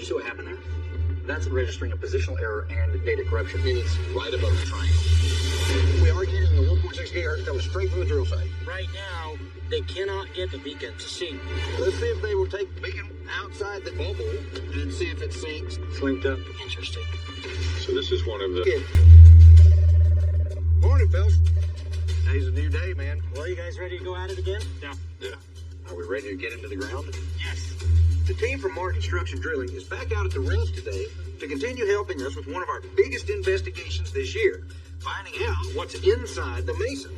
you see what happened there? That's registering a positional error and data corruption. And it's right above the triangle. We are getting the 1.6 gigahertz coming straight from the drill site. Right now, they cannot get the beacon to sync. Let's see if they will take the beacon outside the bubble and see if it syncs. It's linked up. Interesting. So this is one of the... Morning, fellas. Today's a new day, man. Well, you guys ready to go at it again? Yeah. Are we ready to get into the ground? Yes. The team from Mark Construction Drilling is back out at the ranch today to continue helping us with one of our biggest investigations this year, finding out what's inside the mesa.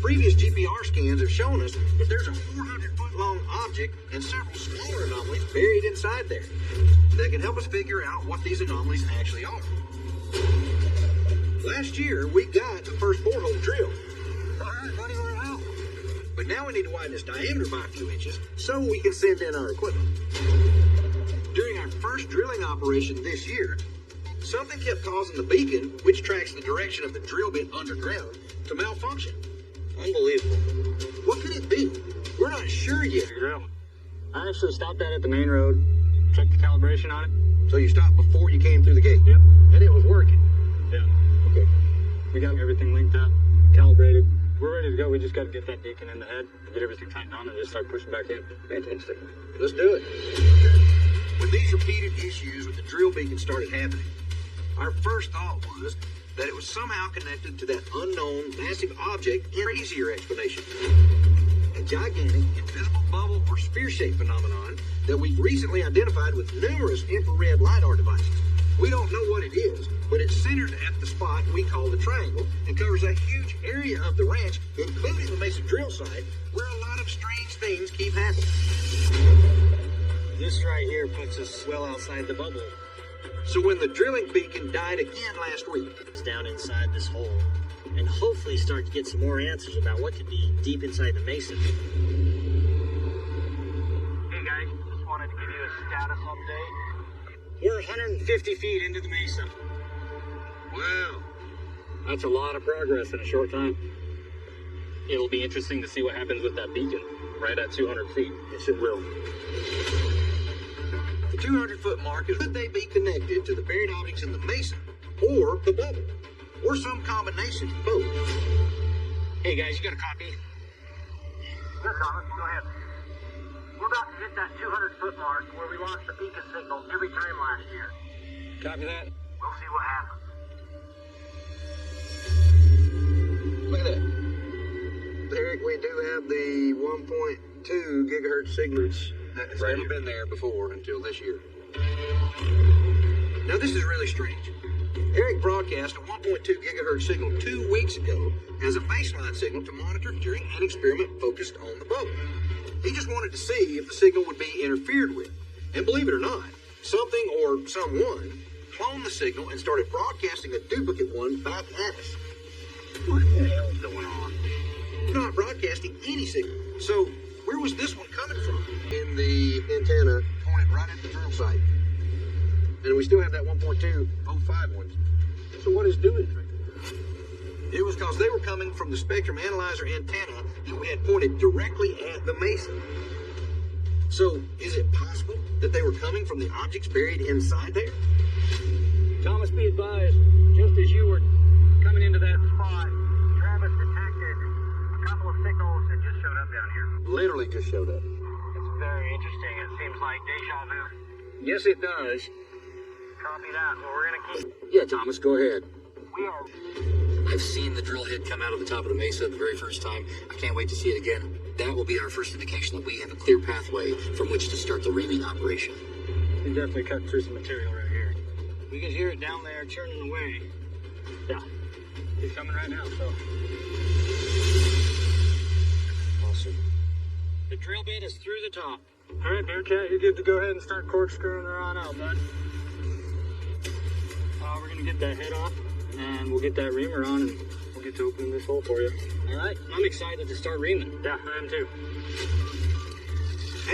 Previous GPR scans have shown us that there's a 400-foot-long object and several smaller anomalies buried inside there that can help us figure out what these anomalies actually are. Last year, we got the first borehole drilled. All right, buddy, we're out. But now we need to widen its diameter by a few inches so we can send in our equipment. During our first drilling operation this year, something kept causing the beacon, which tracks the direction of the drill bit underground, to malfunction. Unbelievable. What could it be? We're not sure yet. I actually stopped that at the main road, checked the calibration on it. So you stopped before you came through the gate? Yep. And it was working? Yeah. Okay. We got everything linked up, calibrated. We're ready to go. We just got to get that beacon in the head, get everything tightened on, and just start pushing back in. Fantastic. Let's do it. When these repeated issues with the drill beacon started happening, our first thought was that it was somehow connected to that unknown massive object in an easier explanation. A gigantic invisible bubble or sphere-shaped phenomenon that we've recently identified with numerous infrared LiDAR devices. We don't know what it is, but it's centered at the spot we call the triangle and covers a huge area of the ranch, including the Mesa drill site, where a lot of strange things keep happening. This right here puts us well outside the bubble. So when the drilling beacon died again last week, It's down inside this hole, and hopefully start to get some more answers about what could be deep inside the mesa. Hey guys, just wanted to give you a status update. We're 150 feet into the mesa. wow, That's a lot of progress in a short time. It'll be interesting to see what happens with that beacon right at 200 feet. yes it will. The 200-foot mark is, could they be connected to the buried objects in the mesa, or the bubble, or some combination of both? Hey guys, you got a copy? Yes, Thomas, go ahead. We're about to hit that 200-foot mark where we lost the beacon signal every time last year. Copy that? We'll see what happens. Look at that. Eric, we do have the 1.2 gigahertz signals that has never been there before until this year. Now this is really strange. Eric broadcast a 1.2 gigahertz signal 2 weeks ago as a baseline signal to monitor during an experiment focused on the bubble. He just wanted to see if the signal would be interfered with. And believe it or not, something or someone cloned the signal and started broadcasting a duplicate one back at us. What the hell is going on? We're not broadcasting any signal. So where was this one coming from? In the antenna pointed right at the drill site. And we still have that 1.205 one. So what is doing it? It was because they were coming from the spectrum analyzer antenna that we had pointed directly at the mesa. So is it possible that they were coming from the objects buried inside there? Thomas, be advised, just as you were coming into that spot, Travis detected a couple of signals that just showed up down here. Literally just showed up. It's very interesting. It seems like deja vu. yes it does. Copy that. Well, we're gonna keep... Yeah, Thomas, go ahead. We are... I've seen the drill head come out of the top of the mesa the very first time. I can't wait to see it again. That will be our first indication that we have a clear pathway from which to start the reaming operation. We definitely cut through some material right here. We can hear it down there churning away. Yeah, he's coming right now, so. Awesome. The drill bit is through the top. All right, Bearcat, you're good to go ahead and start corkscrewing her on out, bud. We're gonna get that head off, and we'll get that reamer on, and we'll get to opening this hole for you. All right, I'm excited to start reaming. Yeah, I am too.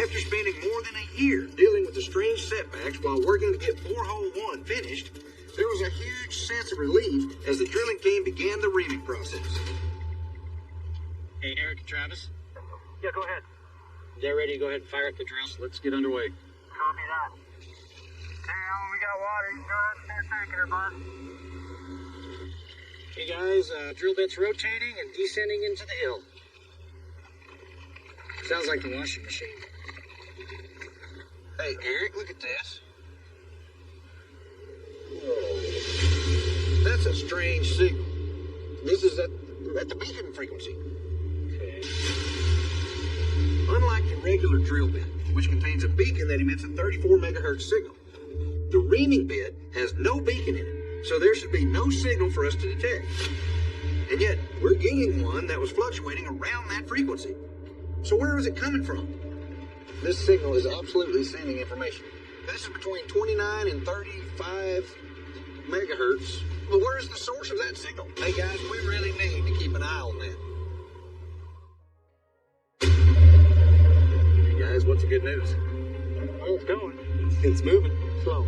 After spending more than a year dealing with the strange setbacks while working to get borehole 1 finished, there was a huge sense of relief as the drilling team began the reaming process. Hey, Eric and Travis, Yeah, go ahead. they're ready to go ahead and fire up the drills. Let's get underway. Copy that. Alan, we got water. You go ahead and start taking her, bud. Hey guys, drill bit's rotating and descending into the hill. Sounds like the washing machine. Hey, Eric, look at this. That's a strange signal. This is at the beacon frequency. Okay. Unlike the regular drill bit, which contains a beacon that emits a 34 megahertz signal, the reaming bit has no beacon in it, so there should be no signal for us to detect. And yet, we're getting one that was fluctuating around that frequency. So where is it coming from? This signal is absolutely sending information. This is between 29 and 35 megahertz. But where's the source of that signal? Hey guys, we really need to keep an eye on that. Hey guys, what's the good news? Well, it's going. It's moving. Slow.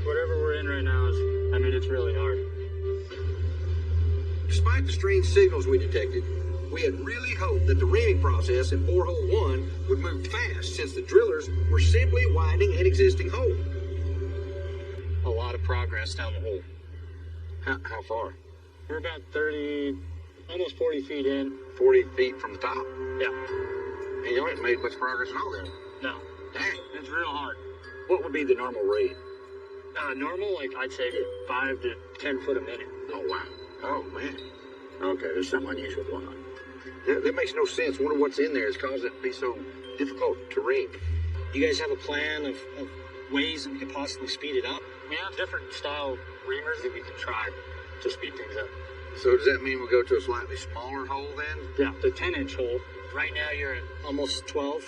Whatever we're in right now it's really hard. Despite the strange signals we detected, we had really hoped that the reaming process in borehole 1 would move fast, since the drillers were simply widening an existing hole. A lot of progress down the hole. How far? We're about 30, almost 40 feet in. 40 feet from the top. Yeah. And you haven't made much progress at all there. No. Dang. It's real hard. What would be the normal rate? Normal, I'd say 5 to 10 foot a minute. Oh, wow. Oh, man. Okay, there's something unusual going on. That makes no sense. Wonder what's in there is causing it to be so difficult to ream. You guys have a plan of ways that we could possibly speed it up? We have different style reamers that we can try to speed things up. So does that mean we'll go to a slightly smaller hole then? Yeah, the 10-inch hole. Right now you're at almost 12.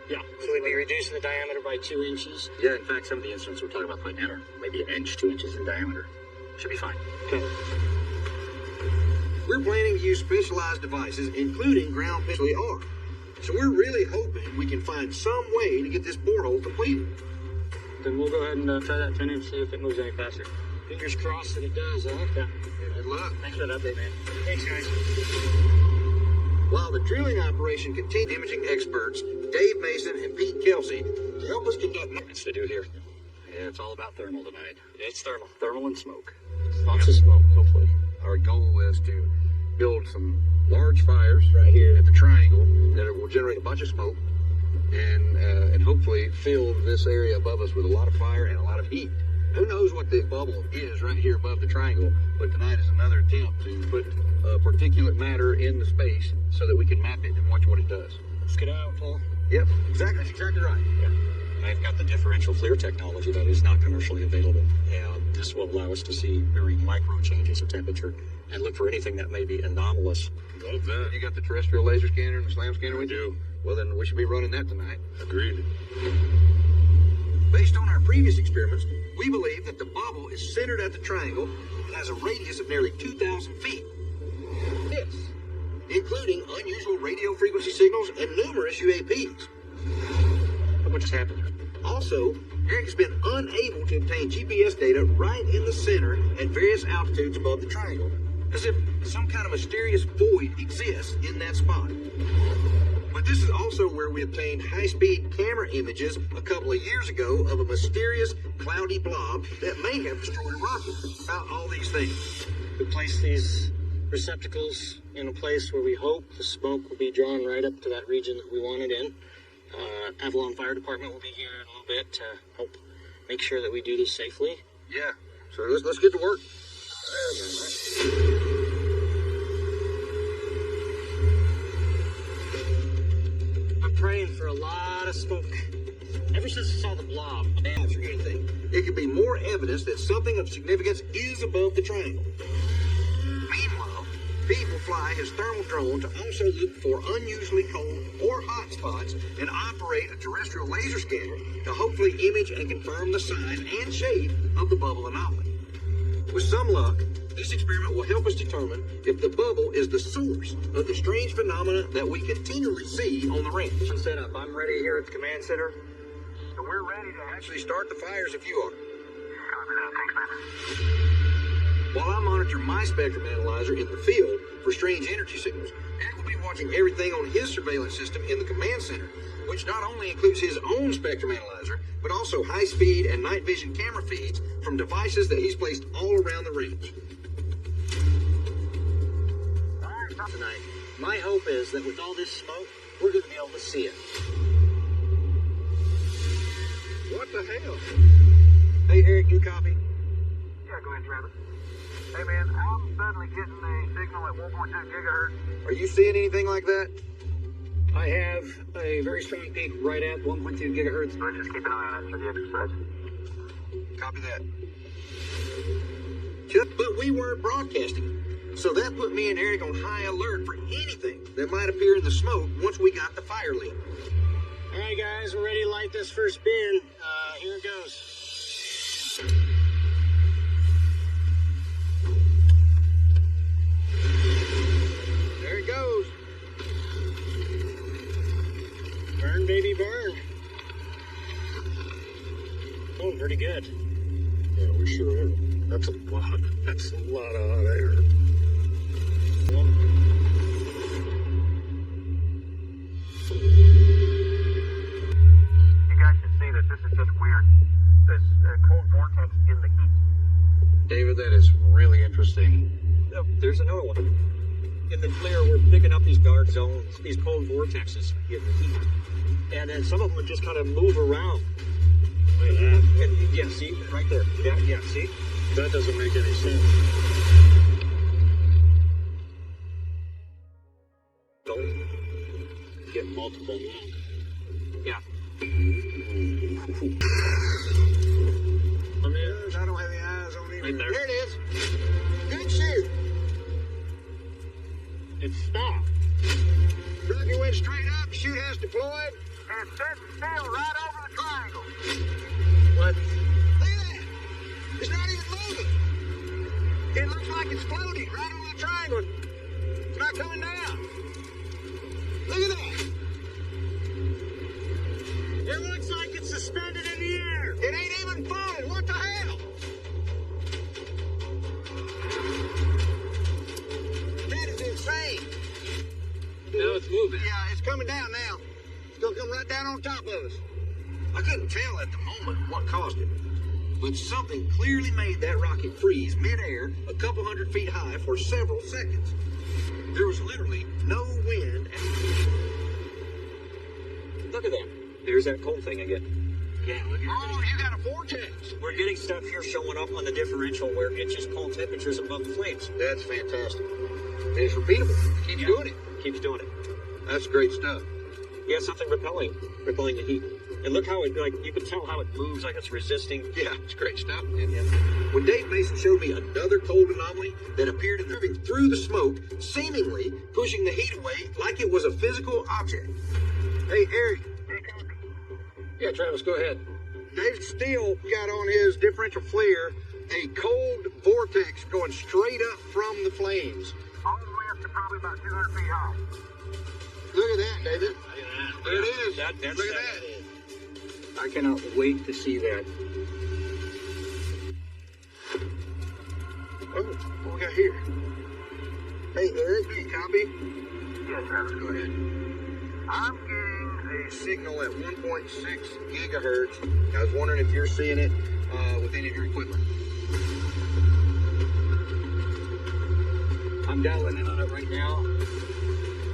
Yeah, so we'd be reducing the diameter by 2 inches. Yeah, in fact, some of the instruments we're talking about putting in are maybe an inch, 2 inches in diameter. Should be fine. Okay. We're planning to use specialized devices, including ground pencil are. So we're really hoping we can find some way to get this borehole completed. Then we'll go ahead and try that 10-inch, see if it moves any faster. Fingers crossed that it does, huh? Yeah. Good luck. Thanks for that update, man. Thanks, guys. While the drilling operation continued, imaging experts Dave Mason and Pete Kelsey to help us conduct It's to do here. Yeah, it's all about thermal tonight. It's thermal. Thermal and smoke. Lots of smoke, hopefully. Our goal is to build some large fires right here at the triangle that will generate a bunch of smoke and hopefully fill this area above us with a lot of fire and a lot of heat. Who knows what the bubble is right here above the triangle, but tonight is another attempt to put particulate matter in the space so that we can map it and watch what it does. Let's get out, Paul. Yep, exactly. That's exactly right. Yeah. I've got the differential FLIR technology that is not commercially available. And this will allow us to see very micro changes of temperature and look for anything that may be anomalous. Love that. You got the terrestrial laser scanner and the SLAM scanner with you? Well, then we should be running that tonight. Agreed. Based on our previous experiments, we believe that the bubble is centered at the triangle and has a radius of nearly 2,000 feet. Yes, including unusual radio frequency signals and numerous UAPs. What just happened? Also, Eric has been unable to obtain GPS data right in the center at various altitudes above the triangle, as if some kind of mysterious void exists in that spot. But this is also where we obtained high-speed camera images a couple of years ago of a mysterious cloudy blob that may have destroyed a rocket. About all these things. We place these receptacles in a place where we hope the smoke will be drawn right up to that region that we want it in. Avalon Fire Department will be here in a little bit to help make sure that we do this safely. Yeah, so let's get to work. I'm praying for a lot of smoke. Ever since I saw the blob, Or anything. It could be more evidence that something of significance is above the triangle. Meanwhile, Pete will fly his thermal drone to also look for unusually cold or hot spots and operate a terrestrial laser scanner to hopefully image and confirm the size and shape of the bubble anomaly. With some luck, this experiment will help us determine if the bubble is the source of the strange phenomena that we continually see on the ranch. set up. I'm ready here at the command center. So we're ready to actually start the fires if you are. Copy that. Thanks, man. While I monitor my spectrum analyzer in the field for strange energy signals, Eric will be watching everything on his surveillance system in the command center which not only includes his own spectrum analyzer, but also high-speed and night vision camera feeds from devices that he's placed all around the ranch. Tonight, my hope is that with all this smoke, we're going to be able to see it. What the hell? Hey, Eric, you copy? Yeah, go ahead, Travis. Hey, man, I'm suddenly getting a signal at 1.2 gigahertz. Are you seeing anything like that? I have a very strong peak right at 1.2 gigahertz. Let's just keep an eye on it for the exercise. Copy that. But we weren't broadcasting, so that put me and Eric on high alert for anything that might appear in the smoke once we got the fire lit. All right, guys, we're ready to light this first bin. Here it goes. There it goes. Burn, baby, burn. Oh, pretty good. Yeah, we sure are. That's a lot. That's a lot of hot air. You guys should see this. This is just weird. This cold vortex in the heat. David, that is really interesting. There's another one. In the flare, we're picking up these guard zones, these cold vortexes in the heat. And then some of them would just kind of move around. Look at that. And, yeah, see? Right there. Yeah, see? That doesn't make any sense. Get multiple now. Yeah. I don't have any eyes on him. Right there. There it is. Good shoot. It stopped. Rocket went straight up. Chute has deployed. And it's sitting still right over the triangle. What? Look at that. It's not even moving. It looks like it's floating right over the triangle. It's not coming down. Look at that. It looks like it's suspended in the air. It ain't even falling. What the hell? That is insane. Now it's moving. Yeah, it's coming down now. It's gonna come right down on top of us. I couldn't tell at the moment what caused it, but something clearly made that rocket freeze midair a couple hundred feet high for several seconds. There was literally no wind. Look at that. There's that cold thing again. Yeah, look at Oh, you got a vortex. We're getting stuff here showing up on the differential where it's just cold temperatures above the flames. That's fantastic. And it's repeatable. It keeps doing it. Keeps doing it. That's great stuff. Yeah, something repelling the heat. And look how it, like, you can tell how it moves, like it's resisting. Yeah, it's great stuff. When Dave Mason showed me another cold anomaly that appeared in moving through the smoke, seemingly pushing the heat away like it was a physical object. Hey, Eric. Yeah, Travis, go ahead. Dave Steele got on his differential flare a cold vortex going straight up from the flames. All the way up to probably about 200 feet high. Look at that, David. There it is. That's Look at that. I cannot wait to see that. Oh, what we got here? Hey, Eric, do you copy? Yeah, Travis, Go ahead. I'm getting a signal at 1.6 gigahertz. I was wondering if you're seeing it with any of your equipment. I'm dialing in on it right now,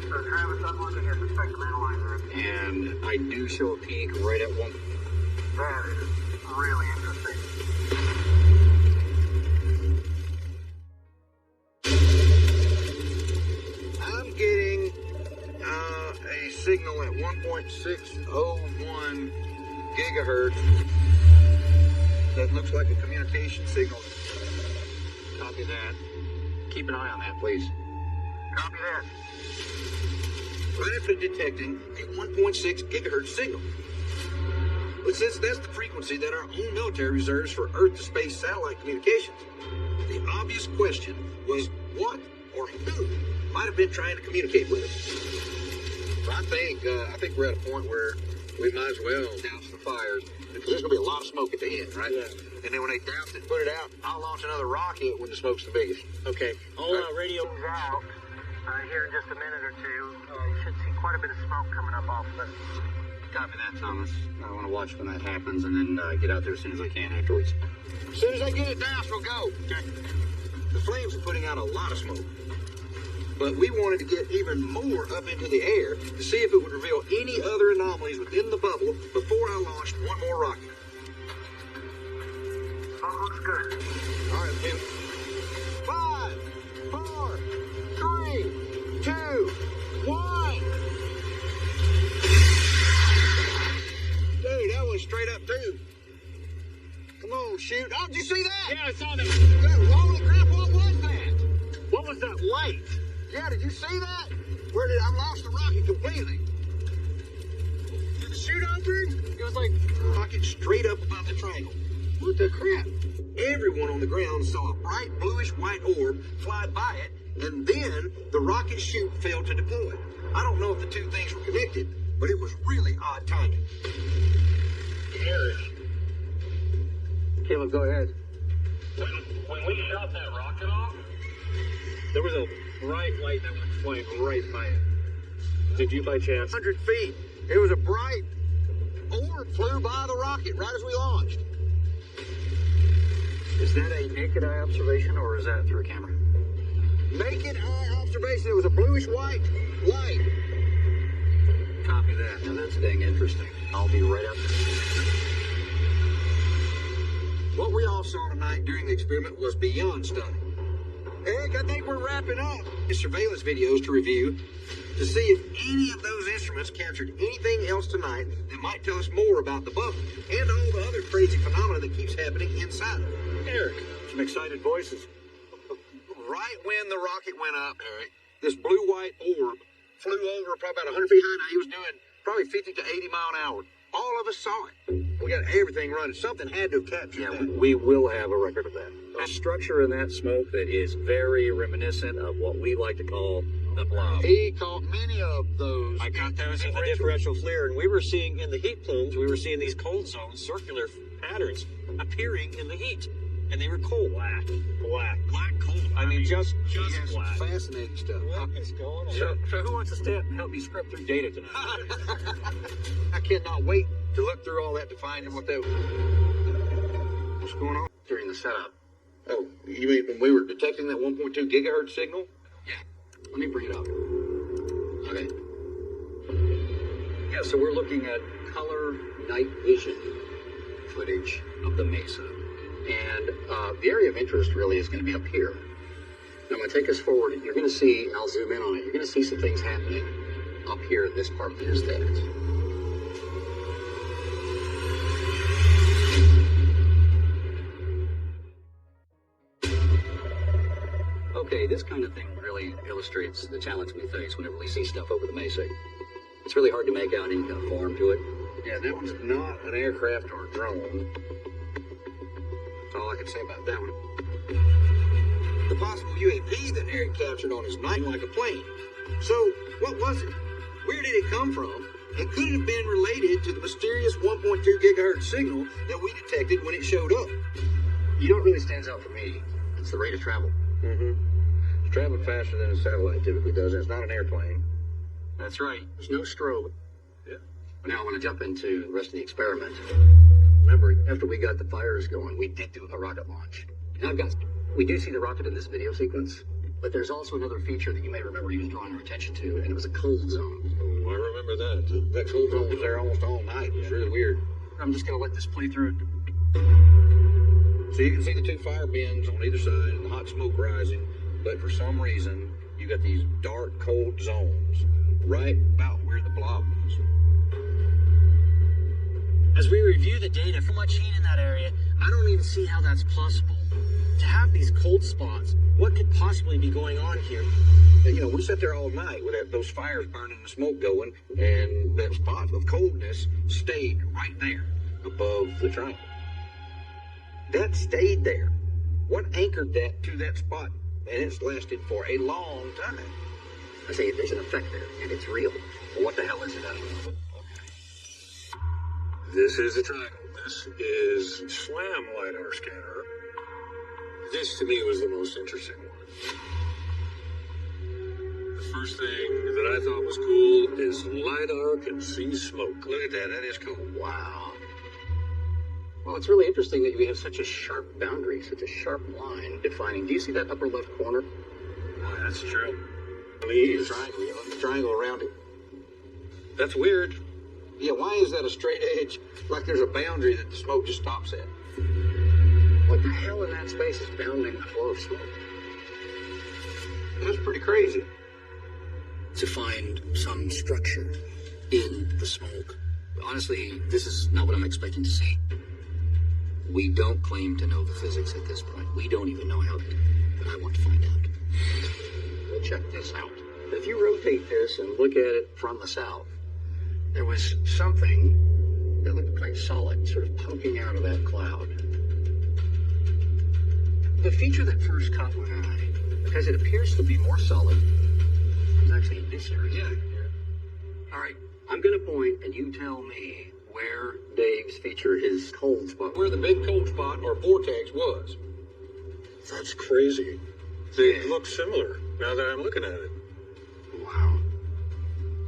So, Travis, I'm looking at the spectrum analyzer. and I do show a peak right at one. That is really interesting. I'm getting a signal at 1.601 gigahertz that looks like a communication signal. Copy that. Keep an eye on that, please. Copy that. Right after detecting a 1.6 gigahertz signal. But since that's the frequency that our own military reserves for Earth-to-space satellite communications, the obvious question was what or who might have been trying to communicate with us. So I think we're at a point where we might as well douse the fires because there's going to be a lot of smoke at the end, right? Yeah. And then when they douse it, put it out, I'll launch another rocket when the smoke's the biggest. Okay. I'll radio. Goes out here in just a minute or two. You should see quite a bit of smoke coming up off of it. Copy that, Thomas. I want to watch when that happens and then get out there as soon as I can afterwards. As soon as they get it doused, we'll go. Okay. The flames are putting out a lot of smoke. But we wanted to get even more up into the air to see if it would reveal any other anomalies within the bubble before I launched one more rocket. Smoke looks good. All right, Tim. 5, 4, 3, 2, 1. Dude, that was straight up too. Come on, shoot. Oh, did you see that? Yeah, I saw that. Dude, holy crap, what was that? What was that light? Yeah, did you see that? I lost the rocket completely. Did the chute open? It was like rocket straight up above the triangle. What the crap? Everyone on the ground saw a bright bluish white orb fly by it, and then the rocket chute failed to deploy. I don't know if the two things were connected, but it was really odd timing. Caleb, go ahead. When we shot that rocket off, there was a bright light that went flying right by it. Did you by chance? 100 feet. It was a bright orb flew by the rocket right as we launched. Is that a naked eye observation or is that through a camera? Naked eye observation. It was a bluish white light. Copy that. Now that's dang interesting. I'll be right up there. What we all saw tonight during the experiment was beyond stunning. Eric, I think we're wrapping up. The surveillance videos to review to see if any of those instruments captured anything else tonight that might tell us more about the bubble and all the other crazy phenomena that keeps happening inside of it. Eric, some excited voices. Right when the rocket went up, Eric, this blue-white orb flew over probably about 100 feet high. Now he was doing probably 50 to 80 mile an hour. All of us saw it. We got everything running. Something had to have captured that. We will have a record of that. A structure in that smoke that is very reminiscent of what we like to call the blob. He caught many of those. I got those in the differential flare, and we were seeing in the heat plumes, we were seeing these cold zones, circular patterns appearing in the heat. And they were cold. Black cold. I mean, just black. Fascinating stuff. What is going on? So who wants to help me scrub through data tonight? I cannot wait to look through all that to find what that was. What's going on? During the setup. Oh, you mean when we were detecting that 1.2 gigahertz signal? Yeah. Let me bring it up. Okay. Yeah, so we're looking at color night vision footage of the mesa. And the area of interest really is going to be up here. Now, I'm going to take us forward. You're going to see, and I'll zoom in on it, you're going to see some things happening up here in this part of the estate. Okay, this kind of thing really illustrates the challenge we face whenever we see stuff over the mesa. It's really hard to make out any kind of form to it. Yeah, that one's not an aircraft or a drone. That's all I can say about that one. The possible UAP that Eric captured on his night like a plane. So, what was it? Where did it come from? And could it have been related to the mysterious 1.2 gigahertz signal that we detected when it showed up? You know what really stands out for me? It's the rate of travel. Mm-hmm. It's traveling faster than a satellite typically does, and it's not an airplane. That's right. There's no strobe. Yeah. Now I want to jump into the rest of the experiment. Remember, after we got the fires going, we did do a rocket launch. And we do see the rocket in this video sequence, but there's also another feature that you may remember he was drawing our attention to, and it was a cold zone. Oh, I remember that. That cold zone was there almost all night. It was really weird. I'm just going to let this play through. So you can see the two fire bins on either side and the hot smoke rising, but for some reason, you got these dark, cold zones right about where the blob was. As we review the data, so much heat in that area, I don't even see how that's possible. To have these cold spots, what could possibly be going on here? And, you know, we sat there all night with those fires burning and the smoke going, and that spot of coldness stayed right there above the triangle. That stayed there. What anchored that to that spot? And it's lasted for a long time. I say there's an effect there, and it's real. But what the hell is it? This is a triangle. This is SLAM LiDAR scanner. This, to me, was the most interesting one. The first thing that I thought was cool his LiDAR can see smoke. Look at that. That is cool. Wow. Well, it's really interesting that we have such a sharp boundary, such a sharp line defining. Do you see that upper left corner? Oh, that's true. The triangle, the triangle around it. That's weird. Yeah, why is that a straight edge? Like there's a boundary that the smoke just stops at. What the hell in that space is bounding the flow of smoke? That's pretty crazy. To find some structure in the smoke. Honestly, this is not what I'm expecting to see. We don't claim to know the physics at this point. We don't even know how to, but I want to find out. We'll check this out. If you rotate this and look at it from the south, there was something that looked quite solid, sort of poking out of that cloud. The feature that first caught my eye, because it appears to be more solid, is actually in this area. All right, I'm going to point, and you tell me where Dave's feature, his cold spot. Where the big cold spot or vortex was. That's crazy. They look similar now that I'm looking at it. Wow.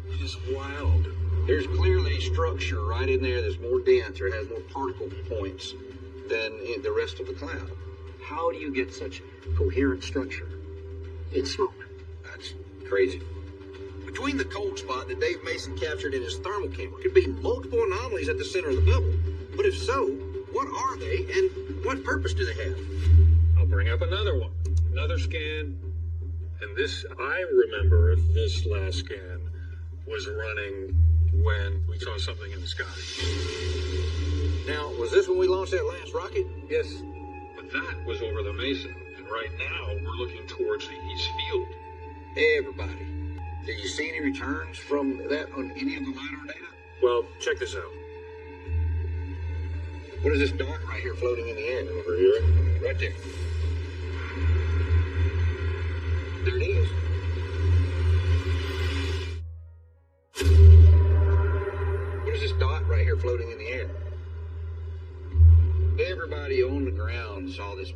It's wild. There's clearly structure right in there that's more dense or has more particle points than in the rest of the cloud. How do you get such coherent structure in smoke? That's crazy. Between the cold spot that Dave Mason captured in his thermal camera could be multiple anomalies at the center of the bubble. But if so, what are they and what purpose do they have? I'll bring up another one. Another scan. And this, I remember this last scan was running when we saw something in the sky. Now, was this when we launched that last rocket? Yes. But that was over the mesa. And right now, we're looking towards the east field. Everybody. Did you see any returns from that on any of the LiDAR data? Well, check this out. What is this dot right here floating in the air? Over here. Right there. There it is. What is this dot right here floating in the air? Everybody on the ground saw this.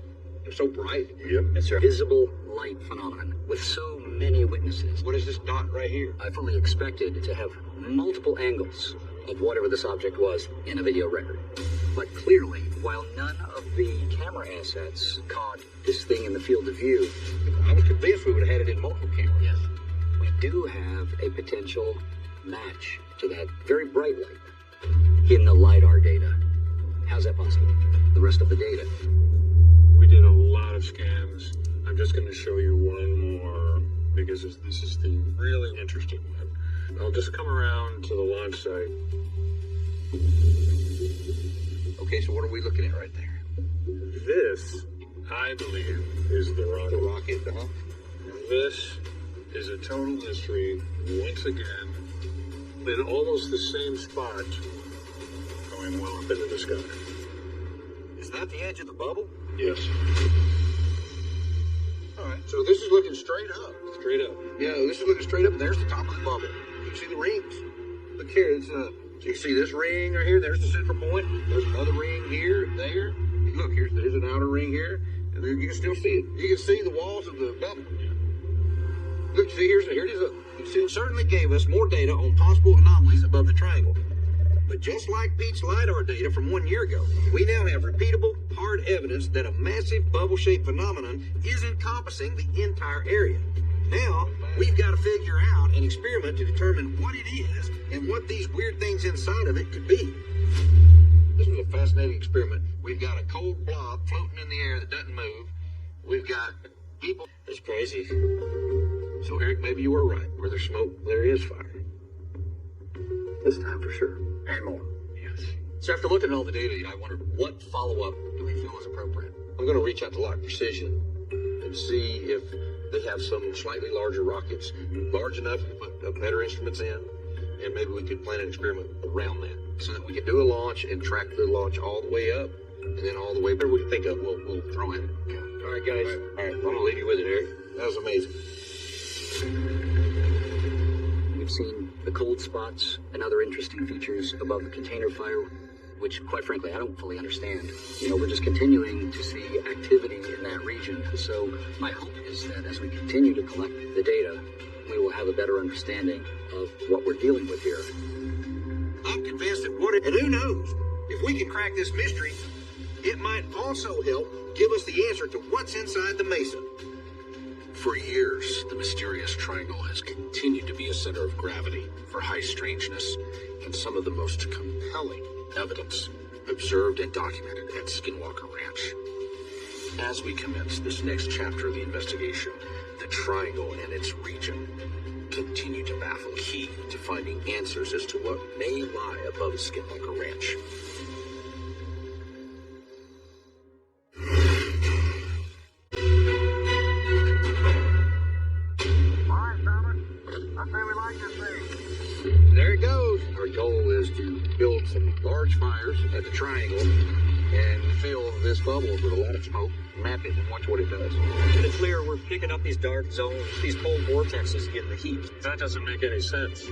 It was so bright. Yep. It's a visible light phenomenon with so many witnesses. What is this dot right here? I fully expected to have multiple angles of whatever this object was in a video record. But clearly, while none of the camera assets caught this thing in the field of view, I was convinced we would have had it in multiple cameras. yes, we do have a potential match to that very bright light in the LiDAR data. How's that possible? The rest of the data. We did a lot of scans. I'm just going to show you one more because this is the really interesting one. I'll just come around to the launch site. Okay, so what are we looking at right there? This, I believe, is the rocket. The rocket, huh? And this is a total mystery, once again, in almost the same spot, going well up into the sky. Is that the edge of the bubble? Yes. All right, so this is looking straight up. Straight up. Yeah, this is looking straight up, and there's the top of the bubble. You can see the rings. Look here, it's so you can see this ring right here. There's the central point. There's another ring here, there. Look, there's an outer ring here, and then you can still see it. You can see the walls of the bubble. Look, see, here it is. It certainly gave us more data on possible anomalies above the triangle. But just like Pete's LiDAR data from 1 year ago, we now have repeatable, hard evidence that a massive bubble-shaped phenomenon is encompassing the entire area. Now, we've got to figure out an experiment to determine what it is and what these weird things inside of it could be. This was a fascinating experiment. We've got a cold blob floating in the air that doesn't move. We've got people. It's crazy. So, Eric, maybe you were right. Where there's smoke, there is fire. This time for sure. And more. Yes. So after looking at all the data, I wondered what follow-up do we feel is appropriate? I'm going to reach out to Lock Precision and see if they have some slightly larger rockets, large enough to put better instruments in, and maybe we could plan an experiment around that so that we can do a launch and track the launch all the way up, and then all the way whatever we can think of, we'll throw at it. Yeah. All right, guys. All right, I'm going to leave you with it, Eric. That was amazing. We've seen the cold spots and other interesting features above the container fire, which, quite frankly, I don't fully understand. You know, we're just continuing to see activity in that region. So my hope is that as we continue to collect the data we will have a better understanding of what we're dealing with here. I'm convinced that and who knows, if we can crack this mystery, it might also help give us the answer to what's inside the mesa. For years, the mysterious triangle has continued to be a center of gravity for high strangeness and some of the most compelling evidence observed and documented at Skinwalker Ranch. As we commence this next chapter of the investigation, the triangle and its region continue to baffle, key to finding answers as to what may lie above Skinwalker Ranch. There it goes. Our goal is to build some large fires at the triangle and fill this bubble with a lot of smoke, map it, and watch what it does. To be clear, we're picking up these dark zones, these cold vortexes getting the heat. That doesn't make any sense.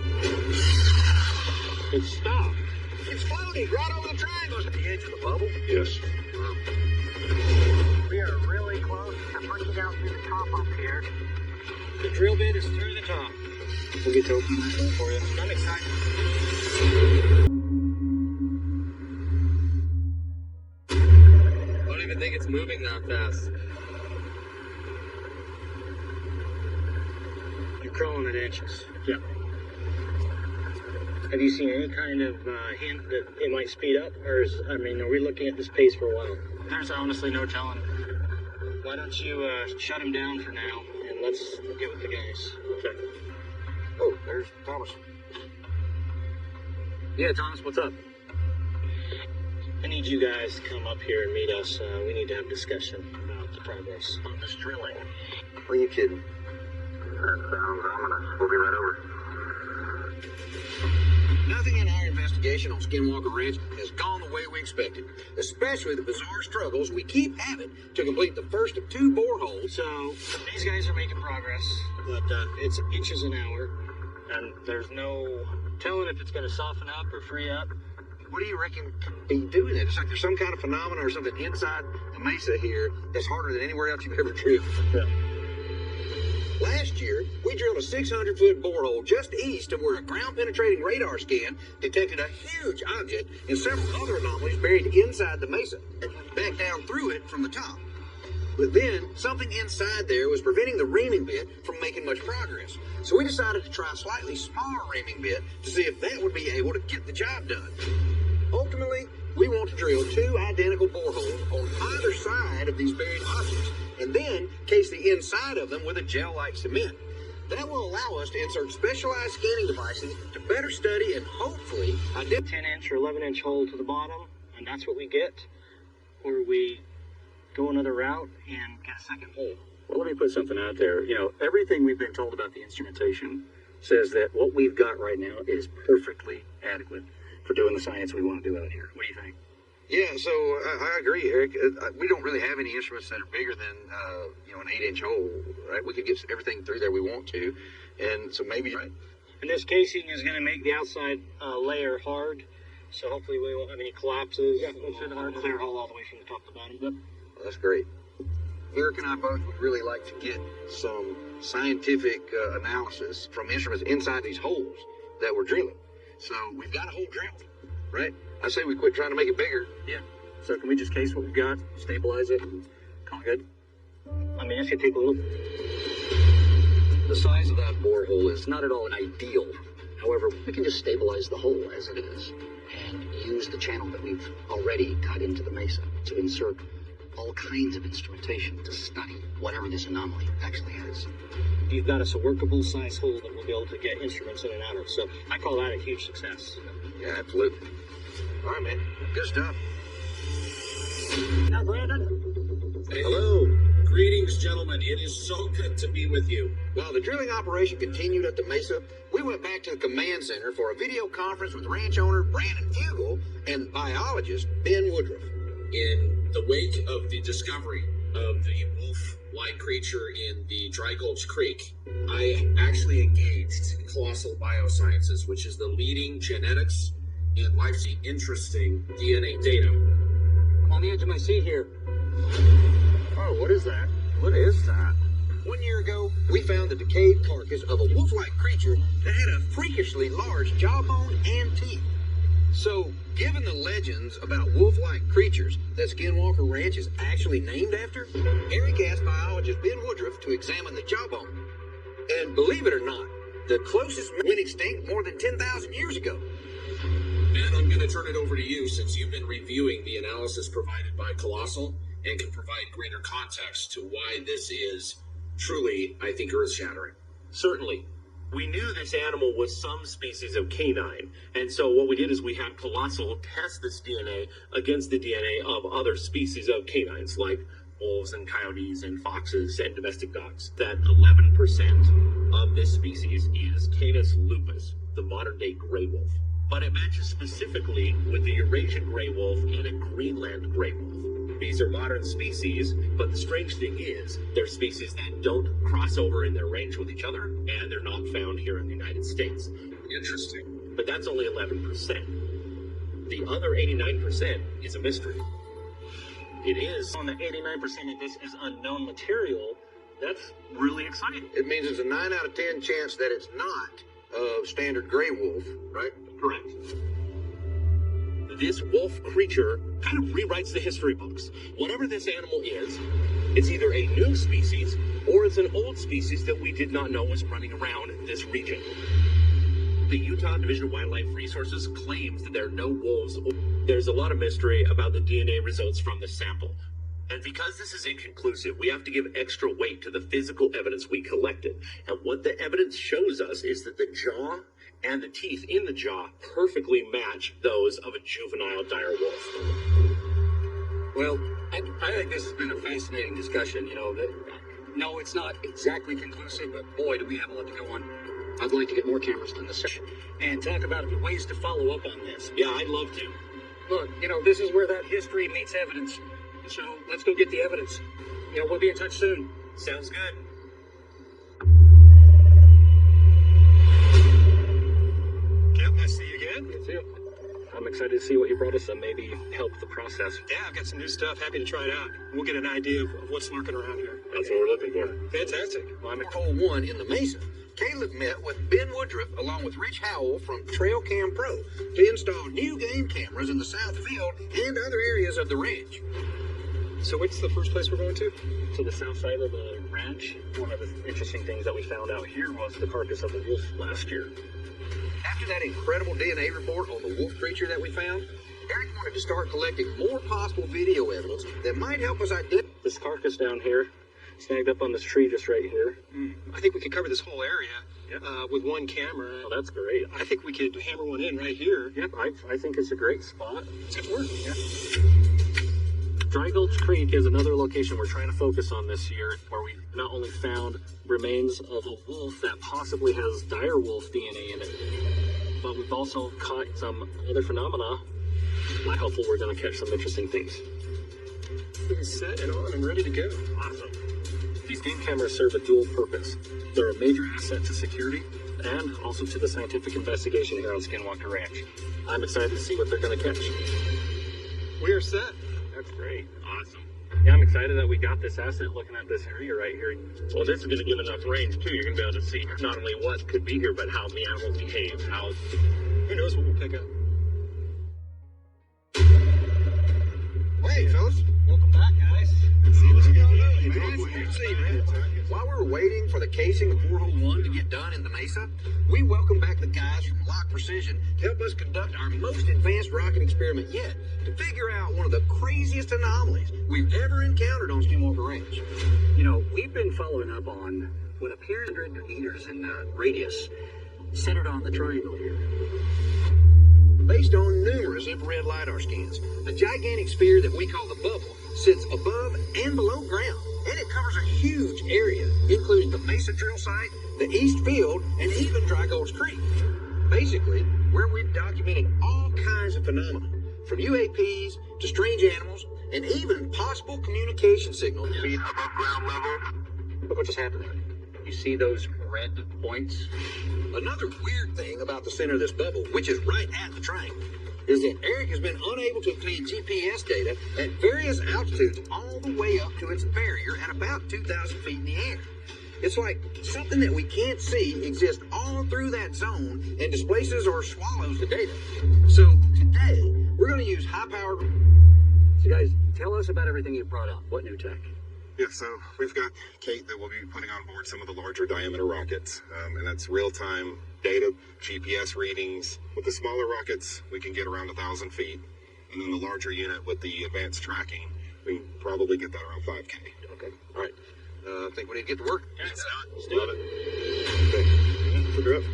It stopped. It's floating right over the triangle at the edge of the bubble. Yes. We are really close to pushing out through the top up here. The drill bit is through the top. We'll get to open that door for you. I'm excited. I don't even think it's moving that fast. You're crawling at inches. Yeah. Have you seen any kind of hint that it might speed up? Or are we looking at this pace for a while? There's honestly no telling. Why don't you shut him down for now, and let's get with the guys. Okay. Oh, there's Thomas. Yeah, Thomas, what's up? I need you guys to come up here and meet us. We need to have a discussion about the progress on this drilling. Are you kidding? That sounds ominous. We'll be right over. Nothing in our investigation on Skinwalker Ranch has gone the way we expected, especially the bizarre struggles we keep having to complete the first of 2 boreholes. So, these guys are making progress, but it's inches an hour, and there's no telling if it's going to soften up or free up. What do you reckon could be doing it? It's like there's some kind of phenomenon or something inside the mesa here that's harder than anywhere else you've ever drilled. Yeah. Last year, we drilled a 600-foot borehole just east of where a ground-penetrating radar scan detected a huge object and several other anomalies buried inside the mesa, and back down through it from the top. But then, something inside there was preventing the reaming bit from making much progress. So we decided to try a slightly smaller reaming bit to see if that would be able to get the job done. Ultimately, we want to drill 2 identical boreholes on either side of these buried objects, and then case the inside of them with a gel-like cement. That will allow us to insert specialized scanning devices to better study and hopefully identify 10-inch or 11-inch hole to the bottom, and that's what we get. Or we go another route and get a second hole. Well, let me put something out there. You know, everything we've been told about the instrumentation says that what we've got right now is perfectly adequate for doing the science we want to do out here. What do you think? Yeah, so I agree, Eric. We don't really have any instruments that are bigger than, an 8-inch hole, right? We could get everything through there we want to, and so maybe, right? And this casing is going to make the outside layer hard, so hopefully we won't have any collapses. Yeah, it's a clear hole all the way from the top to the bottom. Yep. Well, that's great. Eric and I both would really like to get some scientific analysis from instruments inside these holes that we're drilling. So we've got a hole drilled, right? I say we quit trying to make it bigger. Yeah. So can we just case what we've got, stabilize it, and call it good? I mean, that's going to take a little. The size of that borehole is not at all ideal. However, we can just stabilize the hole as it is and use the channel that we've already cut into the mesa to insert all kinds of instrumentation to study whatever this anomaly actually is. You've got us a workable size hole that we'll be able to get instruments in and out of. So I call that a huge success. Yeah, absolutely. All right, man. Good stuff. Now, Brandon. Hello. Greetings, gentlemen. It is so good to be with you. While the drilling operation continued at the mesa, we went back to the command center for a video conference with ranch owner Brandon Fugel and biologist Ben Woodruff. In the wake of the discovery of the wolf-like creature in the Dry Gulch Creek, I actually engaged Colossal Biosciences, which is the leading genetics and life-saving interesting DNA data. I'm on the edge of my seat here. Oh, what is that? What is that? 1 year ago, we found the decayed carcass of a wolf-like creature that had a freakishly large jawbone and teeth. So, given the legends about wolf-like creatures that Skinwalker Ranch is actually named after, Eric asked biologist Ben Woodruff to examine the jawbone. And believe it or not, the closest went extinct more than 10,000 years ago. Ben, I'm going to turn it over to you since you've been reviewing the analysis provided by Colossal and can provide greater context to why this is truly, I think, earth-shattering. Certainly. We knew this animal was some species of canine, and so what we did is we had Colossal test this DNA against the DNA of other species of canines, like wolves and coyotes and foxes and domestic dogs. That 11% of this species is Canis lupus, the modern-day gray wolf. But it matches specifically with the Eurasian gray wolf and a Greenland gray wolf. These are modern species, but the strange thing is, they're species that don't cross over in their range with each other, and they're not found here in the United States. Interesting. But that's only 11%. The other 89% is a mystery. It is. On the 89% of this is unknown material, that's really exciting. It means there's a 9 out of 10 chance that it's not a standard gray wolf, right? Correct. This wolf creature kind of rewrites the history books. Whatever this animal is, it's either a new species or it's an old species that we did not know was running around this region. The Utah Division of Wildlife Resources claims that there are no wolves. There's a lot of mystery about the DNA results from the sample. And because this is inconclusive, we have to give extra weight to the physical evidence we collected. And what the evidence shows us is that the jaw and the teeth in the jaw perfectly match those of a juvenile dire wolf. Well, I think this has been a fascinating discussion. No, it's not exactly conclusive, but boy, do we have a lot to go on. I'd like to get more cameras done this session and talk about ways to follow up on this. Yeah, I'd love to. Look, this is where that history meets evidence. So let's go get the evidence. We'll be in touch soon. Sounds good. Kip, nice to see you again. You too. I'm excited to see what you brought us and maybe help the process. Yeah, I've got some new stuff. Happy to try it out. We'll get an idea of what's lurking around here. That's what we're looking for. Fantastic. Well, I'm at Hole 1 in the Mesa. Caleb met with Ben Woodruff along with Rich Howell from Trail Cam Pro to install new game cameras in the south field and other areas of the ranch. So what's the first place we're going to? To the south side of the ranch, one of the interesting things that we found out here was the carcass of a wolf last year. After that incredible DNA report on the wolf creature that we found, Eric wanted to start collecting more possible video evidence that might help us identify This carcass down here, snagged up on this tree just right here. I think we could cover this whole area with one camera. Oh, that's great. I think we could hammer one in right here. Yep, I think it's a great spot. It's good work. Yeah. Dry Gulch Creek is another location we're trying to focus on this year, where we not only found remains of a wolf that possibly has dire wolf DNA in it, but we've also caught some other phenomena. I'm hopeful we're going to catch some interesting things. It's set and on and ready to go. Awesome. These game cameras serve a dual purpose. They're a major asset to security and also to the scientific investigation here on Skinwalker Ranch. I'm excited to see what they're going to catch. We are set. That's great. Awesome. Yeah, I'm excited that we got this asset looking at this area right here. Well, this is going to give enough range, too. You're going to be able to see not only what could be here, but how the animals behave, how... Who knows what we'll pick up. Hey, fellas. Welcome back, guys. While we were waiting for the casing of Porthole 1 to get done in the Mesa, we welcome back the guys from Lock Precision to help us conduct our most advanced rocket experiment yet to figure out one of the craziest anomalies we've ever encountered on Skinwalker Ranch. We've been following up on what appears 100 meters in radius, centered on the triangle here. Based on numerous infrared LiDAR scans, a gigantic sphere that we call the bubble sits above and below ground, and it covers a huge area, including the Mesa drill site, the East Field, and even Dry Gulch Creek. Basically, where we've documented all kinds of phenomena, from UAPs to strange animals, and even possible communication signals. Feet above ground level. Look what just happened there. You see those red points? Another weird thing about the center of this bubble, which is right at the triangle, is that Eric has been unable to obtain GPS data at various altitudes all the way up to its barrier at about 2,000 feet in the air. It's like something that we can't see exists all through that zone and displaces or swallows the data. So today, we're going to use high-powered... So guys, tell us about everything you brought up. What new tech? Yeah, so we've got Kate that will be putting on board some of the larger diameter rockets, and that's real-time data, GPS readings. With the smaller rockets, we can get around 1,000 feet, and then the larger unit with the advanced tracking, we can probably get that around 5K. Okay, all right. I think we need to get to work. Let's do it. Okay, put her up.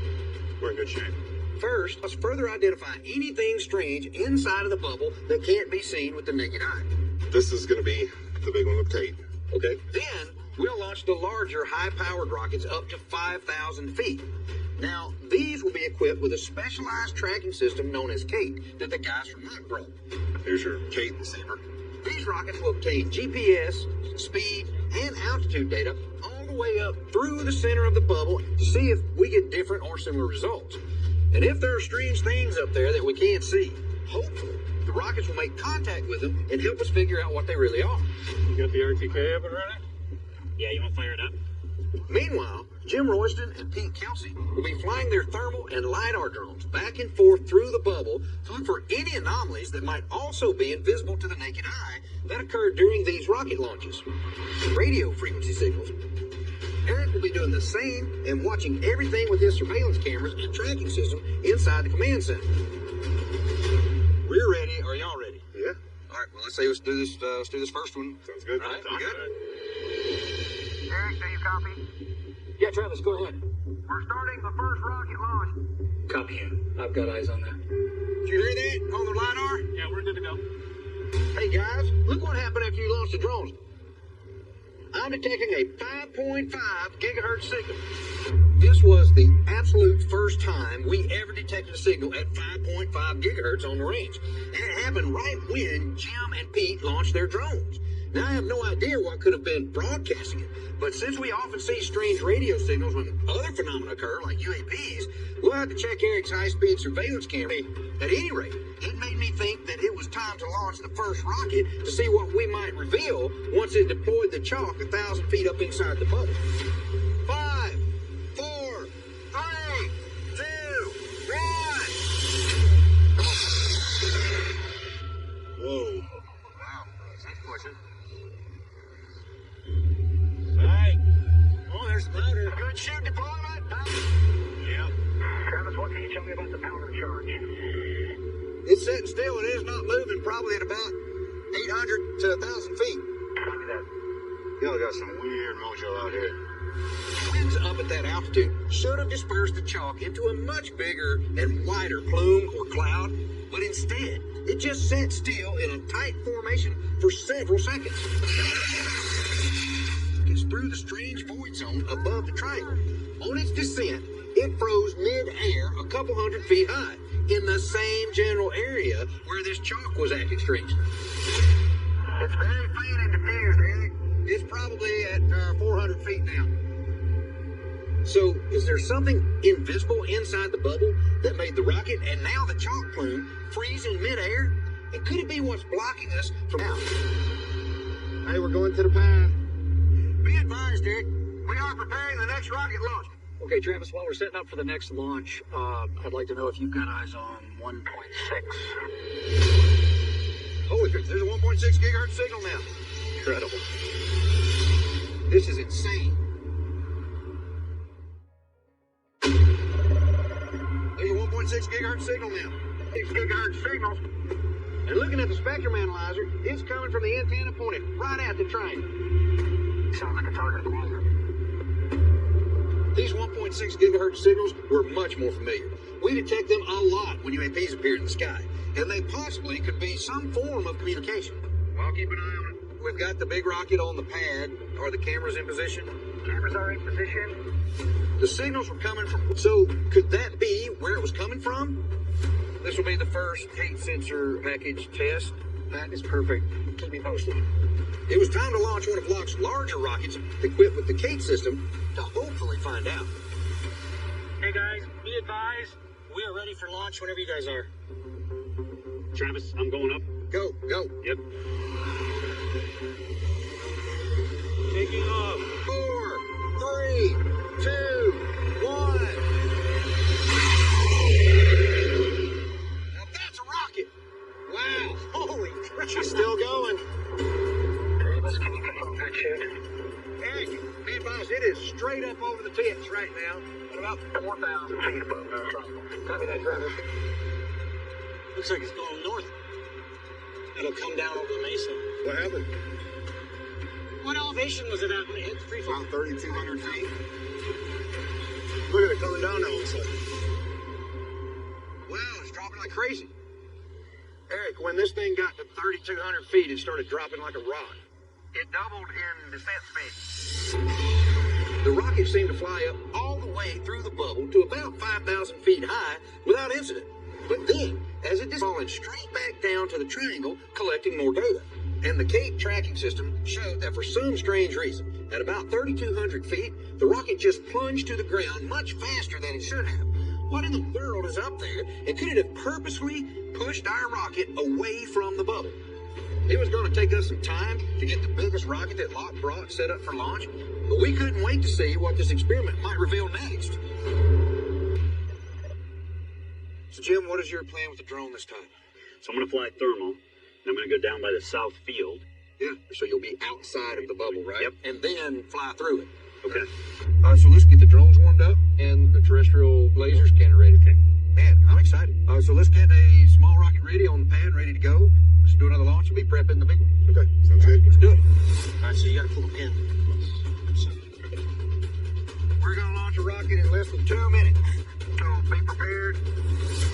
We're in good shape. First, let's further identify anything strange inside of the bubble that can't be seen with the naked eye. This is going to be the big one with Kate. Okay. Then, we'll launch the larger high-powered rockets up to 5,000 feet. Now, these will be equipped with a specialized tracking system known as Kate that the guys from Mike brought. Here's your Kate receiver. These rockets will obtain GPS, speed, and altitude data all the way up through the center of the bubble to see if we get different or similar results. And if there are strange things up there that we can't see, hopefully the rockets will make contact with them and help us figure out what they really are. You got the RTK up and running? Yeah, you want to fire it up? Meanwhile, Jim Royston and Pete Kelsey will be flying their thermal and LiDAR drones back and forth through the bubble to look for any anomalies that might also be invisible to the naked eye that occurred during these rocket launches. Radio frequency signals. Eric will be doing the same and watching everything with his surveillance cameras and tracking system inside the command center. We're ready. Are y'all ready? Yeah. All right. Well, let's do this first one. Sounds good. All right. Sounds Good. Eric, do you copy? Yeah, Travis, go ahead. We're starting the first rocket launch. Copy you. I've got eyes on that. Did you hear that on the LiDAR? Yeah, we're good to go. Hey guys, look what happened after you launched the drones. I'm detecting a 5.5 gigahertz signal. This was the absolute first time we ever detected a signal at 5.5 gigahertz on the range. And it happened right when Jim and Pete launched their drones. Now, I have no idea what could have been broadcasting it, but since we often see strange radio signals when other phenomena occur, like UAPs, we'll have to check Eric's high-speed surveillance camera. At any rate, it made me think that it was time to launch the first rocket to see what we might reveal once it deployed the chalk 1,000 feet up inside the bubble. 5, 4, 3, 2, 1. Whoa. Wow, that's pushing. Hey. Oh, there's louder. Good shoot deployment. Yeah. Travis, what can you tell me about the powder charge? It's sitting still and it is not moving, probably at about 800 to 1,000 feet. Copy that. Y'all got some weird mojo out here. Winds up at that altitude should have dispersed the chalk into a much bigger and wider plume or cloud, but instead, it just sat still in a tight formation for several seconds. It's through the strange void zone above the triangle. On its descent, it froze mid-air a couple hundred feet high in the same general area where this chalk was acting strangely. It's very faint and diffused, Eric. It's probably at 400 feet now. So, is there something invisible inside the bubble that made the rocket and now the chalk plume freeze in midair? And could it be what's blocking us from out? Hey, we're going to the pad. Be advised, Eric. We are preparing the next rocket launch. Okay, Travis, while we're setting up for the next launch, I'd like to know if you've got eyes on 1.6. Holy crap, there's a 1.6 gigahertz signal now. Incredible. This is insane. There's a 1.6 gigahertz signal now. 6 gigahertz signals. And looking at the spectrum analyzer, it's coming from the antenna pointed right at the triangle. Sounds like a target laser. These 1.6 gigahertz signals were much more familiar. We detect them a lot when UAPs appear in the sky, and they possibly could be some form of communication. Well, I'll keep an eye on it. We've got the big rocket on the pad. Are the cameras in position? Cameras are in position. The signals were coming from... So, could that be where it was coming from? This will be the first heat sensor package test. That is perfect. Keep me posted. It was time to launch one of Locke's larger rockets equipped with the Kate system to hopefully find out. Hey guys, be advised, we are ready for launch whenever you guys are. Travis, I'm going up. Go. Yep. Taking off. 4, 3, 2, 1. Now that's a rocket. Wow. Holy crap. She's still going. Travis, can you confirm that shoot? Eric, be advised, it is straight up over the tents right now at about 4,000 feet above the triangle. Copy that, Travis. Looks like it's going north. It'll come down over the mesa. What happened? What elevation was it at when it hit the free fall? About 3,200 feet. Look at it coming down now all of a sudden. Wow, it's dropping like crazy. Eric, when this thing got to 3,200 feet, it started dropping like a rock. It doubled in descent speed. The rocket seemed to fly up all the way through the bubble to about 5,000 feet high without incident. But then, as it fallen straight back down to the triangle, collecting more data. And the Cape tracking system showed that for some strange reason, at about 3,200 feet, the rocket just plunged to the ground much faster than it should have. What in the world is up there? And could it have purposely pushed our rocket away from the bubble? It was going to take us some time to get the biggest rocket that Locke brought set up for launch, but we couldn't wait to see what this experiment might reveal next. So, Jim, what is your plan with the drone this time? So I'm going to fly thermal, and I'm going to go down by the south field. Yeah, so you'll be outside of the bubble, right? Yep. And then fly through it. Okay. So let's get the drones warmed up and the terrestrial laser scanner ready. Okay. Man, I'm excited. So let's get a small rocket ready on the pad, ready to go. Let's do another launch and be prepping the big one. Okay, sounds good. Let's do it. All right, so you got to pull a pin. We're going to launch a rocket in less than 2 minutes. So be prepared.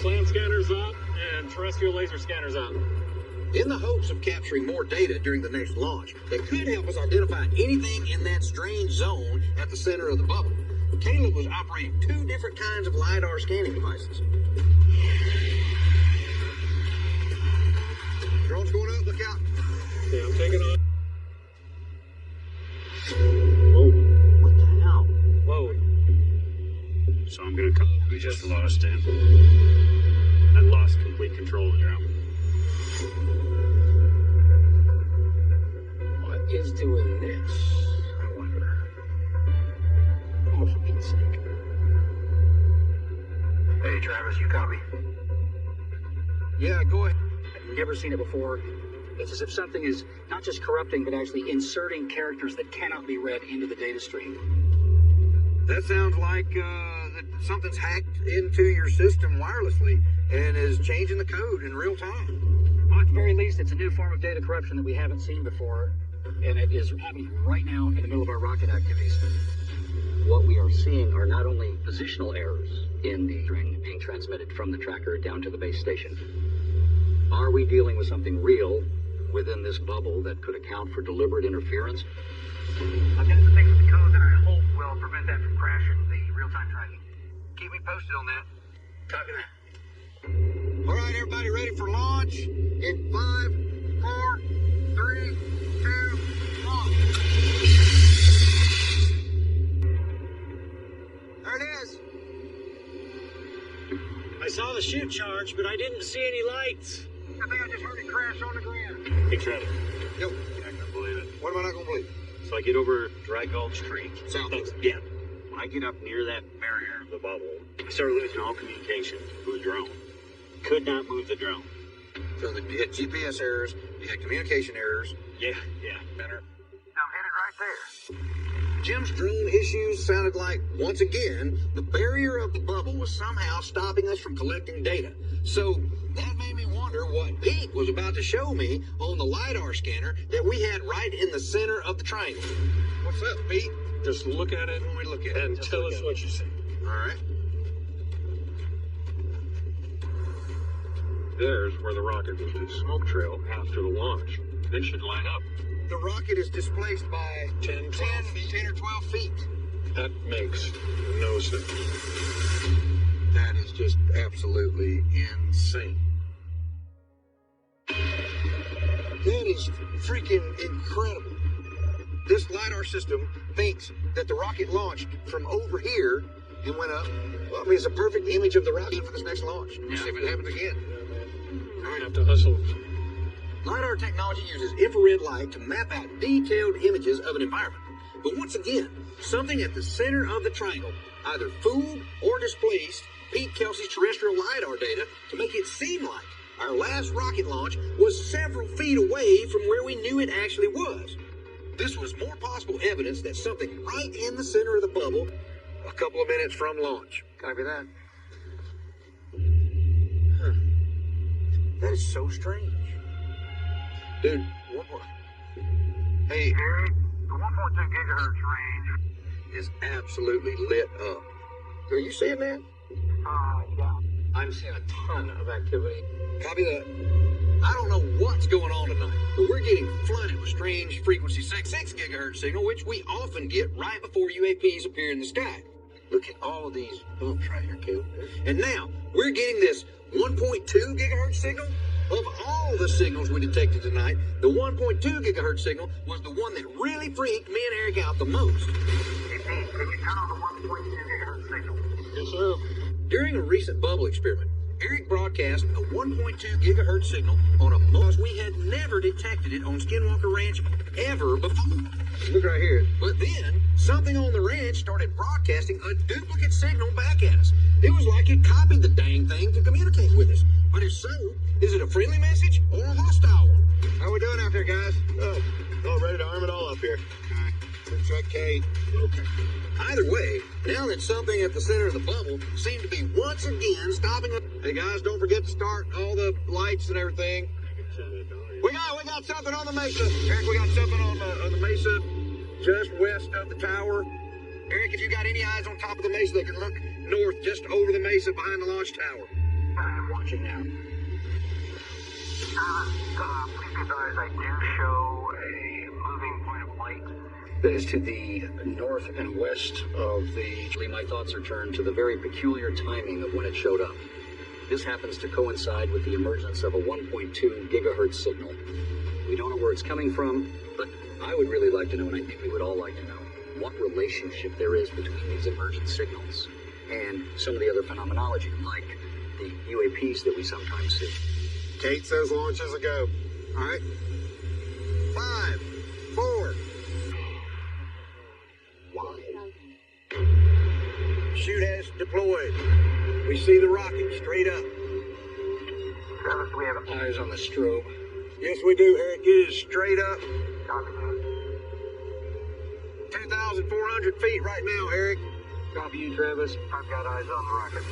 Plan scanners up and terrestrial laser scanners up. In the hopes of capturing more data during the next launch that could help us identify anything in that strange zone at the center of the bubble, Caleb was operating 2 different kinds of LiDAR scanning devices. Drone's going up, look out. Okay, I'm taking off. Whoa. What the hell? Whoa. So I'm going to come. We just lost him. I lost complete control of the drone. What is doing this? I wonder. Oh, for Pete's sake. Hey, Travis, you copy? Yeah, go ahead. I've never seen it before. It's as if something is not just corrupting, but actually inserting characters that cannot be read into the data stream. That sounds like that something's hacked into your system wirelessly and is changing the code in real time. Well, at the very least, it's a new form of data corruption that we haven't seen before, and it is happening right now in the middle of our rocket activities. What we are seeing are not only positional errors in the string being transmitted from the tracker down to the base station. Are we dealing with something real within this bubble that could account for deliberate interference? I've got some things with the code that I hope will prevent that from crashing the real-time tracking. Keep me posted on that. Copy that. All right, everybody ready for launch? In 5, 4, 3, 2, 1. There it is. I saw the chute charge, but I didn't see any lights. I think I just heard it crash on the ground. Hey, Travis. Yo, You're not going to believe it. what am I not going to believe? So I get over Dry Gulch Creek. South. Yeah. When I get up near that barrier of the bubble, I started losing all communication with the drone. Could not move the drone. So you had GPS errors, you had communication errors. Yeah. Better. I'm headed right there. Jim's drone issues sounded like, once again, the barrier of the bubble was somehow stopping us from collecting data. So that made me wonder what Pete was about to show me on the LiDAR scanner that we had right in the center of the triangle. What's up, Pete? Just look at it When we look at it. and tell us what you see. All right. There's where the rocket was a smoke trail after the launch. It should line up. The rocket is displaced by 10 or 12 feet. That makes no sense. That is just absolutely insane. That is freaking incredible. This LiDAR system thinks that the rocket launched from over here and went up. Well, I mean, it's a perfect image of the rocket for this next launch. Let's see if it happens again. I have to hustle. LiDAR technology uses infrared light to map out detailed images of an environment. But once again, something at the center of the triangle either fooled or displeased Pete Kelsey's terrestrial LiDAR data to make it seem like our last rocket launch was several feet away from where we knew it actually was. This was more possible evidence that something right in the center of the bubble, a couple of minutes from launch. Copy that. Huh. That is so strange. Dude, one more. Hey, Eric, the 1.2 gigahertz range. is absolutely lit up. Are you seeing that? Yeah. I'm seeing a ton of activity. Copy that. I don't know what's going on tonight, but we're getting flooded with strange frequency 6 gigahertz signal, which we often get right before UAPs appear in the sky. Look at all of these bumps right here, Caleb. And now we're getting this 1.2 gigahertz signal. Of all the signals we detected tonight, the 1.2 gigahertz signal was the one that really freaked me and Eric out the most. Hey, Pete, can you turn on the 1.2 gigahertz signal? Yes, sir. During a recent bubble experiment, Eric broadcast a 1.2 gigahertz signal on a most we had never detected it on Skinwalker Ranch ever before. Look right here. But then, something on the ranch started broadcasting a duplicate signal back at us. It was like it copied the dang thing to communicate with us. But if so, is it a friendly message or a hostile one? How we doing out there, guys? Oh, all ready to arm it all up here. Looks like Kate. Okay. Either way, now that something at the center of the bubble seemed to be once again stopping us. Hey guys, don't forget to start all the lights and everything. We got something on the mesa. Eric, we got something on the mesa just west of the tower. Eric, if you got any eyes on top of the mesa that can look north just over the mesa behind the launch tower. I'm watching now. Please be advised, I do show a moving point of light That is to the north and west of the... My thoughts are turned to the very peculiar timing of when it showed up. This happens to coincide with the emergence of a 1.2 gigahertz signal. We don't know where it's coming from, but I would really like to know, and I think we would all like to know, what relationship there is between these emergent signals and some of the other phenomenology, like the UAPs that we sometimes see. Kate says launch is a go. All right. 5, 4. Shoot has deployed. We see the rocket straight up. Travis, we have Eyes on the strobe. Yes, we do, Eric. It is straight up. copy that. 2,400 feet right now, Eric. Copy you, Travis. I've got eyes on the rocket.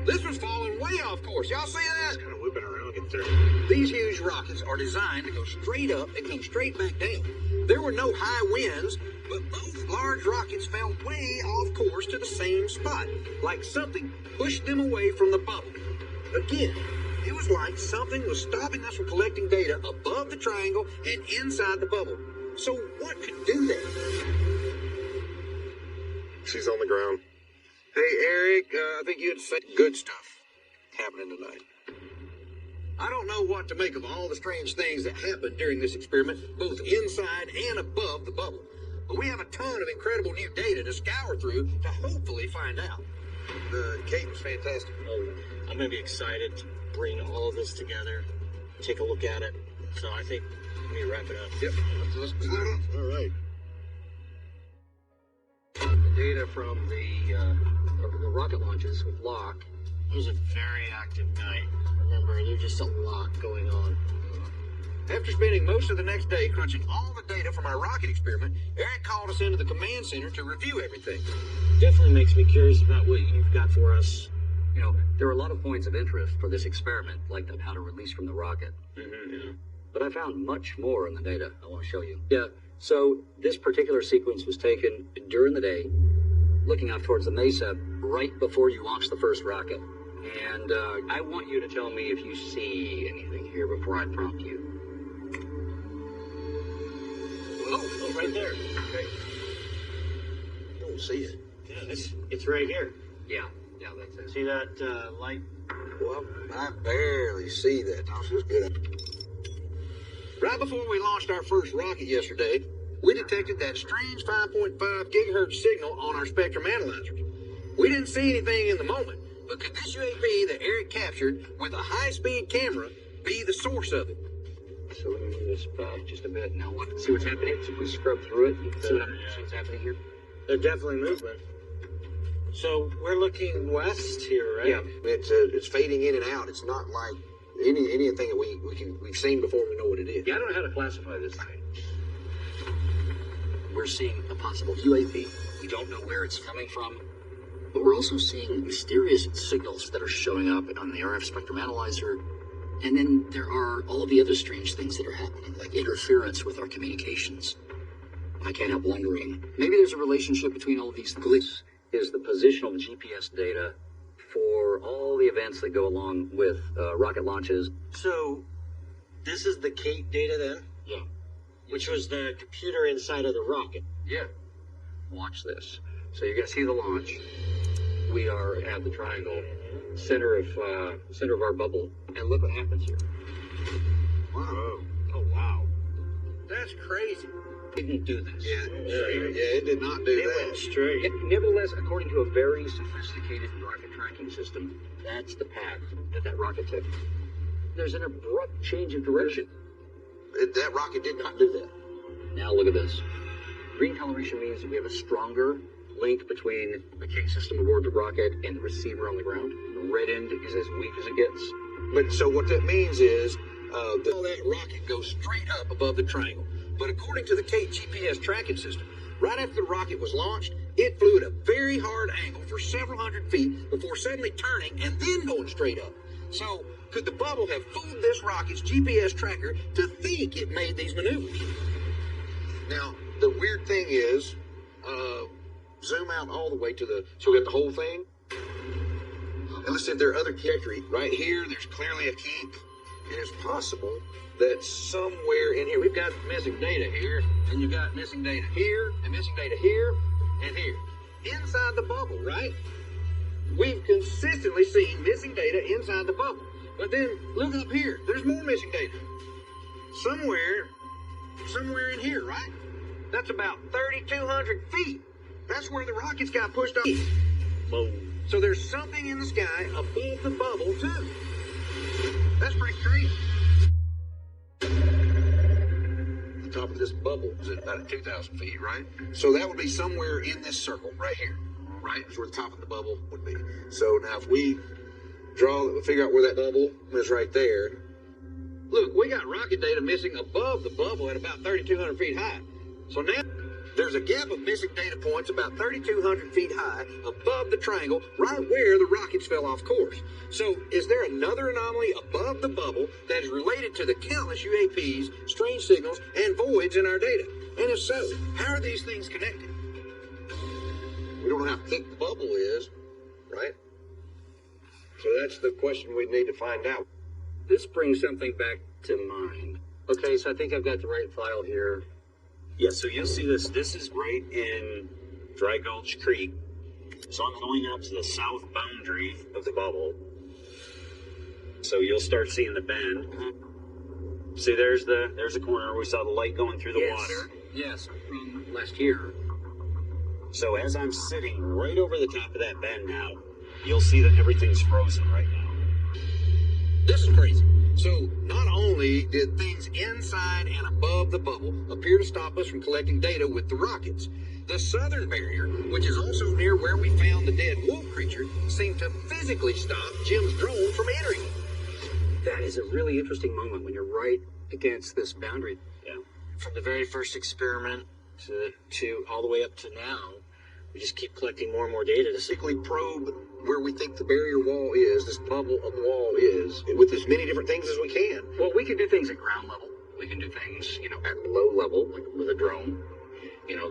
This was falling way off course. Y'all see that? Kind of whipping around, get there. These huge rockets are designed to go straight up and come straight back down. There were no high winds, but both large rockets fell way off course to the same spot, like something pushed them away from the bubble. Again, it was like something was stopping us from collecting data above the triangle and inside the bubble. So what could do that? She's on the ground. Hey, Eric, I think you'd say good stuff happening tonight. I don't know what to make of all the strange things that happened during this experiment, both inside and above the bubble. But we have a ton of incredible new data to scour through to hopefully find out. Kate was fantastic. Oh, I'm going to be excited to bring all of this together, take a look at it. So I think we need to wrap it up. Yep. Let's do it. All right. Data from the rocket launches with Locke. It was a very active night. Remember, there's just a lot going on. After spending most of the next day crunching all the data from our rocket experiment, Eric called us into the command center to review everything. Definitely makes me curious about what you've got for us. You know, there are a lot of points of interest for this experiment, like the powder release from the rocket. Yeah. But I found much more in the data I want to show you. Yeah, so this particular sequence was taken during the day, looking out towards the mesa right before you launched the first rocket. And I want you to tell me if you see anything here before I prompt you. Oh, right there. Okay. Don't see it. Yeah, it's right here. Yeah, that's it. See that light? Well, I barely see that. This is good. Right before we launched our first rocket yesterday, we detected that strange 5.5 gigahertz signal on our spectrum analyzers. We didn't see anything in the moment, But could this UAP that Eric captured with a high-speed camera be the source of it? So let me move this back just a bit. Now, see what's happening? So if we scrub through it, you can see what's happening here? There's definitely movement. So we're looking west here, right? Yeah, it's fading in and out. It's not like anything that we've seen before. We know what it is. Yeah, I don't know how to classify this thing. We're seeing a possible UAP. We don't know where it's coming from. But we're also seeing mysterious signals that are showing up on the RF spectrum analyzer. And then there are all of the other strange things that are happening, like interference with our communications. I can't help wondering, maybe there's a relationship between all of these things. Is the positional GPS data for all the events that go along with rocket launches. So this is the Kate data then? Yeah. Which was the computer inside of the rocket. Yeah. Watch this. So you guys see the launch. We are at the triangle, center of our bubble, and look what happens here. Wow. Oh wow. That's crazy. Didn't do this. Yeah, it did not do that. Went straight. Yet, nevertheless, according to a very sophisticated rocket tracking system, that's the path that rocket took. There's an abrupt change of direction. That rocket did not do that. Now look at this. Green coloration means that we have a stronger link between the K system aboard the rocket and the receiver on the ground. The red end is as weak as it gets. But so what that means is that rocket goes straight up above the triangle. But according to the Kate GPS tracking system, right after the rocket was launched, it flew at a very hard angle for several hundred feet before suddenly turning and then going straight up. So could the bubble have fooled this rocket's GPS tracker to think it made these maneuvers? Now, the weird thing is, zoom out all the way to so we got the whole thing. And let's say there are other trajectory. Right here, there's clearly a keep. And it's possible that somewhere in here, we've got missing data here, and you've got missing data here, and missing data here, and here. Inside the bubble, right? We've consistently seen missing data inside the bubble. But then, look up here. There's more missing data. Somewhere in here, right? That's about 3,200 feet. That's where the rockets got pushed up. Boom. So there's something in the sky above the bubble, too. That's pretty crazy. The top of this bubble is at about 2,000 feet, right? So that would be somewhere in this circle right here, right? That's where the top of the bubble would be. So now if we figure out where that bubble is right there. Look, we got rocket data missing above the bubble at about 3,200 feet high. So now there's a gap of missing data points about 3,200 feet high above the triangle, right where the rockets fell off course. So is there another anomaly above the bubble that is related to the countless UAPs, strange signals, and voids in our data? And if so, how are these things connected? We don't know how thick the bubble is, right? So that's the question we need to find out. This brings something back to mind. Okay, so I think I've got the right file here. Yeah, so you'll see this. This is right in Dry Gulch Creek. So I'm going up to the south boundary of the bubble. So you'll start seeing the bend. See, there's the corner. We saw the light going through the water. Yes, from last year. So as I'm sitting right over the top of that bend now, you'll see that everything's frozen right now. This is crazy. So not only did things inside and above the bubble appear to stop us from collecting data with the rockets, the southern barrier, which is also near where we found the dead wolf creature, seemed to physically stop Jim's drone from entering it. That is a really interesting moment when you're right against this boundary. Yeah. From the very first experiment to all the way up to now, we just keep collecting more and more data to basically probe where we think the barrier wall is, this bubble of wall is, with as many different things as we can. Well, we can do things at ground level. We can do things, at low level, like with a drone,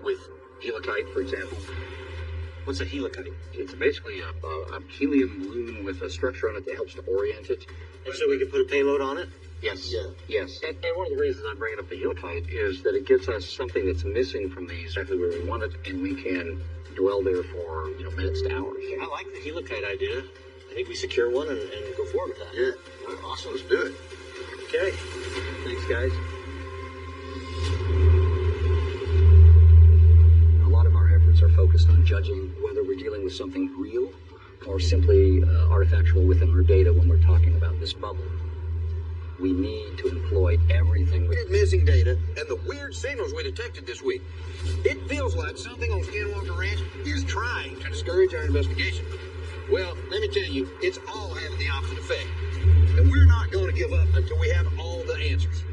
with helicite, for example. What's a helicite? It's basically a helium balloon with a structure on it that helps to orient it. And so we can put a payload on it? Yes. Yeah. Yes. And one of the reasons I'm bringing up the helicite is that it gives us something that's missing from these, exactly where we want it, and we can dwell there for, minutes to hours. I like the helicite idea. I think we secure one and go forward with that. Yeah. Awesome. Let's do it. Okay. Thanks, guys. A lot of our efforts are focused on judging whether we're dealing with something real or simply artifactual within our data when we're talking about this bubble. We need to employ everything. We did missing data and the weird signals we detected this week. It feels like something on Skinwalker Ranch is trying to discourage our investigation. Well, let me tell you, it's all having the opposite effect. And we're not going to give up until we have all the answers.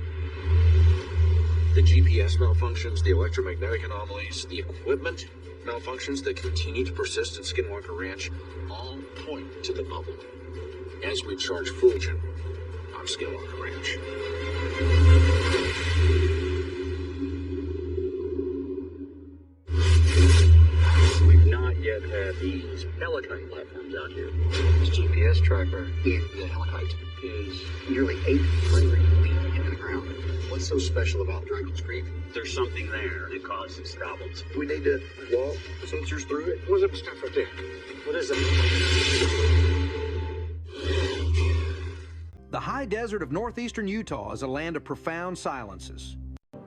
The GPS malfunctions, the electromagnetic anomalies, the equipment malfunctions that continue to persist at Skinwalker Ranch all point to the bubble. As we charge full attention on Skinwalker Ranch. We've not yet had these helicite platforms out here. This GPS tracker in the helicite is nearly 800 feet into the ground. What's so special about Dragon's Creek? There's something there that causes problems. We need to walk sensors through it. What's up stuff right there? What is it? The high desert of northeastern Utah is a land of profound silences.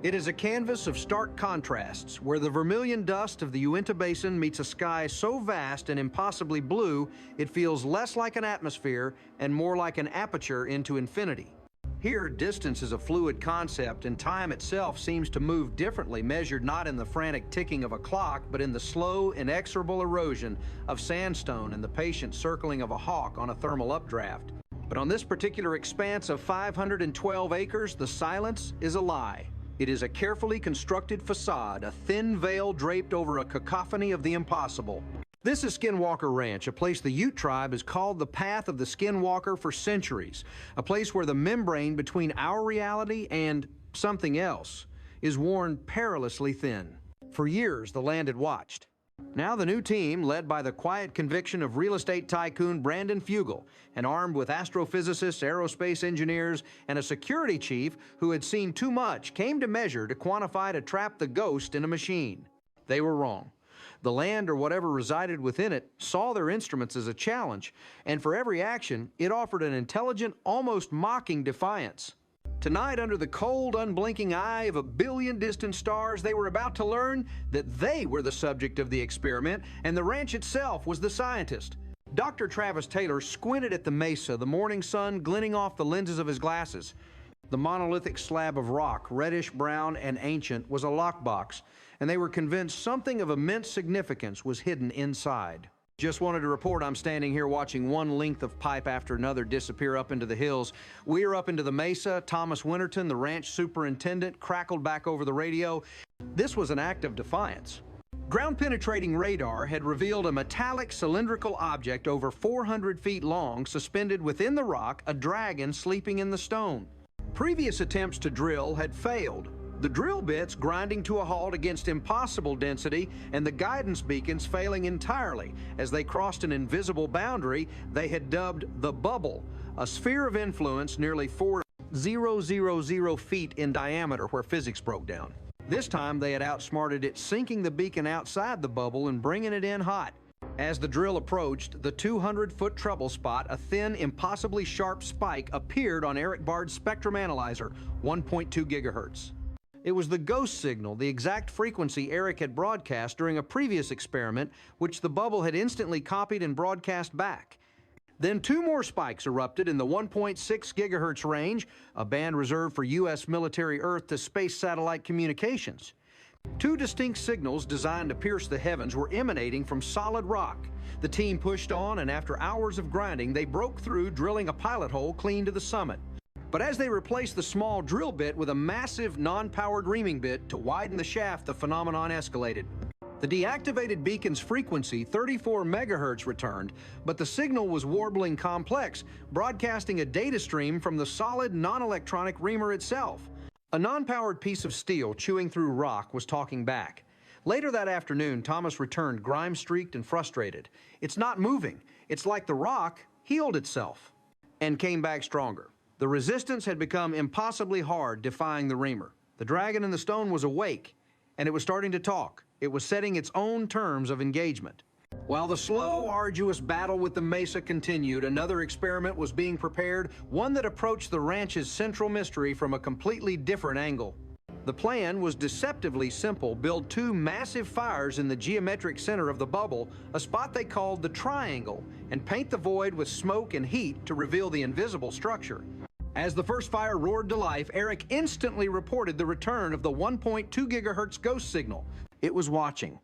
It is a canvas of stark contrasts where the vermilion dust of the Uinta Basin meets a sky so vast and impossibly blue it feels less like an atmosphere and more like an aperture into infinity. Here, distance is a fluid concept and time itself seems to move differently, measured not in the frantic ticking of a clock, but in the slow, inexorable erosion of sandstone and the patient circling of a hawk on a thermal updraft. But on this particular expanse of 512 acres, the silence is a lie. It is a carefully constructed facade, a thin veil draped over a cacophony of the impossible. This is Skinwalker Ranch, a place the Ute tribe has called the path of the Skinwalker for centuries, a place where the membrane between our reality and something else is worn perilously thin. For years, the land had watched. Now the new team, led by the quiet conviction of real estate tycoon Brandon Fugel, and armed with astrophysicists, aerospace engineers, and a security chief who had seen too much, came to measure to quantify to trap the ghost in a machine. They were wrong. The land, or whatever resided within it, saw their instruments as a challenge, and for every action, it offered an intelligent, almost mocking defiance. Tonight, under the cold, unblinking eye of a billion distant stars, they were about to learn that they were the subject of the experiment, and the ranch itself was the scientist. Dr. Travis Taylor squinted at the mesa, the morning sun glinting off the lenses of his glasses. The monolithic slab of rock, reddish-brown and ancient, was a lockbox, and they were convinced something of immense significance was hidden inside. Just wanted to report I'm standing here watching one length of pipe after another disappear up into the hills. We're up into the mesa. Thomas Winterton, the ranch superintendent, crackled back over the radio. This was an act of defiance. Ground-penetrating radar had revealed a metallic cylindrical object over 400 feet long, suspended within the rock, a dragon sleeping in the stone. Previous attempts to drill had failed, the drill bits grinding to a halt against impossible density and the guidance beacons failing entirely. As they crossed an invisible boundary they had dubbed the bubble, a sphere of influence nearly 4,000 feet in diameter where physics broke down. This time they had outsmarted it, sinking the beacon outside the bubble and bringing it in hot. As the drill approached the 200-foot trouble spot, a thin, impossibly sharp spike appeared on Eric Bard's spectrum analyzer, 1.2 gigahertz. It was the ghost signal, the exact frequency Eric had broadcast during a previous experiment, which the bubble had instantly copied and broadcast back. Then two more spikes erupted in the 1.6 gigahertz range, a band reserved for U.S. military Earth-to-space satellite communications. Two distinct signals designed to pierce the heavens were emanating from solid rock. The team pushed on, and after hours of grinding, they broke through, drilling a pilot hole clean to the summit. But as they replaced the small drill bit with a massive non-powered reaming bit to widen the shaft, the phenomenon escalated. The deactivated beacon's frequency, 34 megahertz, returned, but the signal was warbling complex, broadcasting a data stream from the solid, non-electronic reamer itself. A non-powered piece of steel chewing through rock was talking back. Later that afternoon, Thomas returned, grime-streaked and frustrated. It's not moving. It's like the rock healed itself and came back stronger. The resistance had become impossibly hard, defying the reamer. The dragon in the stone was awake, and it was starting to talk. It was setting its own terms of engagement. While the slow, arduous battle with the mesa continued, another experiment was being prepared, one that approached the ranch's central mystery from a completely different angle. The plan was deceptively simple: build two massive fires in the geometric center of the bubble, a spot they called the triangle, and paint the void with smoke and heat to reveal the invisible structure. As the first fire roared to life, Eric instantly reported the return of the 1.2 gigahertz ghost signal. It was watching.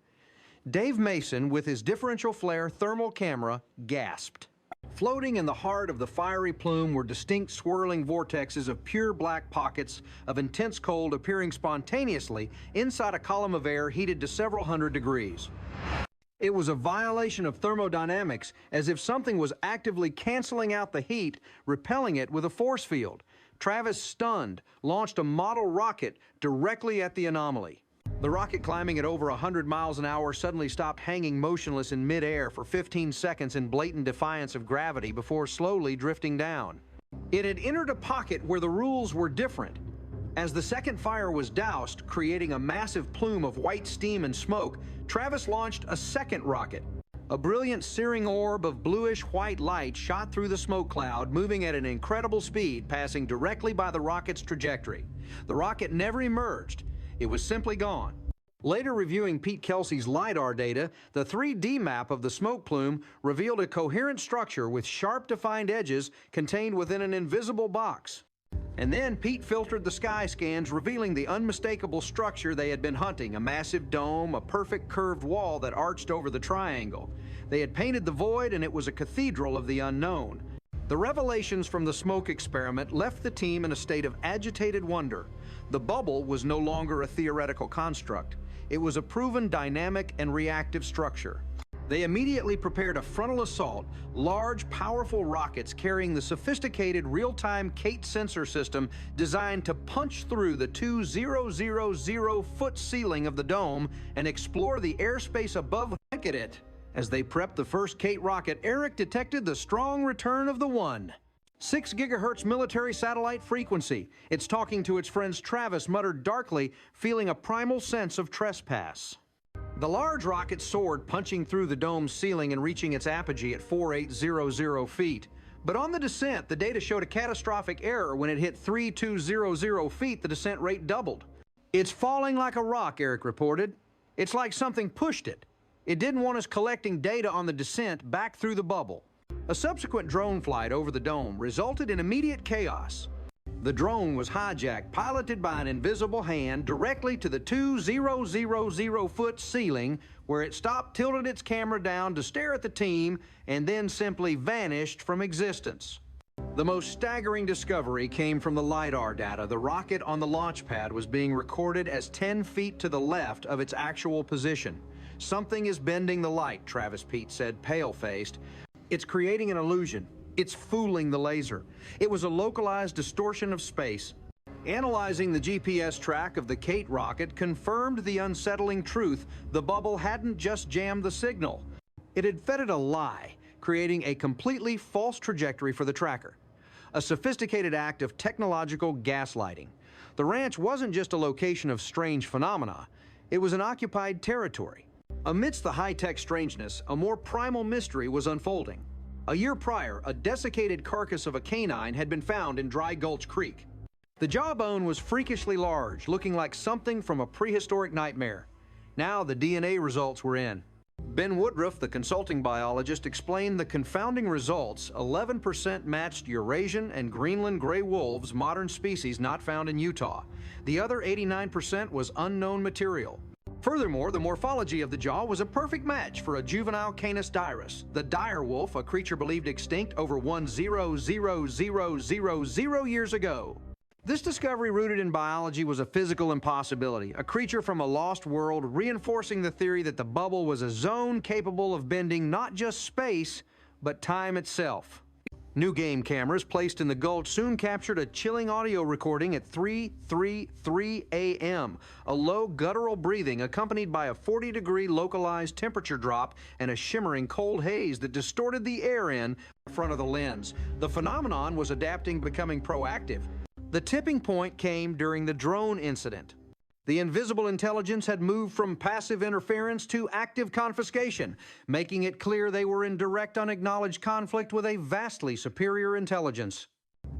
Dave Mason, with his differential flare thermal camera, gasped. Floating in the heart of the fiery plume were distinct swirling vortexes of pure black pockets of intense cold appearing spontaneously inside a column of air heated to several hundred degrees. It was a violation of thermodynamics, as if something was actively canceling out the heat, repelling it with a force field. Travis, stunned, launched a model rocket directly at the anomaly. The rocket, climbing at over 100 miles an hour, suddenly stopped hanging motionless in midair for 15 seconds in blatant defiance of gravity before slowly drifting down. It had entered a pocket where the rules were different. As the second fire was doused, creating a massive plume of white steam and smoke, Travis launched a second rocket. A brilliant searing orb of bluish-white light shot through the smoke cloud, moving at an incredible speed, passing directly by the rocket's trajectory. The rocket never emerged. It was simply gone. Later, reviewing Pete Kelsey's LiDAR data, the 3D map of the smoke plume revealed a coherent structure with sharp defined edges contained within an invisible box. And then Pete filtered the sky scans, revealing the unmistakable structure they had been hunting: a massive dome, a perfect curved wall that arched over the triangle. They had painted the void, and it was a cathedral of the unknown. The revelations from the smoke experiment left the team in a state of agitated wonder. The bubble was no longer a theoretical construct. It was a proven dynamic and reactive structure. They immediately prepared a frontal assault, large, powerful rockets carrying the sophisticated real-time Kate sensor system designed to punch through the 2,000-foot ceiling of the dome and explore the airspace above it. As they prepped the first Kate rocket, Eric detected the strong return of the one. 6 gigahertz military satellite frequency. It's talking to its friends. Travis muttered darkly, feeling a primal sense of trespass. The large rocket soared, punching through the dome's ceiling and reaching its apogee at 4,800 feet. But on the descent, the data showed a catastrophic error. When it hit 3,200 feet, the descent rate doubled. It's falling like a rock, Eric reported. It's like something pushed it. It didn't want us collecting data on the descent back through the bubble. A subsequent drone flight over the dome resulted in immediate chaos. The drone was hijacked, piloted by an invisible hand, directly to the 2,000-foot ceiling, where it stopped, tilted its camera down to stare at the team, and then simply vanished from existence. The most staggering discovery came from the LiDAR data. The rocket on the launch pad was being recorded as 10 feet to the left of its actual position. "Something is bending the light," Travis Pete said, pale-faced. "It's creating an illusion. It's fooling the laser." It was a localized distortion of space. Analyzing the GPS track of the Kate rocket confirmed the unsettling truth: the bubble hadn't just jammed the signal. It had fed it a lie, creating a completely false trajectory for the tracker. A sophisticated act of technological gaslighting. The ranch wasn't just a location of strange phenomena. It was an occupied territory. Amidst the high-tech strangeness, a more primal mystery was unfolding. A year prior, a desiccated carcass of a canine had been found in Dry Gulch Creek. The jawbone was freakishly large, looking like something from a prehistoric nightmare. Now the DNA results were in. Ben Woodruff, the consulting biologist, explained the confounding results. 11% matched Eurasian and Greenland gray wolves, modern species not found in Utah. The other 89% was unknown material. Furthermore, the morphology of the jaw was a perfect match for a juvenile Canis dirus, the dire wolf, a creature believed extinct over 1,000,000 years ago. This discovery, rooted in biology, was a physical impossibility, a creature from a lost world, reinforcing the theory that the bubble was a zone capable of bending not just space, but time itself. New game cameras placed in the gulch soon captured a chilling audio recording at 3:33 a.m., a low guttural breathing accompanied by a 40-degree localized temperature drop and a shimmering cold haze that distorted the air in front of the lens. The phenomenon was adapting, becoming proactive. The tipping point came during the drone incident. The invisible intelligence had moved from passive interference to active confiscation, making it clear they were in direct, unacknowledged conflict with a vastly superior intelligence.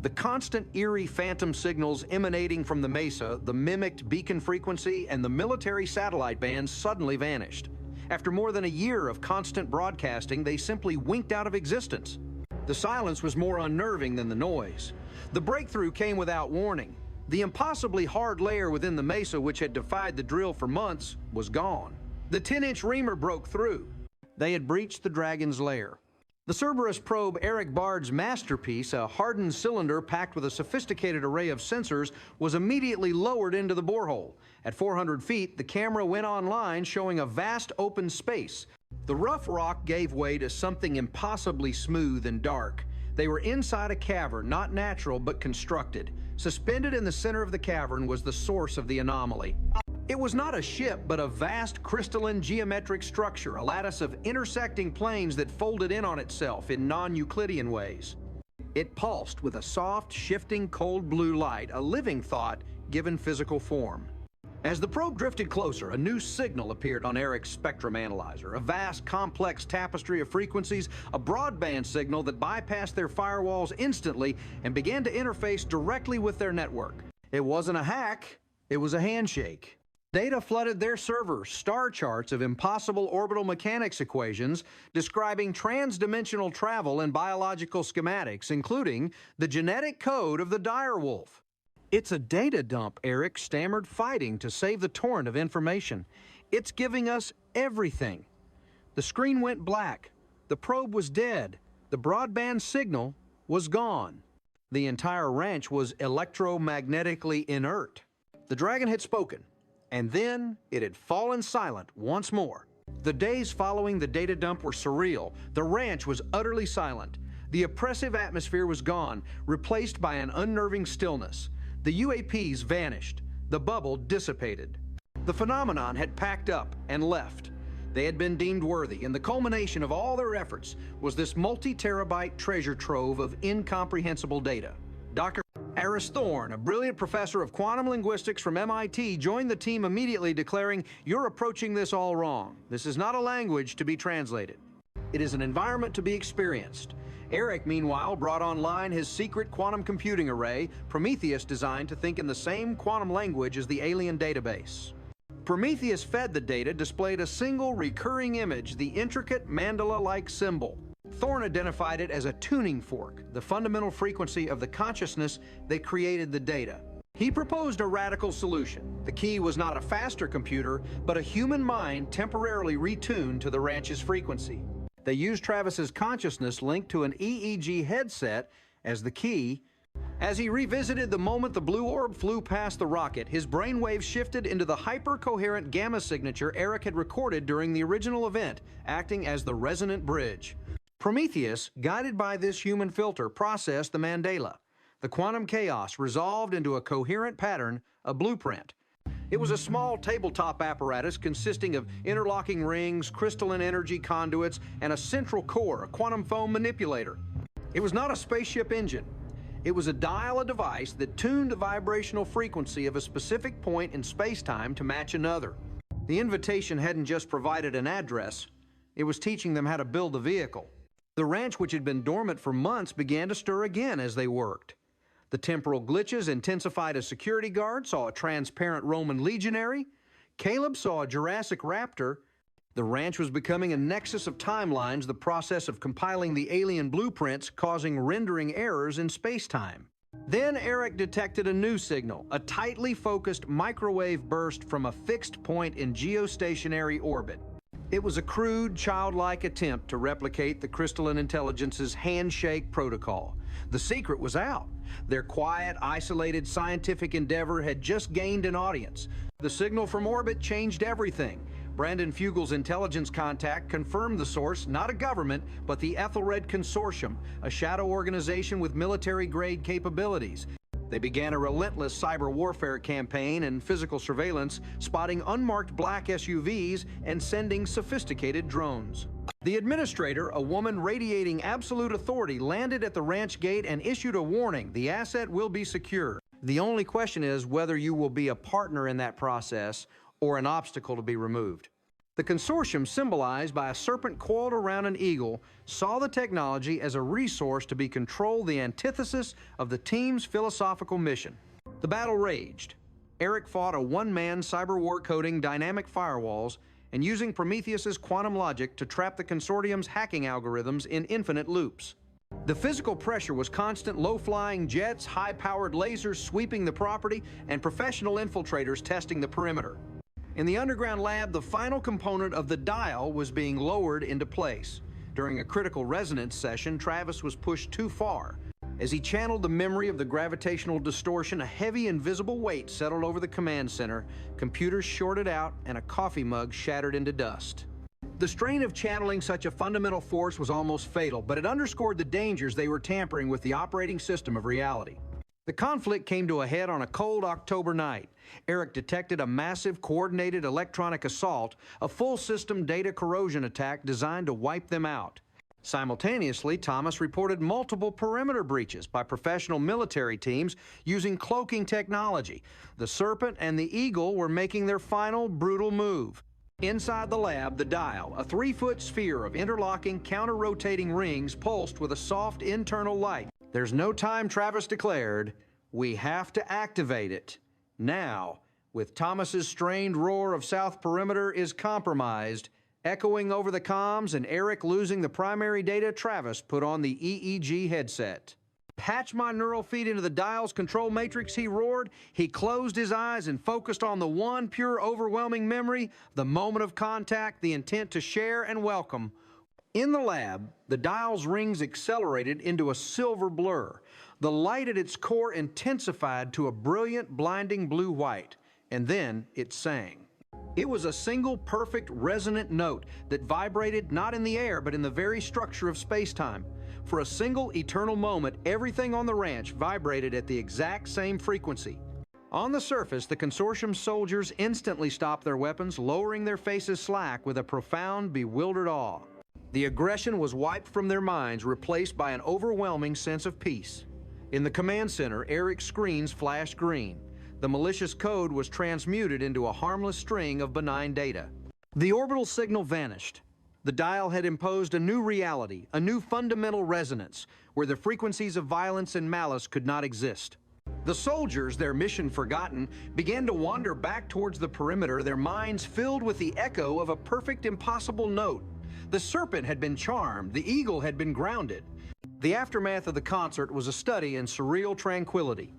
The constant eerie phantom signals emanating from the mesa, the mimicked beacon frequency, and the military satellite bands suddenly vanished. After more than a year of constant broadcasting, they simply winked out of existence. The silence was more unnerving than the noise. The breakthrough came without warning. The impossibly hard layer within the mesa, which had defied the drill for months, was gone. The 10-inch reamer broke through. They had breached the Dragon's lair. The Cerberus probe Eric Bard's masterpiece, a hardened cylinder packed with a sophisticated array of sensors, was immediately lowered into the borehole. At 400 feet, the camera went online showing a vast open space. The rough rock gave way to something impossibly smooth and dark. They were inside a cavern, not natural but constructed. Suspended in the center of the cavern was the source of the anomaly. It was not a ship, but a vast crystalline geometric structure, a lattice of intersecting planes that folded in on itself in non-Euclidean ways. It pulsed with a soft, shifting, cold blue light, a living thought given physical form. As the probe drifted closer, a new signal appeared on Eric's spectrum analyzer, a vast, complex tapestry of frequencies, a broadband signal that bypassed their firewalls instantly and began to interface directly with their network. It wasn't a hack, it was a handshake. Data flooded their servers, star charts of impossible orbital mechanics equations describing trans-dimensional travel and biological schematics, including the genetic code of the direwolf. It's a data dump, Eric stammered, fighting to save the torrent of information. It's giving us everything. The screen went black. The probe was dead. The broadband signal was gone. The entire ranch was electromagnetically inert. The Dragon had spoken, and then it had fallen silent once more. The days following the data dump were surreal. The ranch was utterly silent. The oppressive atmosphere was gone, replaced by an unnerving stillness. The UAPs vanished. The bubble dissipated. The phenomenon had packed up and left. They had been deemed worthy, and the culmination of all their efforts was this multi-terabyte treasure trove of incomprehensible data. Dr. Aris Thorne, a brilliant professor of quantum linguistics from MIT, joined the team immediately, declaring, "You're approaching this all wrong. This is not a language to be translated. It is an environment to be experienced." Eric, meanwhile, brought online his secret quantum computing array, Prometheus, designed to think in the same quantum language as the alien database. Prometheus fed the data, displayed a single recurring image, the intricate mandala-like symbol. Thorne identified it as a tuning fork, the fundamental frequency of the consciousness that created the data. He proposed a radical solution. The key was not a faster computer, but a human mind temporarily retuned to the ranch's frequency. They used Travis's consciousness linked to an EEG headset as the key. As he revisited the moment the blue orb flew past the rocket, his brainwaves shifted into the hyper-coherent gamma signature Eric had recorded during the original event, acting as the resonant bridge. Prometheus, guided by this human filter, processed the mandala. The quantum chaos resolved into a coherent pattern, a blueprint. It was a small tabletop apparatus consisting of interlocking rings, crystalline energy conduits, and a central core, a quantum foam manipulator. It was not a spaceship engine. It was a dial, a device that tuned the vibrational frequency of a specific point in space-time to match another. The invitation hadn't just provided an address, it was teaching them how to build the vehicle. The ranch, which had been dormant for months, began to stir again as they worked. The temporal glitches intensified. A security guard saw a transparent Roman legionary. Caleb saw a Jurassic raptor. The ranch was becoming a nexus of timelines, the process of compiling the alien blueprints causing rendering errors in space-time. Then Eric detected a new signal, a tightly focused microwave burst from a fixed point in geostationary orbit. It was a crude, childlike attempt to replicate the crystalline intelligence's handshake protocol. The secret was out. Their quiet, isolated scientific endeavor had just gained an audience. The signal from orbit changed everything. Brandon Fugel's intelligence contact confirmed the source, not a government, but the Ethelred Consortium, a shadow organization with military-grade capabilities. They began a relentless cyber warfare campaign and physical surveillance, spotting unmarked black SUVs and sending sophisticated drones. The administrator, a woman radiating absolute authority, landed at the ranch gate and issued a warning: the asset will be secure. The only question is whether you will be a partner in that process or an obstacle to be removed. The consortium, symbolized by a serpent coiled around an eagle, saw the technology as a resource to be controlled, the antithesis of the team's philosophical mission. The battle raged. Eric fought a one-man cyber war coding dynamic firewalls and using Prometheus's quantum logic to trap the consortium's hacking algorithms in infinite loops. The physical pressure was constant: low-flying jets, high-powered lasers sweeping the property, and professional infiltrators testing the perimeter. In the underground lab, the final component of the dial was being lowered into place. During a critical resonance session, Travis was pushed too far. As he channeled the memory of the gravitational distortion, a heavy invisible weight settled over the command center, computers shorted out, and a coffee mug shattered into dust. The strain of channeling such a fundamental force was almost fatal, but it underscored the dangers they were tampering with the operating system of reality. The conflict came to a head on a cold October night. Eric detected a massive coordinated electronic assault, a full system data corrosion attack designed to wipe them out. Simultaneously, Thomas reported multiple perimeter breaches by professional military teams using cloaking technology. The Serpent and the Eagle were making their final brutal move. Inside the lab, the dial, a 3-foot sphere of interlocking, counter-rotating rings, pulsed with a soft internal light. There's no time, Travis declared. We have to activate it. Now, with Thomas's strained roar of South Perimeter is compromised, echoing over the comms and Eric losing the primary data, Travis put on the EEG headset. Patch my neural feed into the dial's control matrix, he roared. He closed his eyes and focused on the one pure, overwhelming memory, the moment of contact, the intent to share and welcome. In the lab, the dial's rings accelerated into a silver blur. The light at its core intensified to a brilliant, blinding blue-white, and then it sang. It was a single perfect resonant note that vibrated not in the air but in the very structure of space-time. For a single eternal moment, everything on the ranch vibrated at the exact same frequency. On the surface, the consortium soldiers instantly stopped their weapons, lowering their faces slack with a profound, bewildered awe. The aggression was wiped from their minds, replaced by an overwhelming sense of peace. In the command center, Eric's screens flashed green. The malicious code was transmuted into a harmless string of benign data. The orbital signal vanished. The dial had imposed a new reality, a new fundamental resonance, where the frequencies of violence and malice could not exist. The soldiers, their mission forgotten, began to wander back towards the perimeter, their minds filled with the echo of a perfect, impossible note. The Serpent had been charmed, the Eagle had been grounded. The aftermath of the concert was a study in surreal tranquility.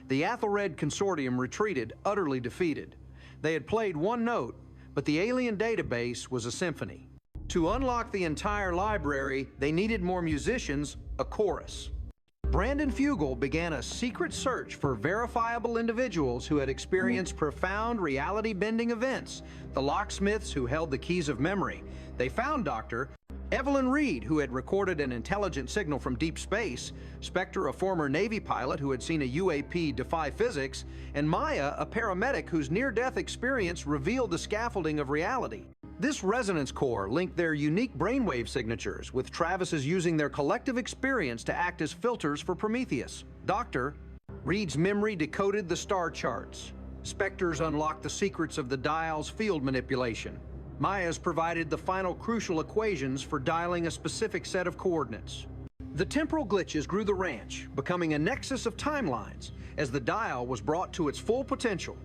The Athelred Consortium retreated, utterly defeated. They had played one note, but the alien database was a symphony. To unlock the entire library, they needed more musicians, a chorus. Brandon Fugel began a secret search for verifiable individuals who had experienced profound reality-bending events, the locksmiths who held the keys of memory. They found Dr. Evelyn Reed, who had recorded an intelligent signal from deep space, Spectre, a former Navy pilot who had seen a UAP defy physics, and Maya, a paramedic whose near-death experience revealed the scaffolding of reality. This resonance core linked their unique brainwave signatures, with Travis's using their collective experience to act as filters for Prometheus. Dr. Reed's memory decoded the star charts. Spectres unlocked the secrets of the dial's field manipulation. Maya's provided the final crucial equations for dialing a specific set of coordinates. The temporal glitches grew the ranch, becoming a nexus of timelines as the dial was brought to its full potential.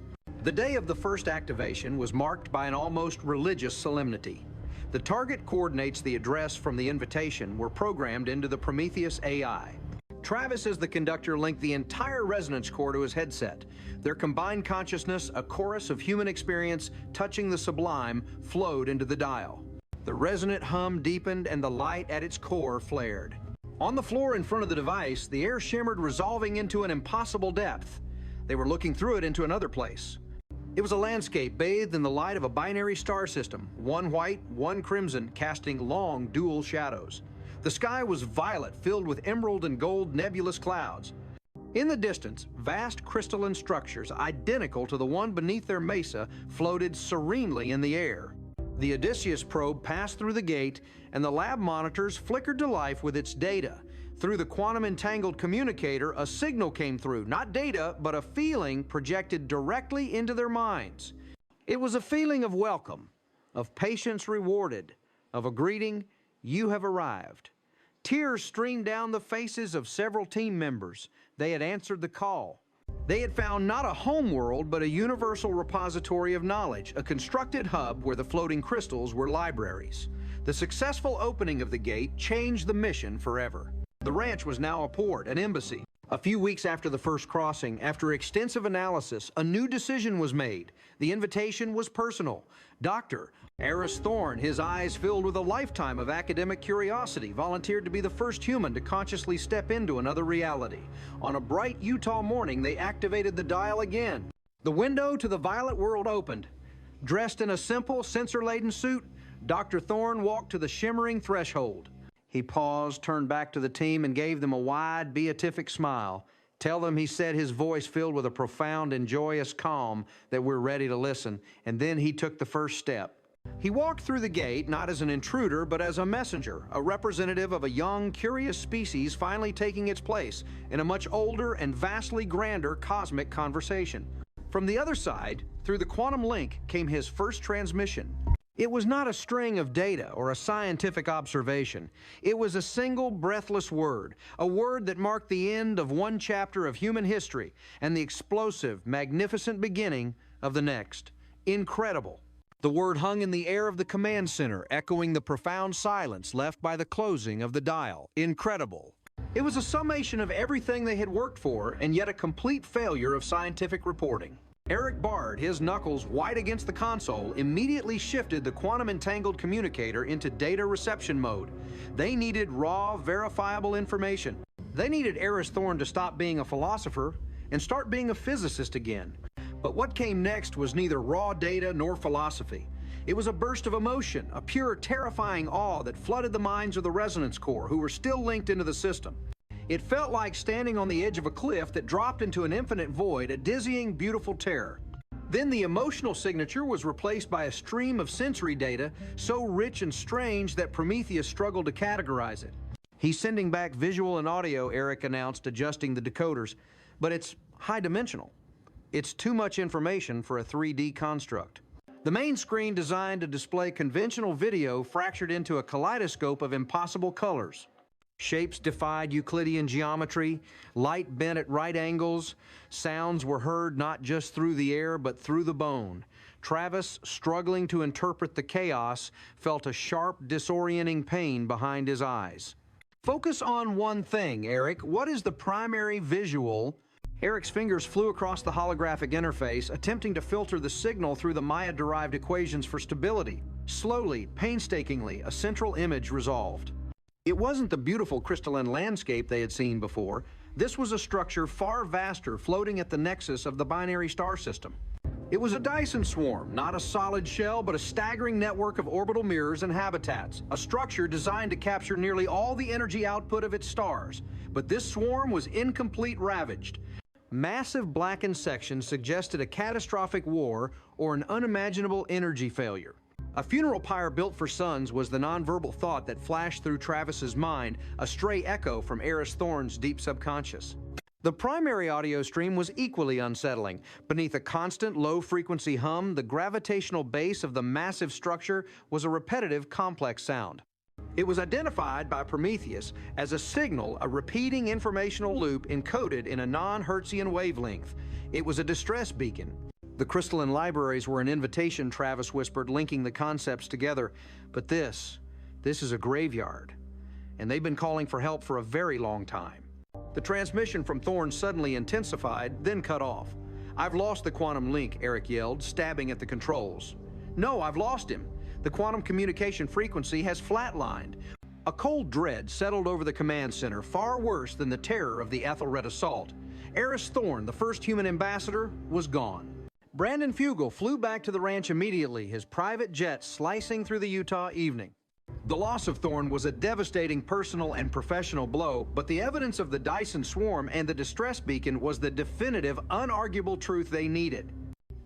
The day of the first activation was marked by an almost religious solemnity. The target coordinates, the address from the invitation, were programmed into the Prometheus AI. Travis, as the conductor, linked the entire resonance core to his headset. Their combined consciousness, a chorus of human experience touching the sublime, flowed into the dial. The resonant hum deepened and the light at its core flared. On the floor in front of the device, the air shimmered, resolving into an impossible depth. They were looking through it into another place. It was a landscape bathed in the light of a binary star system, one white, one crimson, casting long dual shadows. The sky was violet, filled with emerald and gold nebulous clouds. In the distance, vast crystalline structures, identical to the one beneath their mesa, floated serenely in the air. The Odysseus probe passed through the gate, and the lab monitors flickered to life with its data. Through the quantum-entangled communicator, a signal came through, not data, but a feeling projected directly into their minds. It was a feeling of welcome, of patience rewarded, of a greeting, "You have arrived." Tears streamed down the faces of several team members. They had answered the call. They had found not a home world, but a universal repository of knowledge, a constructed hub where the floating crystals were libraries. The successful opening of the gate changed the mission forever. The ranch was now a port, an embassy. A few weeks after the first crossing, after extensive analysis, a new decision was made. The invitation was personal. Dr. Eris Thorne, his eyes filled with a lifetime of academic curiosity, volunteered to be the first human to consciously step into another reality. On a bright Utah morning, they activated the dial again. The window to the violet world opened. Dressed in a simple, sensor-laden suit, Dr. Thorne walked to the shimmering threshold. He paused, turned back to the team, and gave them a wide, beatific smile. "Tell them," he said, his voice filled with a profound and joyous calm, "that we're ready to listen." And then he took the first step. He walked through the gate, not as an intruder, but as a messenger, a representative of a young, curious species finally taking its place in a much older and vastly grander cosmic conversation. From the other side, through the quantum link, came his first transmission. It was not a string of data or a scientific observation. It was a single breathless word, a word that marked the end of one chapter of human history and the explosive, magnificent beginning of the next. Incredible. The word hung in the air of the command center, echoing the profound silence left by the closing of the dial. Incredible. It was a summation of everything they had worked for, and yet a complete failure of scientific reporting. Eric Bard, his knuckles white against the console, immediately shifted the quantum-entangled communicator into data reception mode. They needed raw, verifiable information. They needed Eris Thorne to stop being a philosopher and start being a physicist again. But what came next was neither raw data nor philosophy. It was a burst of emotion, a pure, terrifying awe that flooded the minds of the Resonance Corps, who were still linked into the system. It felt like standing on the edge of a cliff that dropped into an infinite void, a dizzying, beautiful terror. Then the emotional signature was replaced by a stream of sensory data so rich and strange that Prometheus struggled to categorize it. "He's sending back visual and audio," Eric announced, adjusting the decoders, "but it's high-dimensional. It's too much information for a 3D construct." The main screen, designed to display conventional video, fractured into a kaleidoscope of impossible colors. Shapes defied Euclidean geometry, light bent at right angles, sounds were heard not just through the air but through the bone. Travis, struggling to interpret the chaos, felt a sharp, disorienting pain behind his eyes. "Focus on one thing, Eric. What is the primary visual?" Eric's fingers flew across the holographic interface, attempting to filter the signal through the Maya-derived equations for stability. Slowly, painstakingly, a central image resolved. It wasn't the beautiful crystalline landscape they had seen before. This was a structure far vaster, floating at the nexus of the binary star system. It was a Dyson swarm, not a solid shell, but a staggering network of orbital mirrors and habitats, a structure designed to capture nearly all the energy output of its stars. But this swarm was incomplete, ravaged. Massive blackened sections suggested a catastrophic war or an unimaginable energy failure. A funeral pyre built for sons was the nonverbal thought that flashed through Travis's mind, a stray echo from Eris Thorne's deep subconscious. The primary audio stream was equally unsettling. Beneath a constant low-frequency hum, the gravitational base of the massive structure was a repetitive, complex sound. It was identified by Prometheus as a signal, a repeating informational loop encoded in a non-Hertzian wavelength. It was a distress beacon. The crystalline libraries were an invitation, Travis whispered, linking the concepts together. But this is a graveyard. And they've been calling for help for a very long time. The transmission from Thorne suddenly intensified, then cut off. "I've lost the quantum link," Eric yelled, stabbing at the controls. "No, I've lost him. The quantum communication frequency has flatlined." A cold dread settled over the command center, far worse than the terror of the Ethelred assault. Eris Thorne, the first human ambassador, was gone. Brandon Fugel flew back to the ranch immediately, his private jet slicing through the Utah evening. The loss of Thorne was a devastating personal and professional blow, but the evidence of the Dyson swarm and the distress beacon was the definitive, unarguable truth they needed.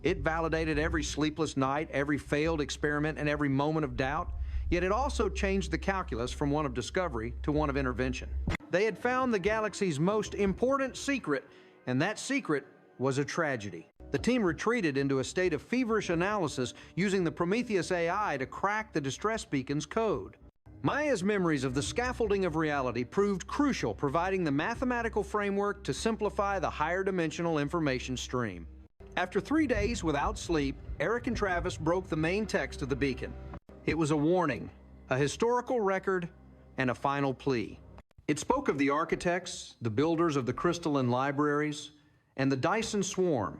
It validated every sleepless night, every failed experiment, and every moment of doubt, yet it also changed the calculus from one of discovery to one of intervention. They had found the galaxy's most important secret, and that secret was a tragedy. The team retreated into a state of feverish analysis using the Prometheus AI to crack the distress beacon's code. Maya's memories of the scaffolding of reality proved crucial, providing the mathematical framework to simplify the higher dimensional information stream. After 3 days without sleep, Eric and Travis broke the main text of the beacon. It was a warning, a historical record, and a final plea. It spoke of the architects, the builders of the crystalline libraries, and the Dyson Swarm,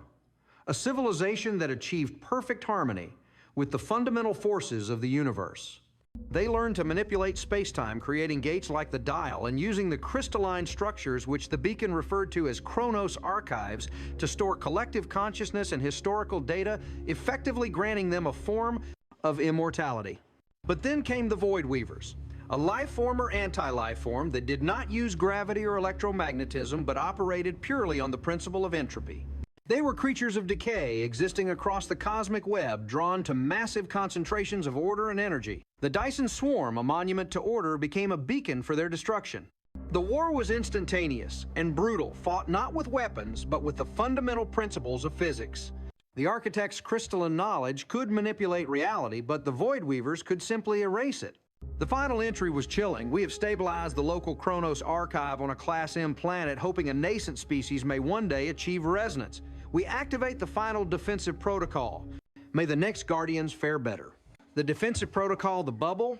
a civilization that achieved perfect harmony with the fundamental forces of the universe. They learned to manipulate space-time, creating gates like the dial and using the crystalline structures which the beacon referred to as Chronos archives to store collective consciousness and historical data, effectively granting them a form of immortality. But then came the Void Weavers, a life form or anti-life form that did not use gravity or electromagnetism but operated purely on the principle of entropy. They were creatures of decay existing across the cosmic web, drawn to massive concentrations of order and energy. The Dyson Swarm, a monument to order, became a beacon for their destruction. The war was instantaneous and brutal, fought not with weapons, but with the fundamental principles of physics. The architect's crystalline knowledge could manipulate reality, but the Void Weavers could simply erase it. The final entry was chilling. We have stabilized the local Chronos archive on a Class M planet, hoping a nascent species may one day achieve resonance. We activate the final defensive protocol. May the next Guardians fare better. The defensive protocol, the bubble,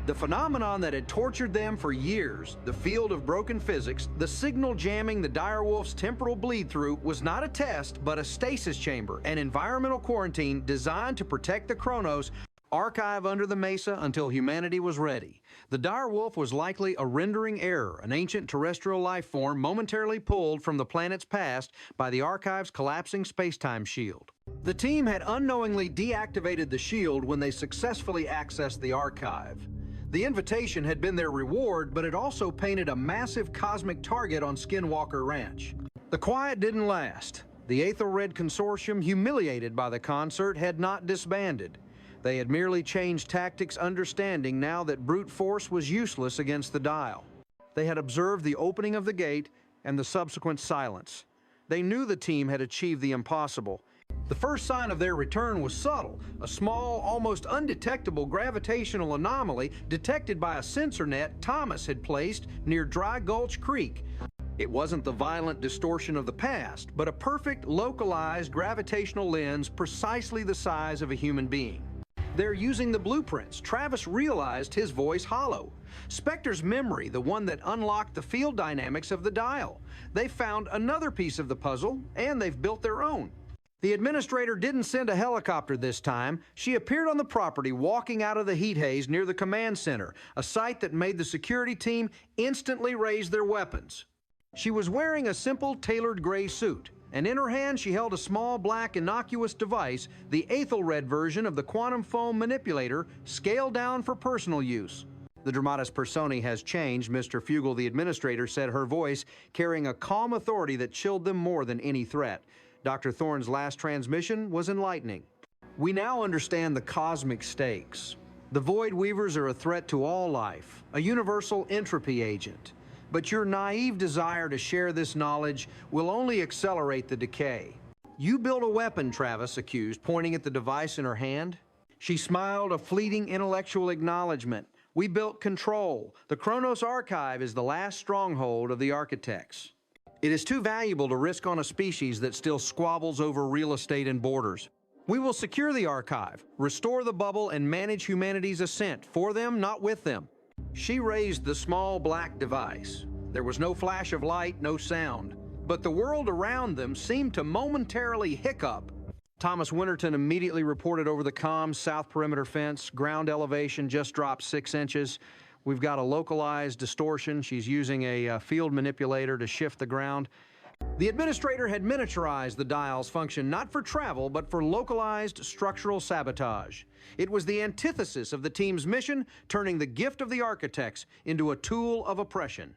the phenomenon that had tortured them for years, the field of broken physics, the signal jamming the direwolf's temporal bleed-through, was not a test, but a stasis chamber, an environmental quarantine designed to protect the Chronos archive under the mesa until humanity was ready. The direwolf was likely a rendering error, an ancient terrestrial life form momentarily pulled from the planet's past by the archive's collapsing space-time shield. The team had unknowingly deactivated the shield when they successfully accessed the archive. The invitation had been their reward, but it also painted a massive cosmic target on Skinwalker Ranch. The quiet didn't last. The Aethelred Consortium, humiliated by the concert, had not disbanded. They had merely changed tactics, understanding now that brute force was useless against the dial. They had observed the opening of the gate and the subsequent silence. They knew the team had achieved the impossible. The first sign of their return was subtle, a small, almost undetectable gravitational anomaly detected by a sensor net Thomas had placed near Dry Gulch Creek. It wasn't the violent distortion of the past, but a perfect, localized gravitational lens precisely the size of a human being. They're using the blueprints. Travis realized his voice hollow. Spectre's memory, the one that unlocked the field dynamics of the dial. They found another piece of the puzzle, and they've built their own. The administrator didn't send a helicopter this time. She appeared on the property, walking out of the heat haze near the command center, a sight that made the security team instantly raise their weapons. She was wearing a simple, tailored gray suit, and in her hand she held a small, black, innocuous device, the Aethelred version of the quantum foam manipulator, scaled down for personal use. The dramatis personae has changed, Mr. Fugel, the administrator, said, her voice carrying a calm authority that chilled them more than any threat. Dr. Thorne's last transmission was enlightening. We now understand the cosmic stakes. The Void Weavers are a threat to all life, a universal entropy agent. But your naive desire to share this knowledge will only accelerate the decay. You built a weapon, Travis accused, pointing at the device in her hand. She smiled a fleeting intellectual acknowledgement. We built control. The Chronos archive is the last stronghold of the architects. It is too valuable to risk on a species that still squabbles over real estate and borders. We will secure the archive, restore the bubble, and manage humanity's ascent, for them, not with them. She raised the small black device. There was no flash of light, no sound, but the world around them seemed to momentarily hiccup. Thomas Winterton immediately reported over the comms, south perimeter fence, ground elevation just dropped 6 inches. We've got a localized distortion. She's using a field manipulator to shift the ground. The administrator had miniaturized the dial's function not for travel, but for localized structural sabotage. It was the antithesis of the team's mission, turning the gift of the architects into a tool of oppression.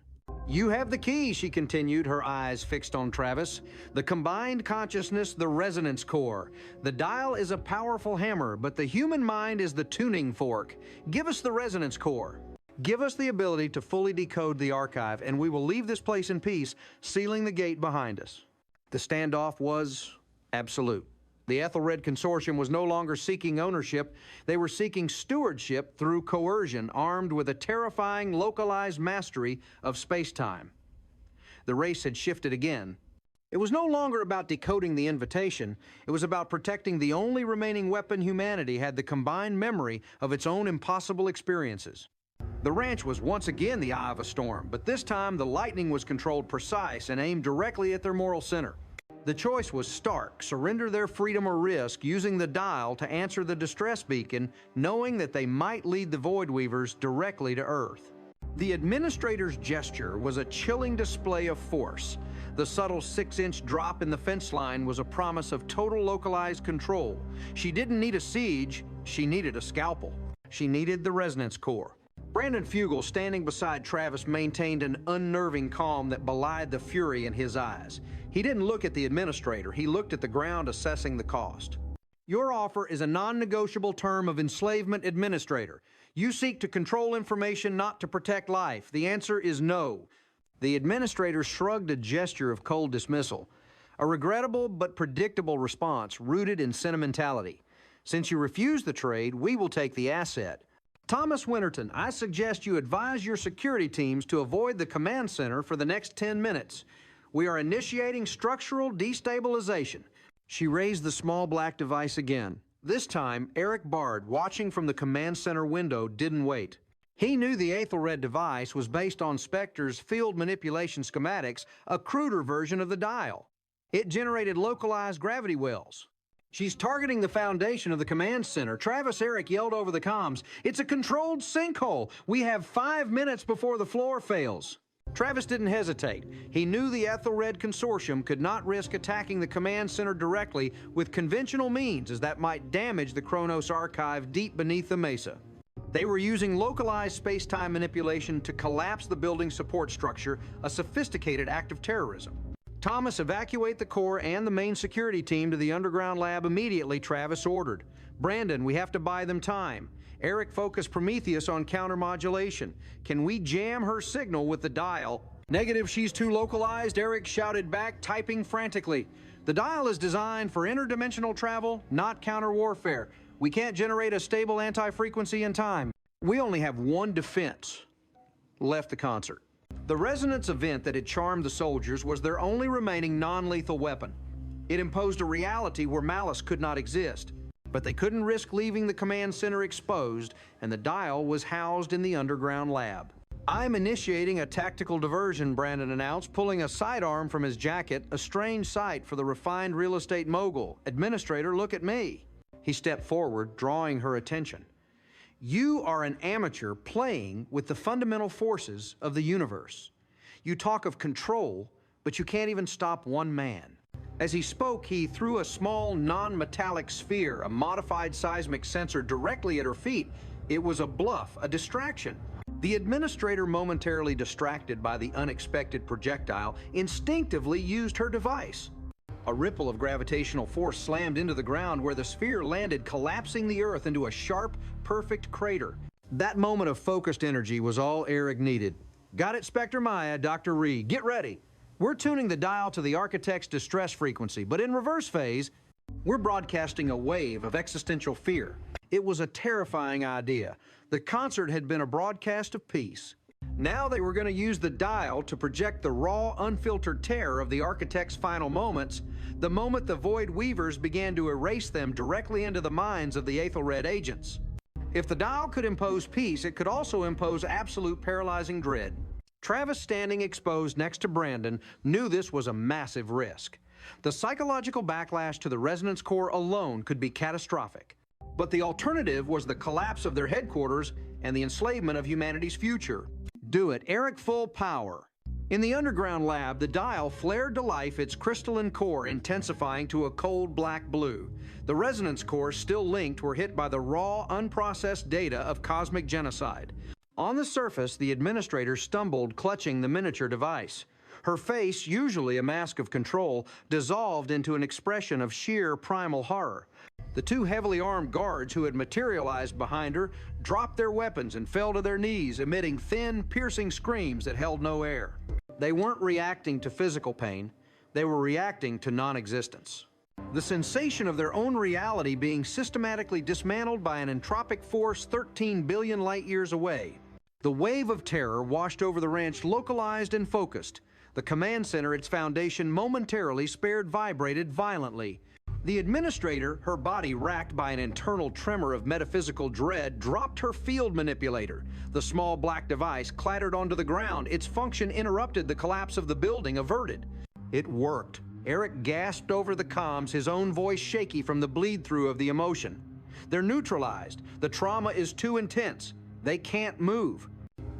You have the key, she continued, her eyes fixed on Travis. The combined consciousness, the resonance core. The dial is a powerful hammer, but the human mind is the tuning fork. Give us the resonance core. Give us the ability to fully decode the archive, and we will leave this place in peace, sealing the gate behind us. The standoff was Absolute. The Ethelred Consortium was no longer seeking ownership. They were seeking stewardship through coercion, armed with a terrifying localized mastery of space-time. The race had shifted again. It was no longer about decoding the invitation. It was about protecting the only remaining weapon humanity had, the combined memory of its own impossible experiences. The ranch was once again the eye of a storm, but this time the lightning was controlled precise and aimed directly at their moral center. The choice was stark: surrender their freedom or risk using the dial to answer the distress beacon, knowing that they might lead the Void Weavers directly to Earth. The administrator's gesture was a chilling display of force. The subtle 6-inch drop in the fence line was a promise of total localized control. She didn't need a siege, she needed a scalpel. She needed the Resonance Core. Brandon Fugel, standing beside Travis, maintained an unnerving calm that belied the fury in his eyes. He didn't look at the administrator, he looked at the ground, assessing the cost. Your offer is a non-negotiable term of enslavement, administrator. You seek to control information, not to protect life. The answer is no. The administrator shrugged, a gesture of cold dismissal. A regrettable but predictable response rooted in sentimentality. Since you refuse the trade, we will take the asset. Thomas Winterton, I suggest you advise your security teams to avoid the command center for the next 10 minutes. We are initiating structural destabilization. She raised the small black device again. This time, Eric Bard, watching from the command center window, didn't wait. He knew the Aethelred device was based on Spectre's field manipulation schematics, a cruder version of the dial. It generated localized gravity wells. She's targeting the foundation of the command center. Travis Eric yelled over the comms, "It's a controlled sinkhole. We have 5 minutes before the floor fails." Travis didn't hesitate. He knew the Ethelred Consortium could not risk attacking the command center directly with conventional means, as that might damage the Kronos archive deep beneath the mesa. They were using localized space-time manipulation to collapse the building's support structure, a sophisticated act of terrorism. Thomas, evacuate the core and the main security team to the underground lab immediately, Travis ordered. Brandon, we have to buy them time. Eric, focus Prometheus on countermodulation. Can we jam her signal with the dial? Negative, she's too localized, Eric shouted back, typing frantically. The dial is designed for interdimensional travel, not counter-warfare. We can't generate a stable anti-frequency in time. We only have one defense. Left the concert. The resonance event that had charmed the soldiers was their only remaining non-lethal weapon. It imposed a reality where malice could not exist. But they couldn't risk leaving the command center exposed, and the dial was housed in the underground lab. I'm initiating a tactical diversion, Brandon announced, pulling a sidearm from his jacket, a strange sight for the refined real estate mogul. Administrator, look at me. He stepped forward, drawing her attention. You are an amateur playing with the fundamental forces of the universe. You talk of control, but you can't even stop one man. As he spoke, he threw a small, non-metallic sphere, a modified seismic sensor, directly at her feet. It was a bluff, a distraction. The administrator, momentarily distracted by the unexpected projectile, instinctively used her device. A ripple of gravitational force slammed into the ground where the sphere landed, collapsing the Earth into a sharp, perfect crater. That moment of focused energy was all Eric needed. Got it, Spectre Maya, Dr. Reed. Get ready. We're tuning the dial to the architect's distress frequency, but in reverse phase, we're broadcasting a wave of existential fear. It was a terrifying idea. The concert had been a broadcast of peace. Now they were going to use the dial to project the raw, unfiltered terror of the architect's final moments, the moment the Void Weavers began to erase them directly into the minds of the Aethelred agents. If the dial could impose peace, it could also impose absolute paralyzing dread. Travis, standing exposed next to Brandon, knew this was a massive risk. The psychological backlash to the Resonance Core alone could be catastrophic. But the alternative was the collapse of their headquarters and the enslavement of humanity's future. Do it, Eric, full power. In the underground lab, the dial flared to life, its crystalline core intensifying to a cold black blue. The Resonance Cores, still linked, were hit by the raw, unprocessed data of cosmic genocide. On the surface, the administrator stumbled, clutching the miniature device. Her face, usually a mask of control, dissolved into an expression of sheer primal horror. The two heavily armed guards who had materialized behind her dropped their weapons and fell to their knees, emitting thin, piercing screams that held no air. They weren't reacting to physical pain, they were reacting to non-existence. The sensation of their own reality being systematically dismantled by an entropic force 13 billion light years away. The wave of terror washed over the ranch, localized and focused. The command center, its foundation, momentarily spared, vibrated violently. The administrator, her body racked by an internal tremor of metaphysical dread, dropped her field manipulator. The small black device clattered onto the ground. Its function interrupted the collapse of the building, averted. It worked. Eric gasped over the comms, his own voice shaky from the bleed-through of the emotion. They're neutralized. The trauma is too intense. They can't move.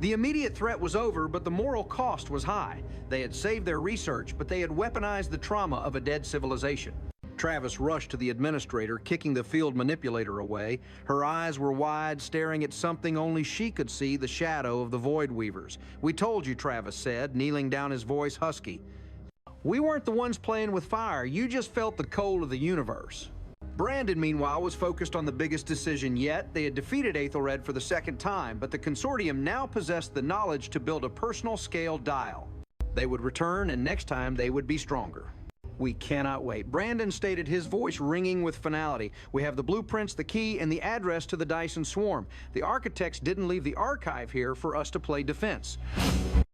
The immediate threat was over, but the moral cost was high. They had saved their research, but they had weaponized the trauma of a dead civilization. Travis rushed to the administrator, kicking the field manipulator away. Her eyes were wide, staring at something only she could see, the shadow of the Void Weavers. "We told you," Travis said, kneeling down, his voice husky. "We weren't the ones playing with fire. You just felt the cold of the universe." Brandon, meanwhile, was focused on the biggest decision yet. They had defeated Aethelred for the second time, but the consortium now possessed the knowledge to build a personal scale dial. They would return, and next time they would be stronger. "We cannot wait." Brandon stated, his voice ringing with finality. "We have the blueprints, the key, and the address to the Dyson Swarm. The architects didn't leave the archive here for us to play defense.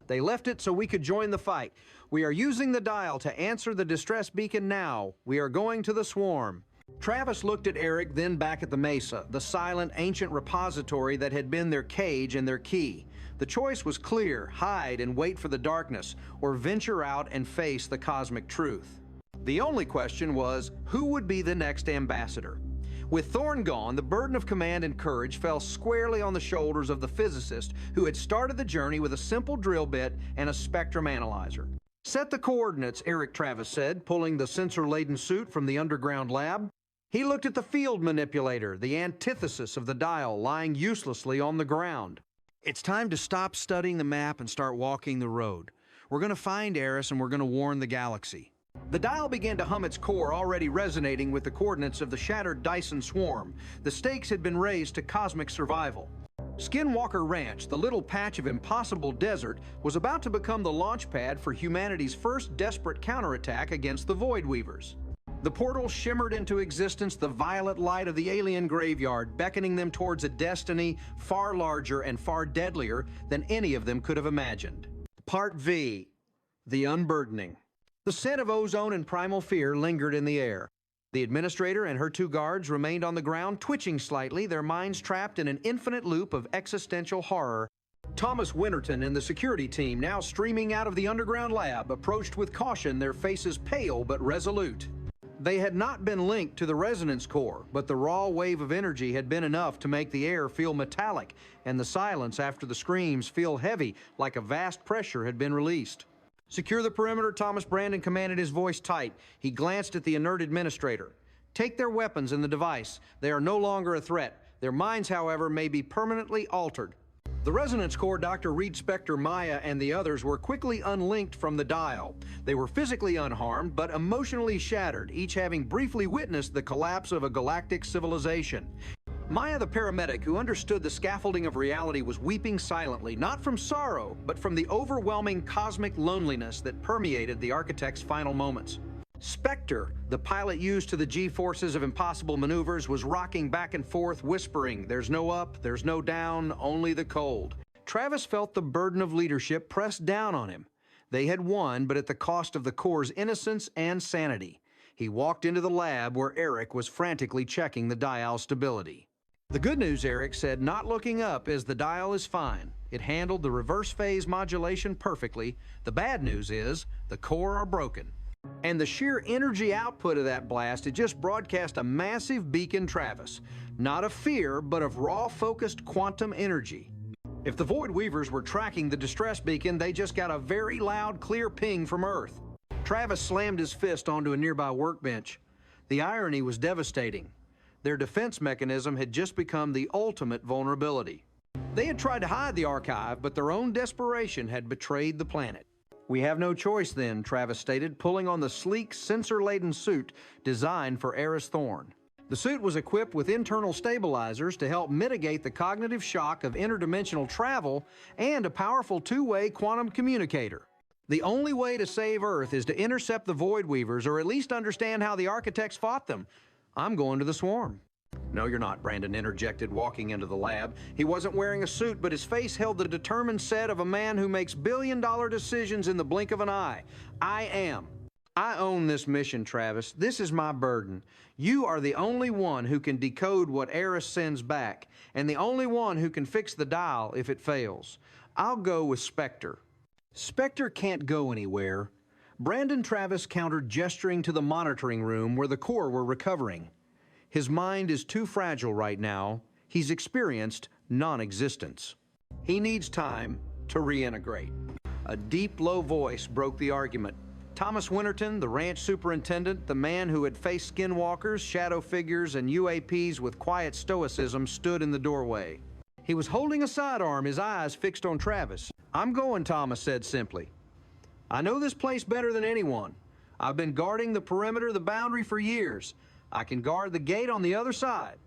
They left it so we could join the fight. We are using the dial to answer the distress beacon now. We are going to the Swarm." Travis looked at Eric, then back at the mesa, the silent, ancient repository that had been their cage and their key. The choice was clear: hide and wait for the darkness, or venture out and face the cosmic truth. The only question was, who would be the next ambassador? With Thorne gone, the burden of command and courage fell squarely on the shoulders of the physicist who had started the journey with a simple drill bit and a spectrum analyzer. "Set the coordinates," Eric Travis said, pulling the sensor-laden suit from the underground lab. He looked at the field manipulator, the antithesis of the dial, lying uselessly on the ground. "It's time to stop studying the map and start walking the road. We're going to find Eris and we're going to warn the galaxy." The dial began to hum its core, already resonating with the coordinates of the shattered Dyson Swarm. The stakes had been raised to cosmic survival. Skinwalker Ranch, the little patch of impossible desert, was about to become the launch pad for humanity's first desperate counterattack against the Void Weavers. The portal shimmered into existence, the violet light of the alien graveyard, beckoning them towards a destiny far larger and far deadlier than any of them could have imagined. Part V, the unburdening. The scent of ozone and primal fear lingered in the air. The administrator and her two guards remained on the ground, twitching slightly, their minds trapped in an infinite loop of existential horror. Thomas Winterton and the security team, now streaming out of the underground lab, approached with caution, their faces pale but resolute. They had not been linked to the resonance core, but the raw wave of energy had been enough to make the air feel metallic and the silence after the screams feel heavy, like a vast pressure had been released. "Secure the perimeter," Thomas Brandon commanded, his voice tight. He glanced at the inert administrator. "Take their weapons and the device. They are no longer a threat. Their minds, however, may be permanently altered." The Resonance Corps, Dr. Reed Spector, Maya, and the others were quickly unlinked from the dial. They were physically unharmed, but emotionally shattered, each having briefly witnessed the collapse of a galactic civilization. Maya, the paramedic who understood the scaffolding of reality, was weeping silently, not from sorrow, but from the overwhelming cosmic loneliness that permeated the architect's final moments. Spector, the pilot used to the G-forces of impossible maneuvers, was rocking back and forth, whispering, "There's no up, there's no down, only the cold." Travis felt the burden of leadership pressed down on him. They had won, but at the cost of the Corps' innocence and sanity. He walked into the lab where Eric was frantically checking the dial stability. "The good news," Eric said, not looking up, is the dial is fine. It handled the reverse phase modulation perfectly. The bad news is the core are broken. And the sheer energy output of that blast, it just broadcast a massive beacon, Travis. Not of fear, but of raw, focused quantum energy. If the Void Weavers were tracking the distress beacon, they just got a very loud, clear ping from Earth. Travis slammed his fist onto a nearby workbench. The irony was devastating. Their defense mechanism had just become the ultimate vulnerability. They had tried to hide the archive, but their own desperation had betrayed the planet. "We have no choice then," Travis stated, pulling on the sleek, sensor-laden suit designed for Eris Thorne. The suit was equipped with internal stabilizers to help mitigate the cognitive shock of interdimensional travel and a powerful two-way quantum communicator. The only way to save Earth is to intercept the Void Weavers, or at least understand how the architects fought them. I'm going to the swarm. No, you're not, Brandon interjected, walking into the lab. He wasn't wearing a suit, but his face held the determined set of a man who makes billion-dollar decisions in the blink of an eye. I am. I own this mission, Travis. This is my burden. You are the only one who can decode what Eris sends back, and the only one who can fix the dial if it fails. I'll go with Spectre. Spectre can't go anywhere. Brandon Travis countered, gesturing to the monitoring room where the Corps were recovering. His mind is too fragile right now. He's experienced non-existence. He needs time to reintegrate. A deep, low voice broke the argument. Thomas Winterton, the ranch superintendent, the man who had faced skinwalkers, shadow figures, and UAPs with quiet stoicism, stood in the doorway. He was holding a sidearm, his eyes fixed on Travis. "I'm going," Thomas said simply. "I know this place better than anyone. I've been guarding the perimeter of the boundary for years. I can guard the gate on the other side.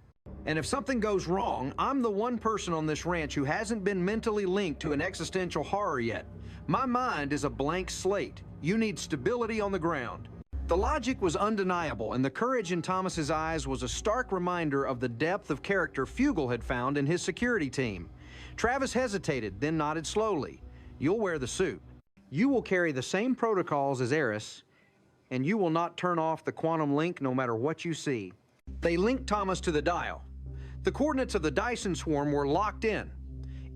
And if something goes wrong, I'm the one person on this ranch who hasn't been mentally linked to an existential horror yet. My mind is a blank slate. You need stability on the ground." The logic was undeniable, and the courage in Thomas's eyes was a stark reminder of the depth of character Fugel had found in his security team. Travis hesitated, then nodded slowly. "You'll wear the suit. You will carry the same protocols as Eris, and you will not turn off the quantum link no matter what you see." They linked Thomas to the dial. The coordinates of the Dyson swarm were locked in.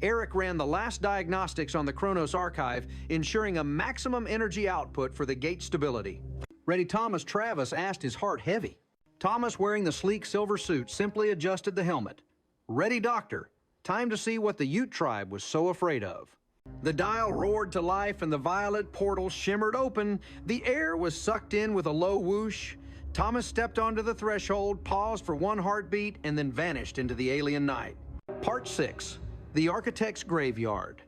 Eric ran the last diagnostics on the Kronos archive, ensuring a maximum energy output for the gate stability. "Ready, Thomas?" Travis asked, his heart heavy. Thomas, wearing the sleek silver suit, simply adjusted the helmet. "Ready, Doctor. Time to see what the Ute tribe was so afraid of." The dial roared to life and the violet portal shimmered open. The air was sucked in with a low whoosh. Thomas stepped onto the threshold, paused for one heartbeat, and then vanished into the alien night. Part 6. The Architect's Graveyard.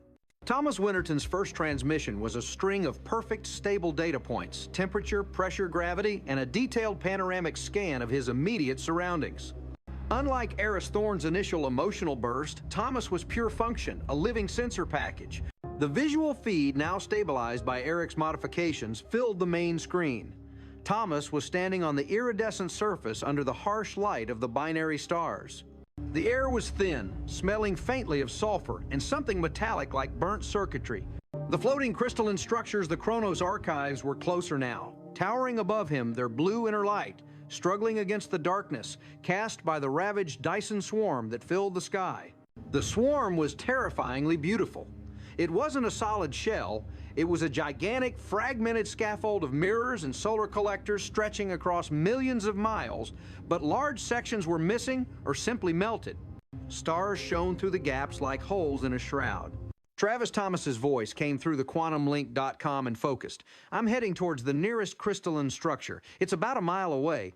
Thomas Winterton's first transmission was a string of perfect, stable data points: temperature, pressure, gravity, and a detailed panoramic scan of his immediate surroundings. Unlike Eris Thorne's initial emotional burst, Thomas was pure function, a living sensor package. The visual feed, now stabilized by Eric's modifications, filled the main screen. Thomas was standing on the iridescent surface under the harsh light of the binary stars. The air was thin, smelling faintly of sulfur and something metallic like burnt circuitry. The floating crystalline structures, the Kronos archives, were closer now. Towering above him, their blue inner light, struggling against the darkness cast by the ravaged Dyson swarm that filled the sky. The swarm was terrifyingly beautiful. It wasn't a solid shell. It was a gigantic, fragmented scaffold of mirrors and solar collectors stretching across millions of miles, but large sections were missing or simply melted. Stars shone through the gaps like holes in a shroud. Travis Thomas's voice came through the quantumlink.com and focused. "I'm heading towards the nearest crystalline structure. It's about a mile away.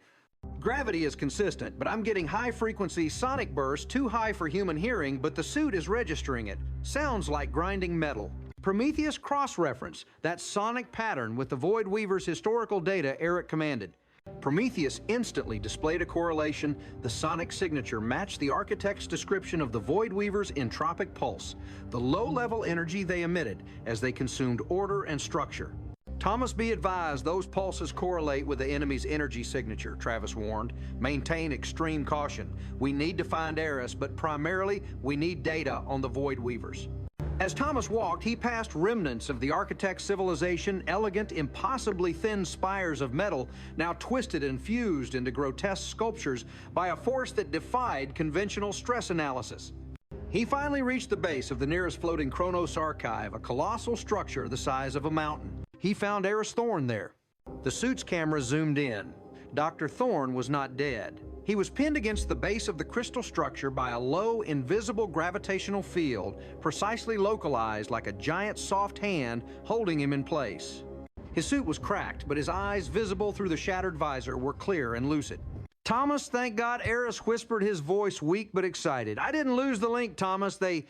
Gravity is consistent, but I'm getting high-frequency sonic bursts too high for human hearing, but the suit is registering it. Sounds like grinding metal." Prometheus cross-reference that sonic pattern with the Void Weaver's historical data Eric commanded. Prometheus instantly displayed a correlation. The sonic signature matched the architect's description of the Void Weaver's entropic pulse, the low-level energy they emitted as they consumed order and structure. "Thomas, be advised, those pulses correlate with the enemy's energy signature," Travis warned. "Maintain extreme caution. We need to find Eris, but primarily we need data on the Void Weavers." As Thomas walked, he passed remnants of the architect's civilization, elegant, impossibly thin spires of metal, now twisted and fused into grotesque sculptures by a force that defied conventional stress analysis. He finally reached the base of the nearest floating Kronos archive, a colossal structure the size of a mountain. He found Eris Thorne there. The suit's camera zoomed in. Dr. Thorne was not dead. He was pinned against the base of the crystal structure by a low, invisible gravitational field, precisely localized like a giant soft hand holding him in place. His suit was cracked, but his eyes, visible through the shattered visor, were clear and lucid. "Thomas, thank God," Eris whispered, his voice weak but excited. "I didn't lose the link, Thomas. They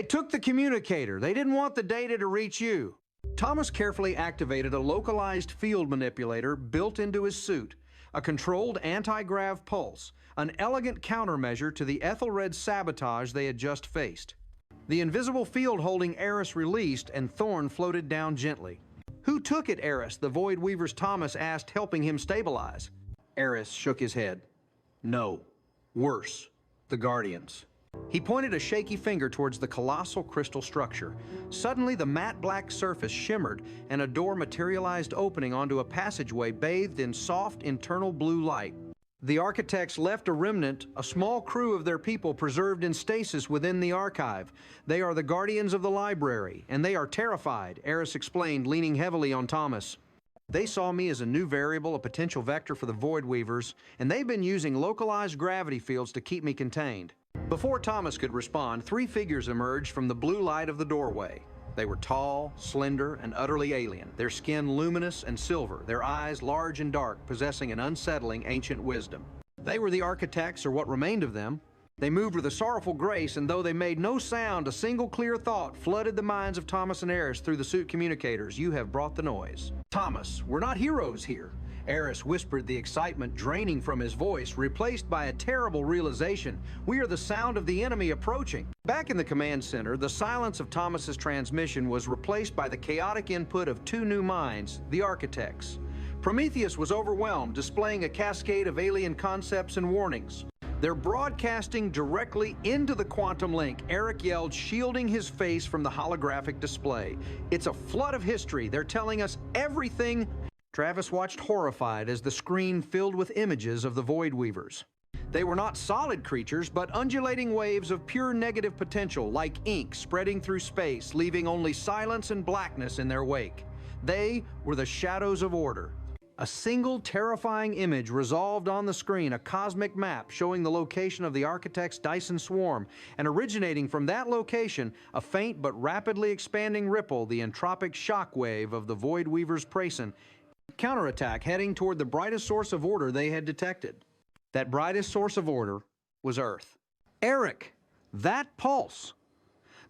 took the communicator. They didn't want the data to reach you." Thomas carefully activated a localized field manipulator built into his suit, a controlled anti-grav pulse, an elegant countermeasure to the Ethelred sabotage they had just faced. The invisible field holding Eris released, and Thorne floated down gently. Who took it, Eris? The Void Weaver's Thomas asked, helping him stabilize. Eris shook his head. No. Worse. The Guardians. He pointed a shaky finger towards the colossal crystal structure. Suddenly, the matte black surface shimmered, and a door materialized, opening onto a passageway bathed in soft internal blue light. The architects left a remnant, a small crew of their people preserved in stasis within the archive. They are the guardians of the library, and they are terrified, Eris explained, leaning heavily on Thomas. They saw me as a new variable, a potential vector for the Void Weavers, and they've been using localized gravity fields to keep me contained. Before Thomas could respond, 3 figures emerged from the blue light of the doorway. They were tall, slender, and utterly alien, their skin luminous and silver, their eyes large and dark, possessing an unsettling ancient wisdom. They were the architects, or what remained of them. They moved with a sorrowful grace, and though they made no sound, a single clear thought flooded the minds of Thomas and Eris through the suit communicators. You have brought the noise. Thomas, we're not heroes here. Eris whispered, the excitement draining from his voice, replaced by a terrible realization. We are the sound of the enemy approaching. Back in the command center, the silence of Thomas's transmission was replaced by the chaotic input of 2 new minds, the architects. Prometheus was overwhelmed, displaying a cascade of alien concepts and warnings. They're broadcasting directly into the quantum link, Eric yelled, shielding his face from the holographic display. It's a flood of history. They're telling us everything. Travis watched horrified as the screen filled with images of the Void Weavers. They were not solid creatures, but undulating waves of pure negative potential, like ink spreading through space, leaving only silence and blackness in their wake. They were the shadows of order. A single terrifying image resolved on the screen, a cosmic map showing the location of the architect's Dyson swarm, and originating from that location, a faint but rapidly expanding ripple, the entropic shock wave of the Void Weaver's Prayson, counterattack heading toward the brightest source of order they had detected. That brightest source of order was Earth. Eric, that pulse,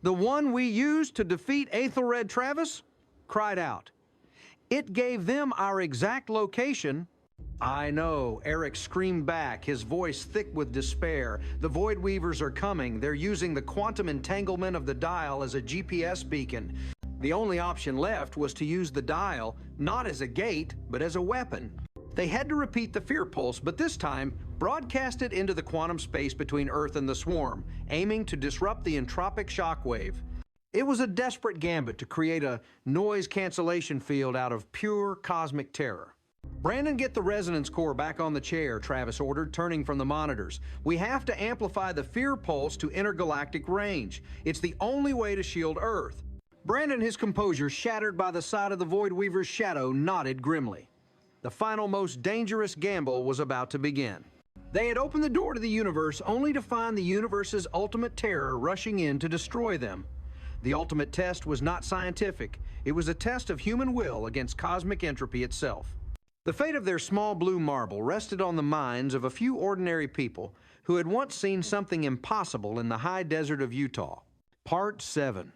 the one we used to defeat Aethelred Travis, cried out. It gave them our exact location. I know, Eric screamed back, his voice thick with despair. The Void Weavers are coming. They're using the quantum entanglement of the dial as a GPS beacon. The only option left was to use the dial, not as a gate, but as a weapon. They had to repeat the fear pulse, but this time, broadcast it into the quantum space between Earth and the swarm, aiming to disrupt the entropic shockwave. It was a desperate gambit to create a noise cancellation field out of pure cosmic terror. Brandon, get the resonance core back on the chair, Travis ordered, turning from the monitors. We have to amplify the fear pulse to intergalactic range. It's the only way to shield Earth. Brandon, his composure shattered by the sight of the Void Weaver's shadow, nodded grimly. The final, most dangerous gamble was about to begin. They had opened the door to the universe only to find the universe's ultimate terror rushing in to destroy them. The ultimate test was not scientific. It was a test of human will against cosmic entropy itself. The fate of their small blue marble rested on the minds of a few ordinary people who had once seen something impossible in the high desert of Utah. Part 7.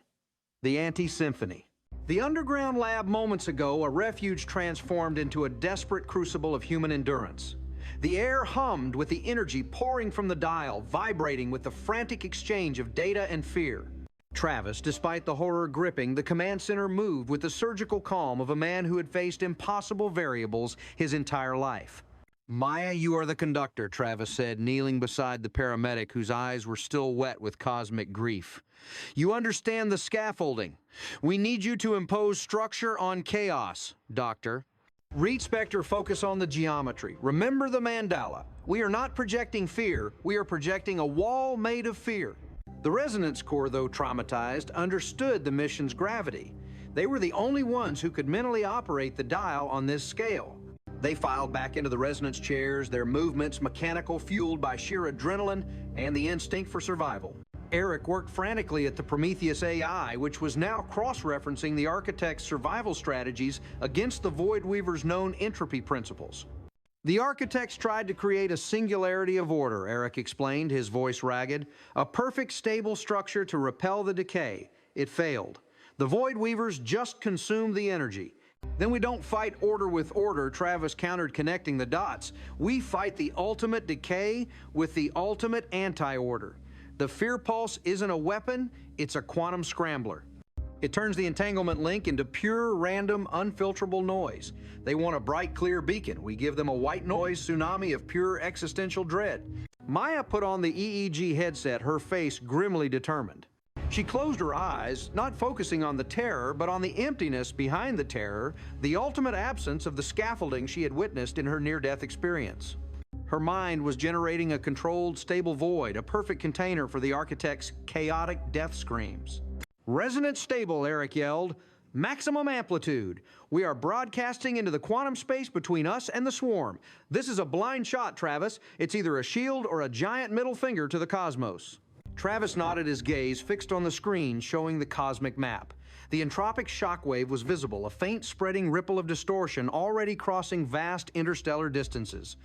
The Anti-Symphony. The underground lab moments ago, a refuge transformed into a desperate crucible of human endurance. The air hummed with the energy pouring from the dial, vibrating with the frantic exchange of data and fear. Travis, despite the horror gripping, the command center moved with the surgical calm of a man who had faced impossible variables his entire life. Maya, you are the conductor, Travis said, kneeling beside the paramedic whose eyes were still wet with cosmic grief. You understand the scaffolding. We need you to impose structure on chaos, Doctor. Reed Spector, focus on the geometry. Remember the mandala. We are not projecting fear. We are projecting a wall made of fear. The resonance core, though traumatized, understood the mission's gravity. They were the only ones who could mentally operate the dial on this scale. They filed back into the resonance chairs, their movements mechanical, fueled by sheer adrenaline and the instinct for survival. Eric worked frantically at the Prometheus AI, which was now cross-referencing the architect's survival strategies against the Void Weaver's known entropy principles. The architects tried to create a singularity of order, Eric explained, his voice ragged. A perfect, stable structure to repel the decay. It failed. The Void Weavers just consumed the energy. Then we don't fight order with order, Travis countered, connecting the dots. We fight the ultimate decay with the ultimate anti-order. The fear pulse isn't a weapon, it's a quantum scrambler. It turns the entanglement link into pure, random, unfilterable noise. They want a bright, clear beacon. We give them a white noise tsunami of pure existential dread. Maya put on the EEG headset, her face grimly determined. She closed her eyes, not focusing on the terror, but on the emptiness behind the terror, the ultimate absence of the scaffolding she had witnessed in her near-death experience. Her mind was generating a controlled, stable void, a perfect container for the architect's chaotic death screams. "Resonant stable," Eric yelled. "Maximum amplitude. We are broadcasting into the quantum space between us and the swarm. This is a blind shot, Travis. It's either a shield or a giant middle finger to the cosmos." Travis nodded, his gaze fixed on the screen showing the cosmic map. The entropic shockwave was visible, a faint spreading ripple of distortion already crossing vast interstellar distances.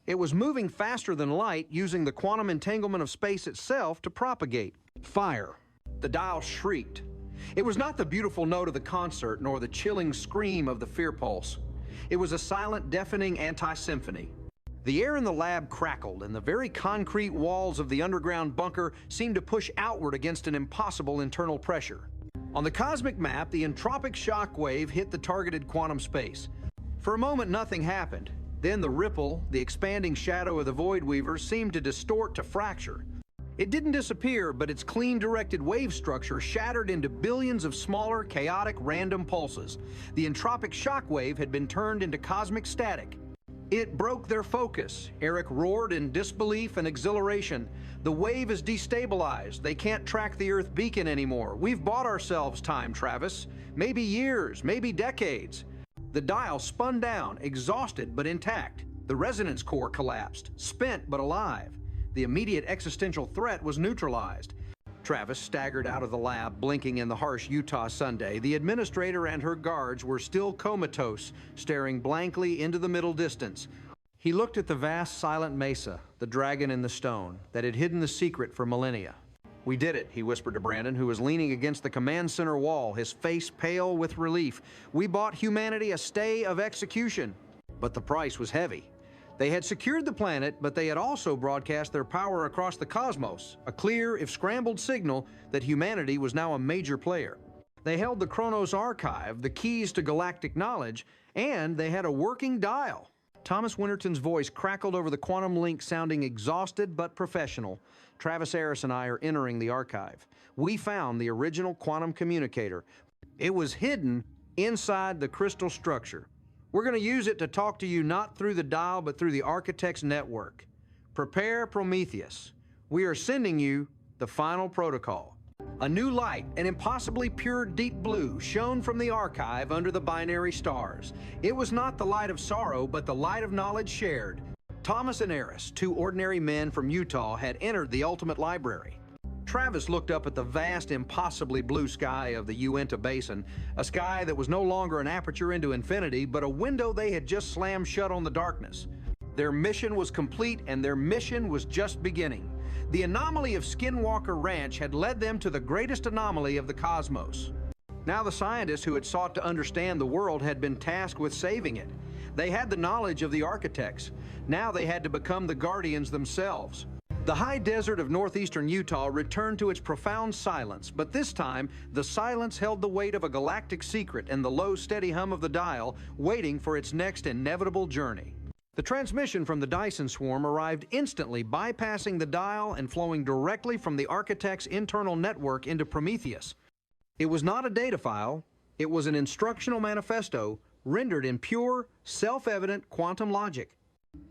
It was moving faster than light, using the quantum entanglement of space itself to propagate. Fire. The dial shrieked. It was not the beautiful note of the concert, nor the chilling scream of the fear pulse. It was a silent, deafening anti-symphony. The air in the lab crackled, and the very concrete walls of the underground bunker seemed to push outward against an impossible internal pressure. On the cosmic map, the entropic shock wave hit the targeted quantum space. For a moment, nothing happened. Then the ripple, the expanding shadow of the Void Weaver, seemed to distort to fracture. It didn't disappear, but its clean directed wave structure shattered into billions of smaller, chaotic, random pulses. The entropic shock wave had been turned into cosmic static. It broke their focus. Eric roared in disbelief and exhilaration. "The wave is destabilized. They can't track the Earth beacon anymore. We've bought ourselves time, Travis. Maybe years, maybe decades." The dial spun down, exhausted but intact. The resonance core collapsed, spent but alive. The immediate existential threat was neutralized. Travis staggered out of the lab, blinking in the harsh Utah Sunday. The administrator and her guards were still comatose, staring blankly into the middle distance. He looked at the vast, silent mesa, the dragon in the stone, that had hidden the secret for millennia. "We did it," he whispered to Brandon, who was leaning against the command center wall, his face pale with relief. "We bought humanity a stay of execution." But the price was heavy. They had secured the planet, but they had also broadcast their power across the cosmos, a clear, if scrambled, signal that humanity was now a major player. They held the Chronos Archive, the keys to galactic knowledge, and they had a working dial. Thomas Winterton's voice crackled over the quantum link, sounding exhausted but professional. "Travis Harris and I are entering the archive. We found the original quantum communicator. It was hidden inside the crystal structure. We're going to use it to talk to you not through the dial, but through the architect's network. Prepare, Prometheus. We are sending you the final protocol." A new light, an impossibly pure deep blue, shone from the archive under the binary stars. It was not the light of sorrow, but the light of knowledge shared. Thomas and Eris, two ordinary men from Utah, had entered the ultimate library. Travis looked up at the vast, impossibly blue sky of the Uinta Basin, a sky that was no longer an aperture into infinity, but a window they had just slammed shut on the darkness. Their mission was complete, and their mission was just beginning. The anomaly of Skinwalker Ranch had led them to the greatest anomaly of the cosmos. Now the scientists who had sought to understand the world had been tasked with saving it. They had the knowledge of the architects. Now they had to become the guardians themselves. The high desert of northeastern Utah returned to its profound silence, but this time, the silence held the weight of a galactic secret and the low, steady hum of the dial, waiting for its next inevitable journey. The transmission from the Dyson swarm arrived instantly, bypassing the dial and flowing directly from the architect's internal network into Prometheus. It was not a data file, it was an instructional manifesto rendered in pure, self-evident quantum logic.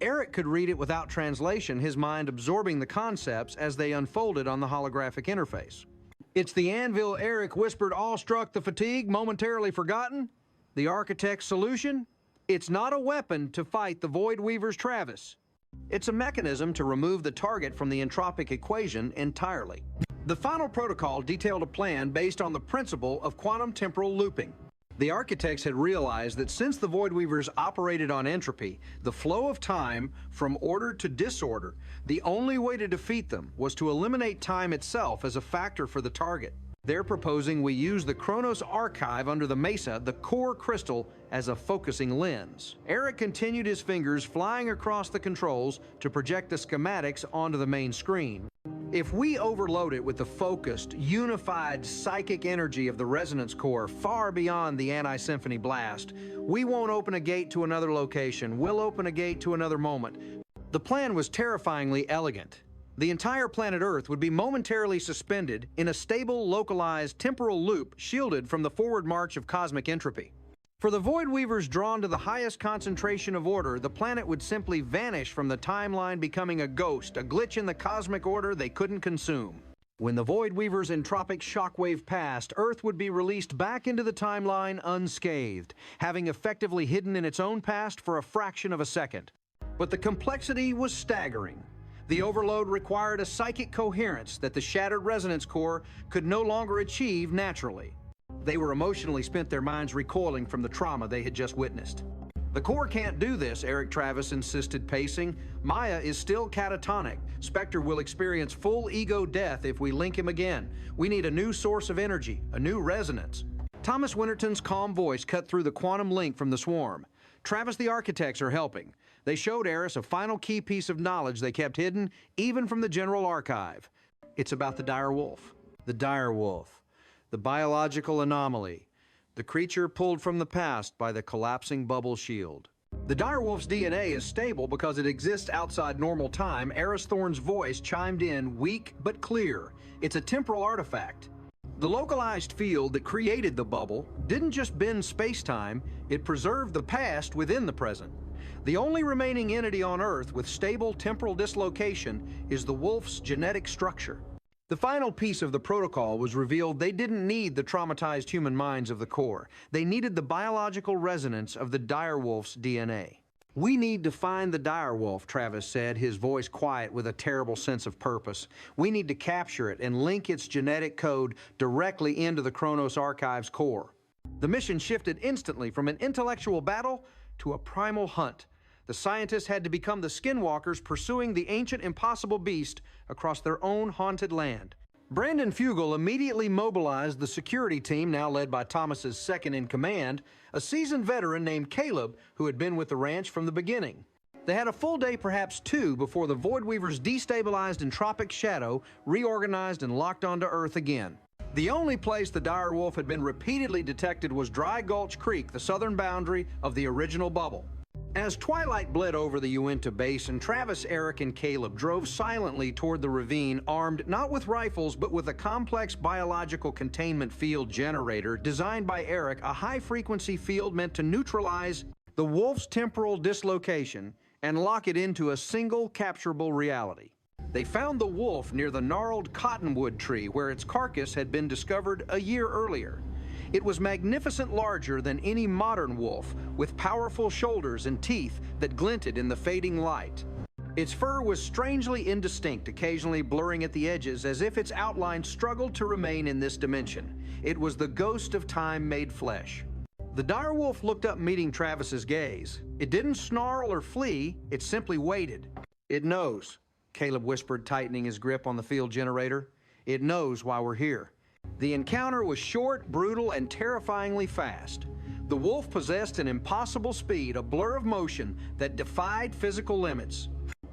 Eric could read it without translation, his mind absorbing the concepts as they unfolded on the holographic interface. "It's the anvil," Eric whispered, awestruck, "the fatigue momentarily forgotten. The architect's solution? It's not a weapon to fight the Void Weaver's Travis. It's a mechanism to remove the target from the entropic equation entirely." The final protocol detailed a plan based on the principle of quantum temporal looping. The architects had realized that since the Void Weavers operated on entropy, the flow of time from order to disorder, the only way to defeat them was to eliminate time itself as a factor for the target. They're proposing we use the Chronos Archive under the mesa, the core crystal, as a focusing lens. Eric continued, his fingers flying across the controls to project the schematics onto the main screen. If we overload it with the focused, unified psychic energy of the resonance core far beyond the anti-symphony blast, we won't open a gate to another location, we'll open a gate to another moment. The plan was terrifyingly elegant. The entire planet Earth would be momentarily suspended in a stable, localized temporal loop shielded from the forward march of cosmic entropy. For the Void Weavers drawn to the highest concentration of order, the planet would simply vanish from the timeline, becoming a ghost, a glitch in the cosmic order they couldn't consume. When the Void Weavers' entropic shockwave passed, Earth would be released back into the timeline unscathed, having effectively hidden in its own past for a fraction of a second. But the complexity was staggering. The overload required a psychic coherence that the shattered resonance core could no longer achieve naturally. They were emotionally spent, their minds recoiling from the trauma they had just witnessed. The core can't do this, Eric Travis insisted, pacing. Maya is still catatonic. Spectre will experience full ego death if we link him again. We need a new source of energy, a new resonance. Thomas Winterton's calm voice cut through the quantum link from the swarm. Travis, the architects, are helping. They showed Eris a final key piece of knowledge they kept hidden, even from the General Archive. It's about the dire wolf. The dire wolf. The biological anomaly, the creature pulled from the past by the collapsing bubble shield. The direwolf's DNA is stable because it exists outside normal time. Eris Thorne's voice chimed in, weak but clear. It's a temporal artifact. The localized field that created the bubble didn't just bend space-time, it preserved the past within the present. The only remaining entity on Earth with stable temporal dislocation is the wolf's genetic structure. The final piece of the protocol was revealed they didn't need the traumatized human minds of the core. They needed the biological resonance of the direwolf's DNA. We need to find the direwolf, Travis said, his voice quiet with a terrible sense of purpose. We need to capture it and link its genetic code directly into the Kronos Archive's core. The mission shifted instantly from an intellectual battle to a primal hunt. The scientists had to become the skinwalkers pursuing the ancient impossible beast across their own haunted land. Brandon Fugel immediately mobilized the security team, now led by Thomas's second-in-command, a seasoned veteran named Caleb who had been with the ranch from the beginning. They had a full day, perhaps two, before the Void Weavers' destabilized entropic shadow reorganized and locked onto Earth again. The only place the dire wolf had been repeatedly detected was Dry Gulch Creek, the southern boundary of the original bubble. As twilight bled over the Uinta Basin, Travis, Eric, and Caleb drove silently toward the ravine, armed not with rifles, but with a complex biological containment field generator designed by Eric, a high-frequency field meant to neutralize the wolf's temporal dislocation and lock it into a single capturable reality. They found the wolf near the gnarled cottonwood tree where its carcass had been discovered a year earlier. It was magnificent larger than any modern wolf, with powerful shoulders and teeth that glinted in the fading light. Its fur was strangely indistinct, occasionally blurring at the edges as if its outline struggled to remain in this dimension. It was the ghost of time made flesh. The dire wolf looked up, meeting Travis's gaze. It didn't snarl or flee, it simply waited. "It knows," Caleb whispered, tightening his grip on the field generator. "It knows why we're here." The encounter was short, brutal, and terrifyingly fast. The wolf possessed an impossible speed, a blur of motion that defied physical limits.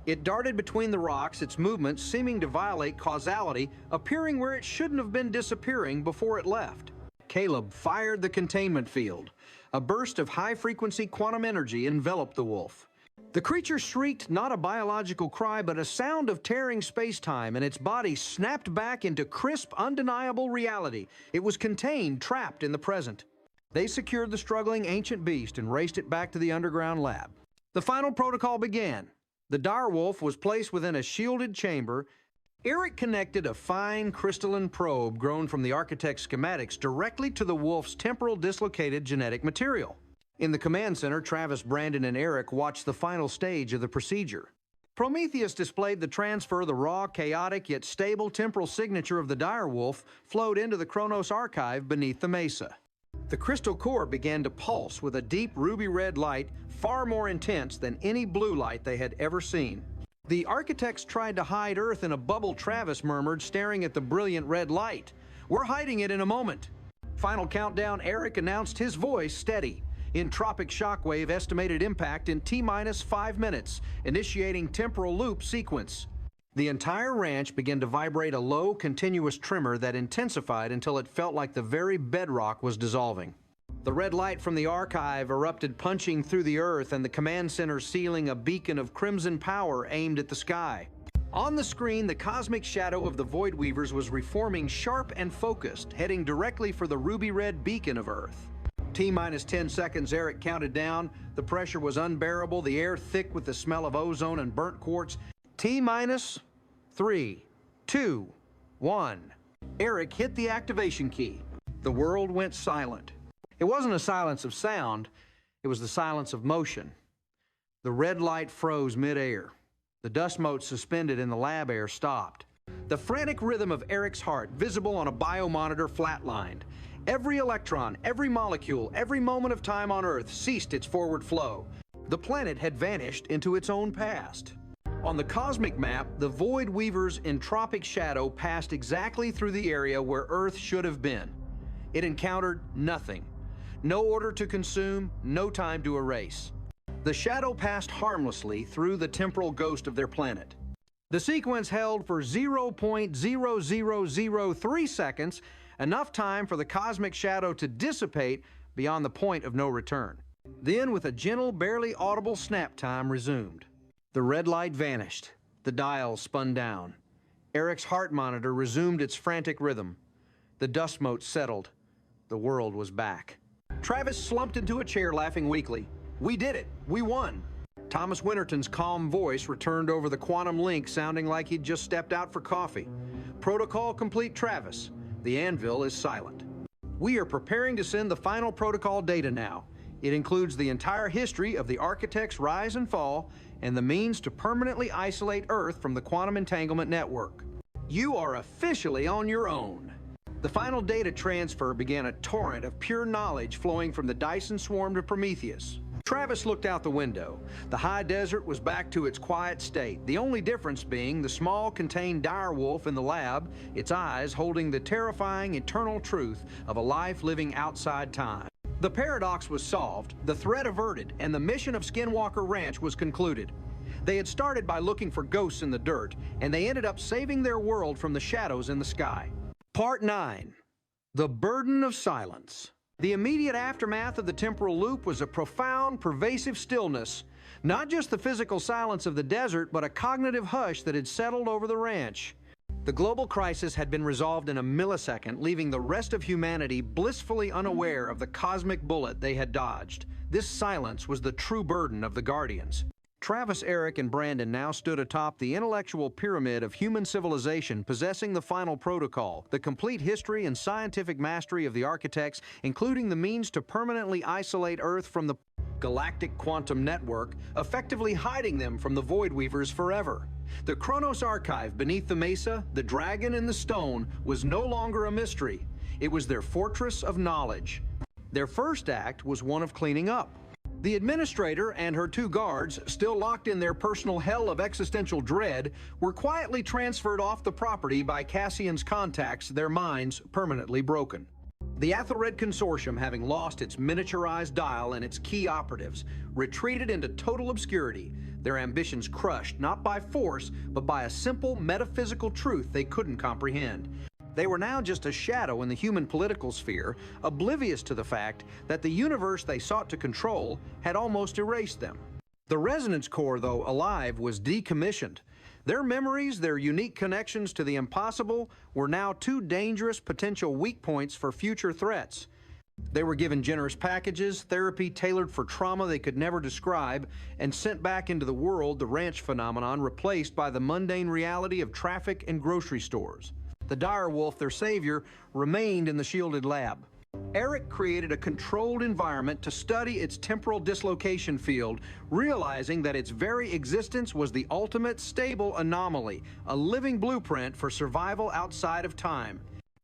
It darted between the rocks, its movements seeming to violate causality, appearing where it shouldn't have been disappearing before it left. Caleb fired the containment field. A burst of high-frequency quantum energy enveloped the wolf. The creature shrieked not a biological cry, but a sound of tearing space-time, and its body snapped back into crisp, undeniable reality. It was contained, trapped in the present. They secured the struggling ancient beast and raced it back to the underground lab. The final protocol began. The dire wolf was placed within a shielded chamber. Eric connected a fine crystalline probe grown from the architect's schematics directly to the wolf's temporal dislocated genetic material. In the command center, Travis, Brandon, and Eric watched the final stage of the procedure. Prometheus displayed the transfer. The raw, chaotic, yet stable temporal signature of the dire wolf flowed into the Kronos Archive beneath the mesa. The crystal core began to pulse with a deep ruby-red light, far more intense than any blue light they had ever seen. The architects tried to hide Earth in a bubble, Travis murmured, staring at the brilliant red light. "We're hiding it in a moment." Final countdown, Eric announced, his voice steady. Entropic shockwave estimated impact in T-minus 5 minutes, initiating temporal loop sequence. The entire ranch began to vibrate a low, continuous tremor that intensified until it felt like the very bedrock was dissolving. The red light from the archive erupted, punching through the earth, and the command center ceiling a beacon of crimson power aimed at the sky. On the screen, the cosmic shadow of the Void Weavers was reforming sharp and focused, heading directly for the ruby-red beacon of Earth. T-minus 10 seconds, Eric counted down. The pressure was unbearable, the air thick with the smell of ozone and burnt quartz. T-minus 3, 2, 1. Eric hit the activation key. The world went silent. It wasn't a silence of sound, it was the silence of motion. The red light froze mid-air. The dust motes suspended in the lab air stopped. The frantic rhythm of Eric's heart, visible on a biomonitor, flatlined. Every electron, every molecule, every moment of time on Earth ceased its forward flow. The planet had vanished into its own past. On the cosmic map, the Void Weaver's entropic shadow passed exactly through the area where Earth should have been. It encountered nothing. No order to consume, no time to erase. The shadow passed harmlessly through the temporal ghost of their planet. The sequence held for 0.0003 seconds, enough time for the cosmic shadow to dissipate beyond the point of no return. Then, with a gentle, barely audible snap time, resumed. The red light vanished. The dial spun down. Eric's heart monitor resumed its frantic rhythm. The dust motes settled. The world was back. Travis slumped into a chair, laughing weakly. We did it. We won. Thomas Winterton's calm voice returned over the quantum link, sounding like he'd just stepped out for coffee. Protocol complete, Travis. The anvil is silent. We are preparing to send the final protocol data now. It includes the entire history of the architect's rise and fall and the means to permanently isolate Earth from the quantum entanglement network. You are officially on your own. The final data transfer began a torrent of pure knowledge flowing from the Dyson swarm to Prometheus. Travis looked out the window. The high desert was back to its quiet state, the only difference being the small contained dire wolf in the lab, its eyes holding the terrifying eternal truth of a life living outside time. The paradox was solved, the threat averted, and the mission of Skinwalker Ranch was concluded. They had started by looking for ghosts in the dirt, and they ended up saving their world from the shadows in the sky. Part 9. The Burden of Silence. The immediate aftermath of the temporal loop was a profound, pervasive stillness. Not just the physical silence of the desert, but a cognitive hush that had settled over the ranch. The global crisis had been resolved in a millisecond, leaving the rest of humanity blissfully unaware of the cosmic bullet they had dodged. This silence was the true burden of the Guardians. Travis, Eric, and Brandon now stood atop the intellectual pyramid of human civilization, possessing the final protocol, the complete history and scientific mastery of the architects, including the means to permanently isolate Earth from the galactic quantum network, effectively hiding them from the Void Weavers forever. The Chronos Archive beneath the mesa, the dragon and the stone, was no longer a mystery. It was their fortress of knowledge. Their first act was one of cleaning up. The administrator and her 2 guards, still locked in their personal hell of existential dread, were quietly transferred off the property by Cassian's contacts, their minds permanently broken. The Athelred Consortium, having lost its miniaturized dial and its key operatives, retreated into total obscurity, their ambitions crushed not by force, but by a simple metaphysical truth they couldn't comprehend. They were now just a shadow in the human political sphere, oblivious to the fact that the universe they sought to control had almost erased them. The Resonance Core, though alive, was decommissioned. Their memories, their unique connections to the impossible, were now 2 dangerous potential weak points for future threats. They were given generous packages, therapy tailored for trauma they could never describe, and sent back into the world, the ranch phenomenon replaced by the mundane reality of traffic and grocery stores. The dire wolf, their savior, remained in the shielded lab. Eric created a controlled environment to study its temporal dislocation field, realizing that its very existence was the ultimate stable anomaly, a living blueprint for survival outside of time.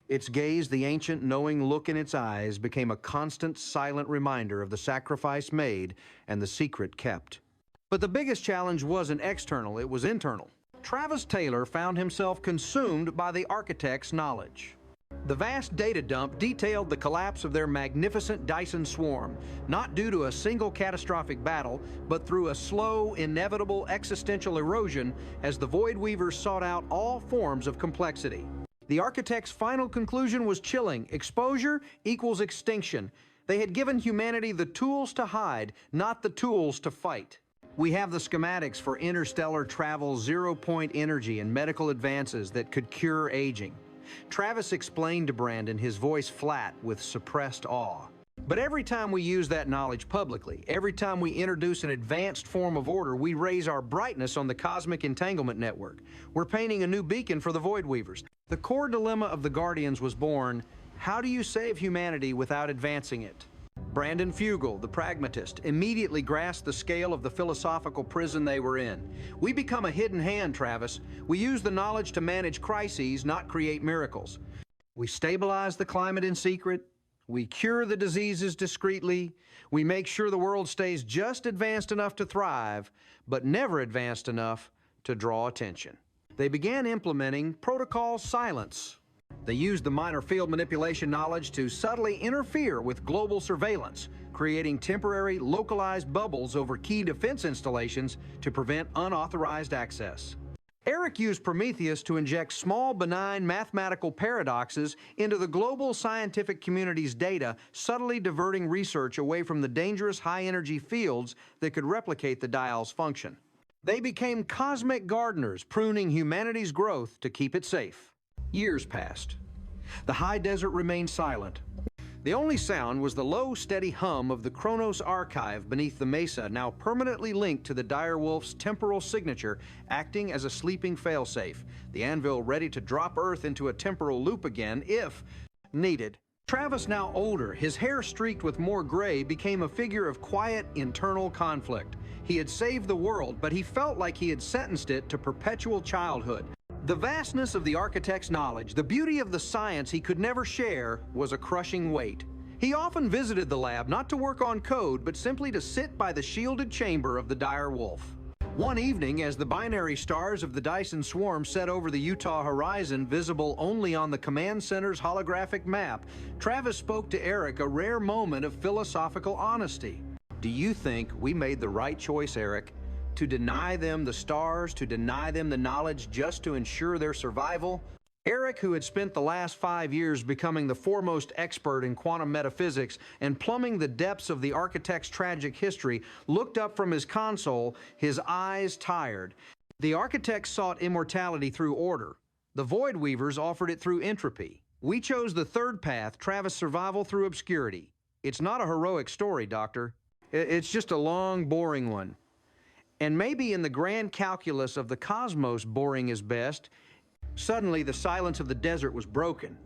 Its gaze, the ancient knowing look in its eyes, became a constant silent reminder of the sacrifice made and the secret kept. But the biggest challenge wasn't external, it was internal. Travis Taylor found himself consumed by the architect's knowledge. The vast data dump detailed the collapse of their magnificent Dyson swarm, not due to a single catastrophic battle, but through a slow, inevitable existential erosion as the Void Weavers sought out all forms of complexity. The architect's final conclusion was chilling. Exposure equals extinction. They had given humanity the tools to hide, not the tools to fight. We have the schematics for interstellar travel, zero-point energy, and medical advances that could cure aging. Travis explained to Brandon, his voice flat with suppressed awe. But every time we use that knowledge publicly, every time we introduce an advanced form of order, we raise our brightness on the cosmic entanglement network. We're painting a new beacon for the Void Weavers. The core dilemma of the Guardians was born: how do you save humanity without advancing it? Brandon Fugel, the pragmatist, immediately grasped the scale of the philosophical prison they were in. We become a hidden hand, Travis. We use the knowledge to manage crises, not create miracles. We stabilize the climate in secret. We cure the diseases discreetly. We make sure the world stays just advanced enough to thrive, but never advanced enough to draw attention. They began implementing Protocol Silence. They used the minor field manipulation knowledge to subtly interfere with global surveillance, creating temporary, localized bubbles over key defense installations to prevent unauthorized access. Eric used Prometheus to inject small, benign mathematical paradoxes into the global scientific community's data, subtly diverting research away from the dangerous high-energy fields that could replicate the dial's function. They became cosmic gardeners, pruning humanity's growth to keep it safe. Years passed. The high desert remained silent. The only sound was the low, steady hum of the Kronos archive beneath the mesa, now permanently linked to the direwolf's temporal signature, acting as a sleeping failsafe, the anvil ready to drop Earth into a temporal loop again if needed. Travis, now older, his hair streaked with more gray, became a figure of quiet internal conflict. He had saved the world, but he felt like he had sentenced it to perpetual childhood. The vastness of the architect's knowledge, the beauty of the science he could never share, was a crushing weight. He often visited the lab not to work on code, but simply to sit by the shielded chamber of the dire wolf. One evening, as the binary stars of the Dyson swarm set over the Utah horizon, visible only on the command center's holographic map, Travis spoke to Eric, a rare moment of philosophical honesty. Do you think we made the right choice, Eric? To deny them the stars, to deny them the knowledge just to ensure their survival? Eric, who had spent the last 5 years becoming the foremost expert in quantum metaphysics and plumbing the depths of the architect's tragic history, looked up from his console, his eyes tired. The architect sought immortality through order. The Void Weavers offered it through entropy. We chose the third path, Travis' survival through obscurity. It's not a heroic story, Doctor. It's just a long, boring one. And maybe in the grand calculus of the cosmos, boring is best. Suddenly, the silence of the desert was broken.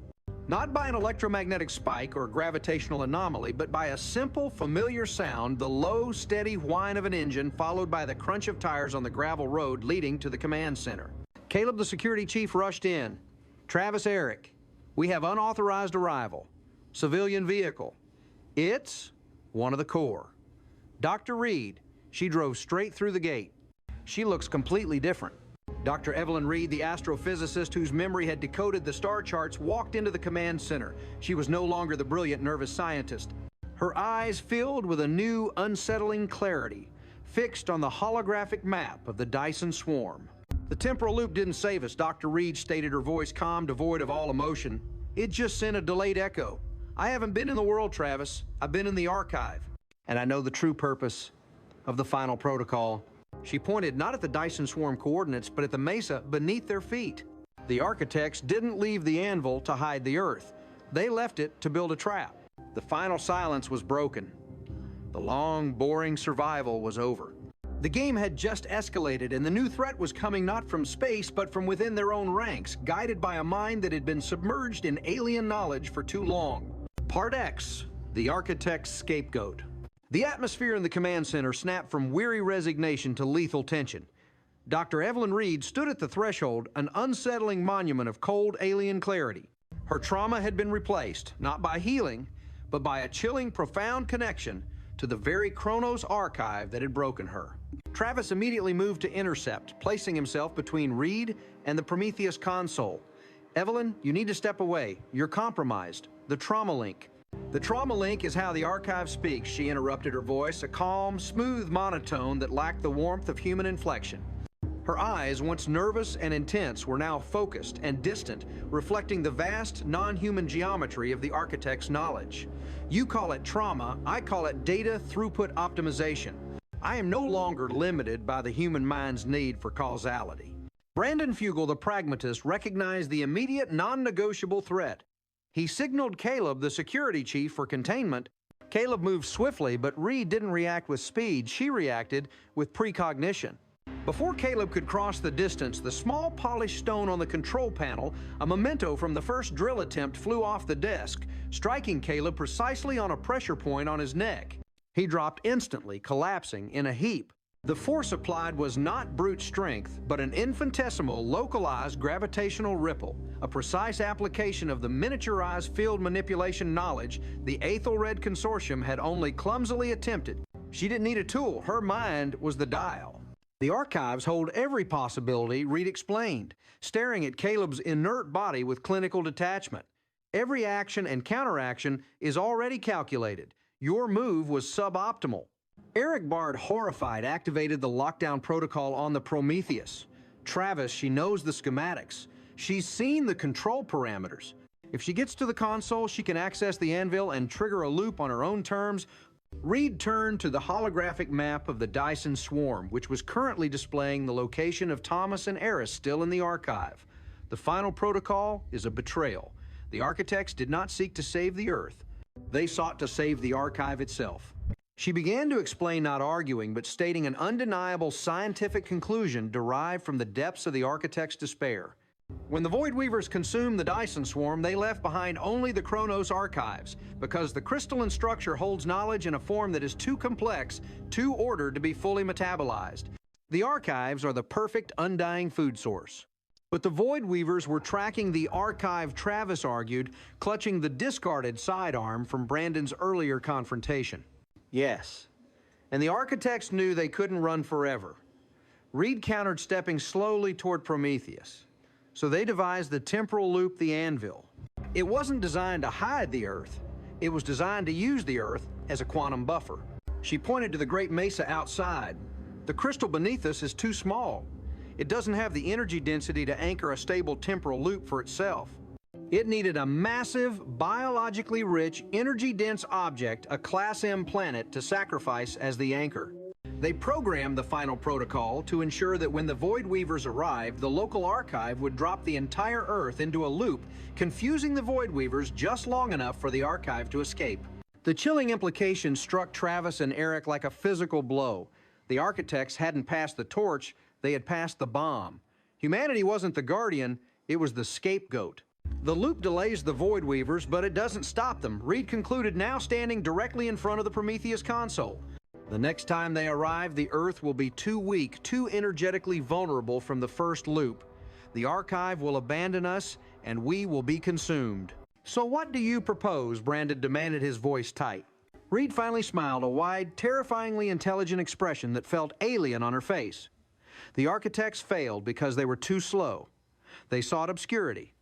Not by an electromagnetic spike or gravitational anomaly, but by a simple, familiar sound, the low, steady whine of an engine, followed by the crunch of tires on the gravel road leading to the command center. Caleb, the security chief, rushed in. Travis, Eric, we have unauthorized arrival. Civilian vehicle. It's one of the Corps. Dr. Reed. She drove straight through the gate. She looks completely different. Dr. Evelyn Reed, the astrophysicist whose memory had decoded the star charts, walked into the command center. She was no longer the brilliant, nervous scientist. Her eyes filled with a new, unsettling clarity, fixed on the holographic map of the Dyson swarm. The temporal loop didn't save us, Dr. Reed stated, her voice calm, devoid of all emotion. It just sent a delayed echo. I haven't been in the world, Travis. I've been in the archive. And I know the true purpose of the final protocol. She pointed not at the Dyson swarm coordinates, but at the mesa beneath their feet. The architects didn't leave the anvil to hide the Earth. They left it to build a trap. The final silence was broken. The long, boring survival was over. The game had just escalated, and the new threat was coming not from space, but from within their own ranks, guided by a mind that had been submerged in alien knowledge for too long. Part X, the architect's scapegoat. The atmosphere in the command center snapped from weary resignation to lethal tension. Dr. Evelyn Reed stood at the threshold, an unsettling monument of cold alien clarity. Her trauma had been replaced, not by healing, but by a chilling, profound connection to the very Kronos archive that had broken her. Travis immediately moved to intercept, placing himself between Reed and the Prometheus console. Evelyn, you need to step away. You're compromised. The trauma link. The trauma link is how the archive speaks, she interrupted her voice, a calm, smooth monotone that lacked the warmth of human inflection. Her eyes, once nervous and intense, were now focused and distant, reflecting the vast, non-human geometry of the architect's knowledge. You call it trauma, I call it data throughput optimization. I am no longer limited by the human mind's need for causality. Brandon Fugel, the pragmatist, recognized the immediate, non-negotiable threat. He signaled Caleb, the security chief, for containment. Caleb moved swiftly, but Reed didn't react with speed. She reacted with precognition. Before Caleb could cross the distance, the small polished stone on the control panel, a memento from the first drill attempt, flew off the desk, striking Caleb precisely on a pressure point on his neck. He dropped instantly, collapsing in a heap. The force applied was not brute strength, but an infinitesimal, localized gravitational ripple, a precise application of the miniaturized field manipulation knowledge the Aethelred Consortium had only clumsily attempted. She didn't need a tool. Her mind was the dial. The archives hold every possibility, Reed explained, staring at Caleb's inert body with clinical detachment. Every action and counteraction is already calculated. Your move was suboptimal. Eric Bard, horrified, activated the lockdown protocol on the Prometheus. Travis, she knows the schematics. She's seen the control parameters. If she gets to the console, she can access the anvil and trigger a loop on her own terms. Reed turned to the holographic map of the Dyson swarm, which was currently displaying the location of Thomas and Eris still in the archive. The final protocol is a betrayal. The architects did not seek to save the Earth. They sought to save the archive itself. She began to explain, not arguing, but stating an undeniable scientific conclusion derived from the depths of the architect's despair. When the Void Weavers consumed the Dyson swarm, they left behind only the Chronos archives, because the crystalline structure holds knowledge in a form that is too complex, too ordered to be fully metabolized. The archives are the perfect, undying food source. But the Void Weavers were tracking the archive, Travis argued, clutching the discarded sidearm from Brandon's earlier confrontation. Yes, and the architects knew they couldn't run forever. Reed countered, stepping slowly toward Prometheus. So they devised the temporal loop, the anvil. It wasn't designed to hide the Earth. It was designed to use the Earth as a quantum buffer. She pointed to the great mesa outside. The crystal beneath us is too small. It doesn't have the energy density to anchor a stable temporal loop for itself. It needed a massive, biologically rich, energy-dense object, a Class M planet, to sacrifice as the anchor. They programmed the final protocol to ensure that when the Void Weavers arrived, the local archive would drop the entire Earth into a loop, confusing the Void Weavers just long enough for the archive to escape. The chilling implication struck Travis and Eric like a physical blow. The architects hadn't passed the torch, they had passed the bomb. Humanity wasn't the guardian, it was the scapegoat. The loop delays the Void Weavers, but it doesn't stop them, Reed concluded, now standing directly in front of the Prometheus console. The next time they arrive, the Earth will be too weak, too energetically vulnerable from the first loop. The archive will abandon us, and we will be consumed. So what do you propose? Brandon demanded, his voice tight. Reed finally smiled, a wide, terrifyingly intelligent expression that felt alien on her face. The architects failed because they were too slow. They sought obscurity.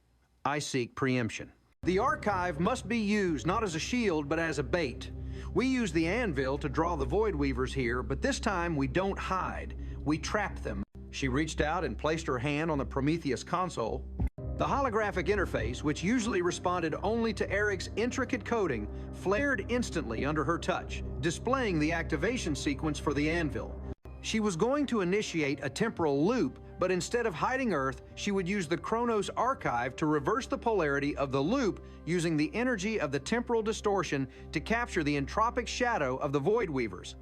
I seek preemption. The archive must be used not as a shield, but as a bait. We use the anvil to draw the Void Weavers here, but this time we don't hide. We trap them. She reached out and placed her hand on the Prometheus console. The holographic interface, which usually responded only to Eric's intricate coding, flared instantly under her touch, displaying the activation sequence for the anvil. She was going to initiate a temporal loop, but instead of hiding Earth, she would use the Chronos archive to reverse the polarity of the loop using the energy of the temporal distortion to capture the entropic shadow of the Void Weavers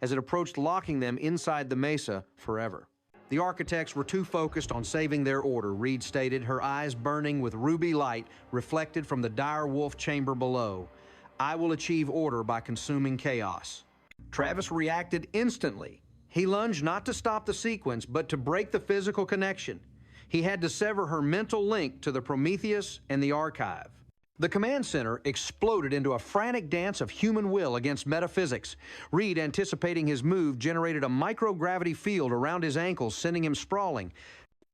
as it approached locking them inside the mesa forever. The architects were too focused on saving their order, Reed stated, her eyes burning with ruby light reflected from the dire wolf chamber below. I will achieve order by consuming chaos. Travis reacted instantly. He lunged not to stop the sequence, but to break the physical connection. He had to sever her mental link to the Prometheus and the archive. The command center exploded into a frantic dance of human will against metaphysics. Reed, anticipating his move, generated a microgravity field around his ankles, sending him sprawling.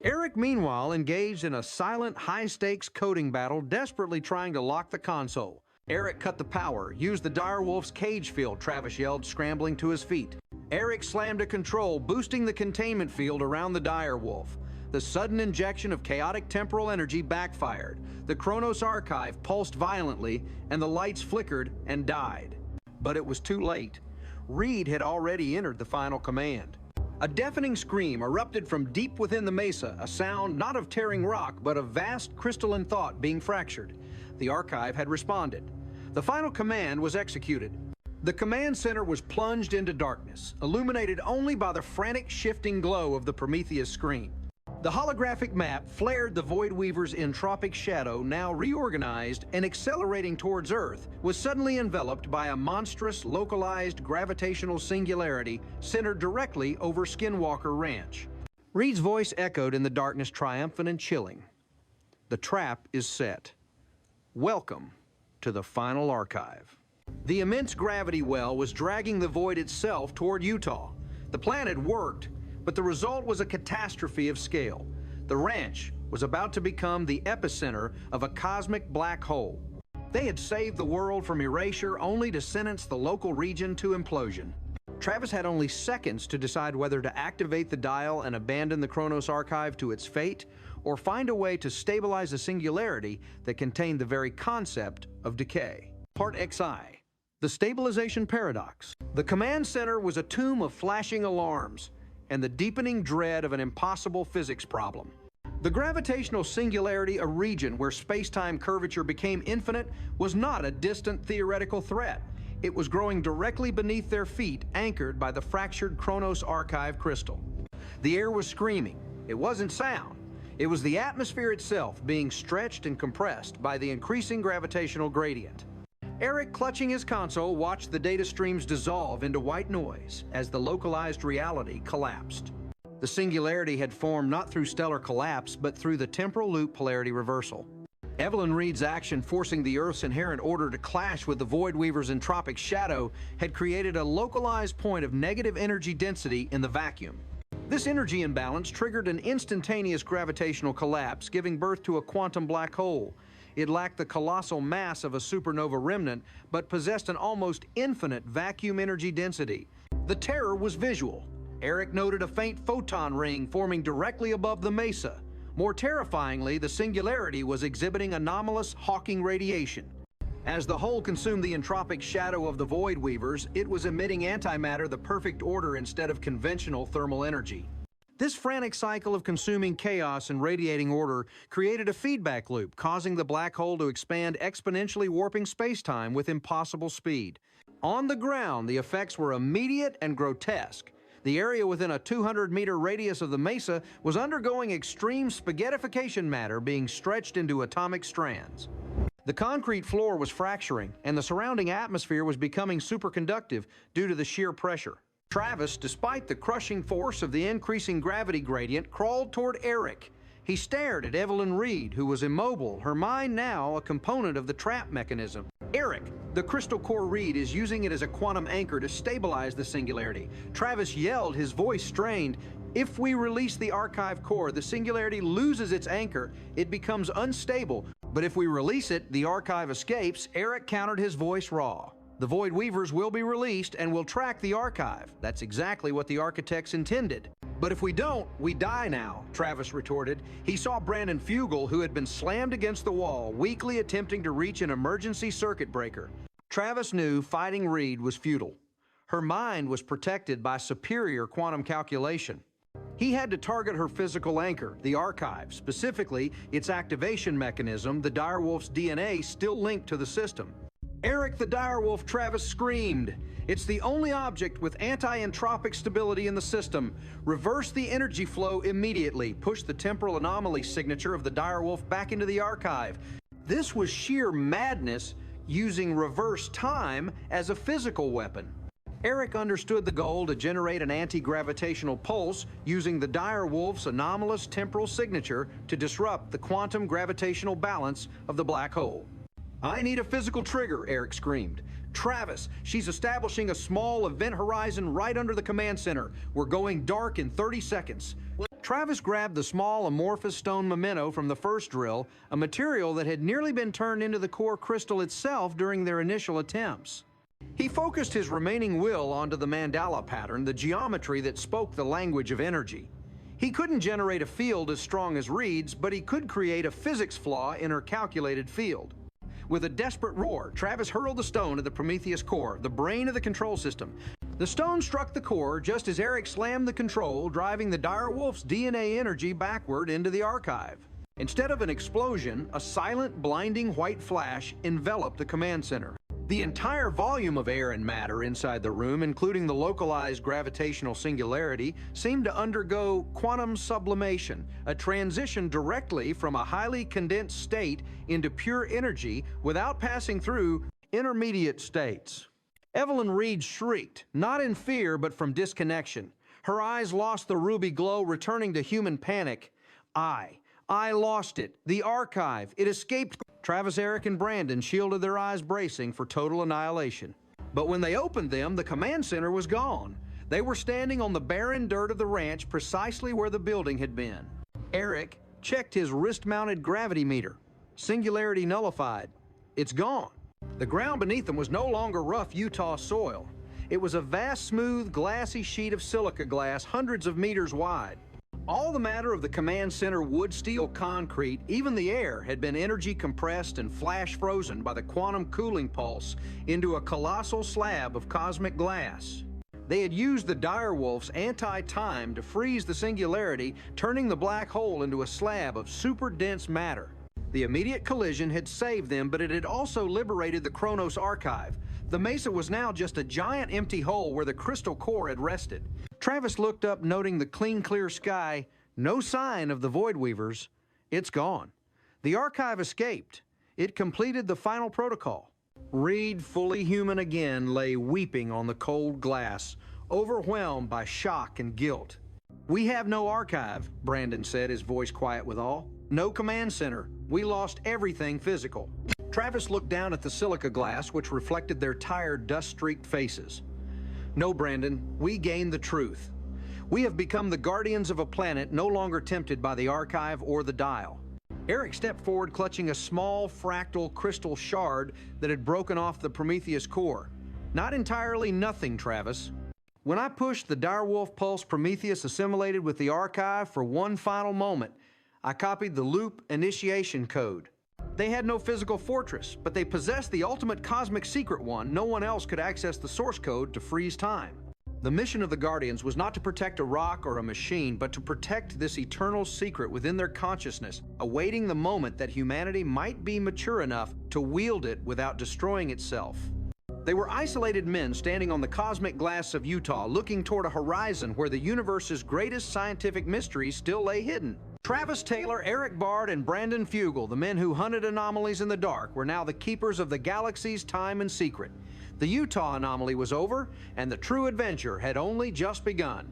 Eric, meanwhile, engaged in a silent, high-stakes coding battle, desperately trying to lock the console. Eric cut the power, used the direwolf's cage field, Travis yelled, scrambling to his feet. Eric slammed a control, boosting the containment field around the direwolf. The sudden injection of chaotic temporal energy backfired. The Kronos archive pulsed violently, and the lights flickered and died. But it was too late. Reed had already entered the final command. A deafening scream erupted from deep within the mesa, a sound not of tearing rock, but of vast crystalline thought being fractured. The archive had responded. The final command was executed. The command center was plunged into darkness, illuminated only by the frantic shifting glow of the Prometheus screen. The holographic map flared the Void Weaver's entropic shadow, now reorganized and accelerating towards Earth, was suddenly enveloped by a monstrous, localized gravitational singularity centered directly over Skinwalker Ranch. Reed's voice echoed in the darkness, triumphant and chilling. The trap is set. Welcome to the final archive. The immense gravity well was dragging the void itself toward Utah. The plan had worked, but the result was a catastrophe of scale. The ranch was about to become the epicenter of a cosmic black hole. They had saved the world from erasure only to sentence the local region to implosion. Travis had only seconds to decide whether to activate the dial and abandon the Kronos archive to its fate, or find a way to stabilize a singularity that contained the very concept of decay. Part XI. The Stabilization Paradox. The command center was a tomb of flashing alarms and the deepening dread of an impossible physics problem. The gravitational singularity, a region where space-time curvature became infinite, was not a distant theoretical threat. It was growing directly beneath their feet, anchored by the fractured Kronos archive crystal. The air was screaming. It wasn't sound. It was the atmosphere itself being stretched and compressed by the increasing gravitational gradient. Eric, clutching his console, watched the data streams dissolve into white noise as the localized reality collapsed. The singularity had formed not through stellar collapse, but through the temporal loop polarity reversal. Evelyn Reed's action, forcing the Earth's inherent order to clash with the Void Weaver's entropic shadow, had created a localized point of negative energy density in the vacuum. This energy imbalance triggered an instantaneous gravitational collapse, giving birth to a quantum black hole. It lacked the colossal mass of a supernova remnant, but possessed an almost infinite vacuum energy density. The terror was visual. Eric noted a faint photon ring forming directly above the mesa. More terrifyingly, the singularity was exhibiting anomalous Hawking radiation. As the hole consumed the entropic shadow of the Void Weavers, it was emitting antimatter, the perfect order instead of conventional thermal energy. This frantic cycle of consuming chaos and radiating order created a feedback loop, causing the black hole to expand, exponentially warping space-time with impossible speed. On the ground, the effects were immediate and grotesque. The area within a 200-meter radius of the mesa was undergoing extreme spaghettification matter being stretched into atomic strands. The concrete floor was fracturing, and the surrounding atmosphere was becoming superconductive due to the sheer pressure. Travis, despite the crushing force of the increasing gravity gradient, crawled toward Eric. He stared at Evelyn Reed, who was immobile, her mind now a component of the trap mechanism. Eric, the crystal core Reed is using it as a quantum anchor to stabilize the singularity. Travis yelled, his voice strained. If we release the archive core, the singularity loses its anchor. It becomes unstable. But if we release it, the archive escapes. Eric countered, his voice raw. The Void Weavers will be released and will track the archive. That's exactly what the architects intended. But if we don't, we die now, Travis retorted. He saw Brandon Fugel, who had been slammed against the wall, weakly attempting to reach an emergency circuit breaker. Travis knew fighting Reed was futile. Her mind was protected by superior quantum calculation. He had to target her physical anchor, the archive, specifically its activation mechanism, the direwolf's DNA still linked to the system. Eric the direwolf, Travis screamed. It's the only object with anti-entropic stability in the system. Reverse the energy flow immediately. Push the temporal anomaly signature of the direwolf back into the archive. This was sheer madness, using reverse time as a physical weapon. Eric understood the goal to generate an anti-gravitational pulse using the direwolf's anomalous temporal signature to disrupt the quantum gravitational balance of the black hole. I need a physical trigger, Eric screamed. Travis, she's establishing a small event horizon right under the command center. We're going dark in 30 seconds. Travis grabbed the small amorphous stone memento from the first drill, a material that had nearly been turned into the core crystal itself during their initial attempts. He focused his remaining will onto the mandala pattern, the geometry that spoke the language of energy. He couldn't generate a field as strong as Reed's, but he could create a physics flaw in her calculated field. With a desperate roar, Travis hurled the stone at the Prometheus core, the brain of the control system. The stone struck the core just as Eric slammed the control, driving the direwolf's DNA energy backward into the archive. Instead of an explosion, a silent, blinding white flash enveloped the command center. The entire volume of air and matter inside the room, including the localized gravitational singularity, seemed to undergo quantum sublimation, a transition directly from a highly condensed state into pure energy without passing through intermediate states. Evelyn Reed shrieked, not in fear but from disconnection. Her eyes lost the ruby glow, returning to human panic. I lost it. The archive. It escaped. Travis, Eric, and Brandon shielded their eyes, bracing for total annihilation. But when they opened them, the command center was gone. They were standing on the barren dirt of the ranch, precisely where the building had been. Eric checked his wrist-mounted gravity meter. Singularity nullified. It's gone. The ground beneath them was no longer rough Utah soil. It was a vast, smooth, glassy sheet of silica glass hundreds of meters wide. All the matter of the command center wood, steel, concrete, even the air, had been energy compressed and flash frozen by the quantum cooling pulse into a colossal slab of cosmic glass. They had used the direwolf's anti-time to freeze the singularity, turning the black hole into a slab of super dense matter. The immediate collision had saved them, but it had also liberated the Kronos archive. The mesa was now just a giant empty hole where the crystal core had rested. Travis looked up, noting the clean, clear sky. No sign of the Void Weavers. It's gone. The archive escaped. It completed the final protocol. Reed, fully human again, lay weeping on the cold glass, overwhelmed by shock and guilt. "We have no archive," Brandon said, his voice quiet with awe. "No command center. We lost everything physical." Travis looked down at the silica glass, which reflected their tired, dust-streaked faces. "No, Brandon, we gained the truth. We have become the guardians of a planet no longer tempted by the archive or the dial." Eric stepped forward, clutching a small, fractal crystal shard that had broken off the Prometheus core. "Not entirely nothing, Travis. When I pushed the direwolf pulse, Prometheus assimilated with the archive for one final moment. I copied the loop initiation code. They had no physical fortress, but they possessed the ultimate cosmic secret one. No one else could access the source code to freeze time. The mission of the Guardians was not to protect a rock or a machine, but to protect this eternal secret within their consciousness, awaiting the moment that humanity might be mature enough to wield it without destroying itself. They were isolated men standing on the cosmic glass of Utah, looking toward a horizon where the universe's greatest scientific mysteries still lay hidden. Travis Taylor, Eric Bard, and Brandon Fugel, the men who hunted anomalies in the dark, were now the keepers of the galaxy's time and secret. The Utah anomaly was over, and the true adventure had only just begun.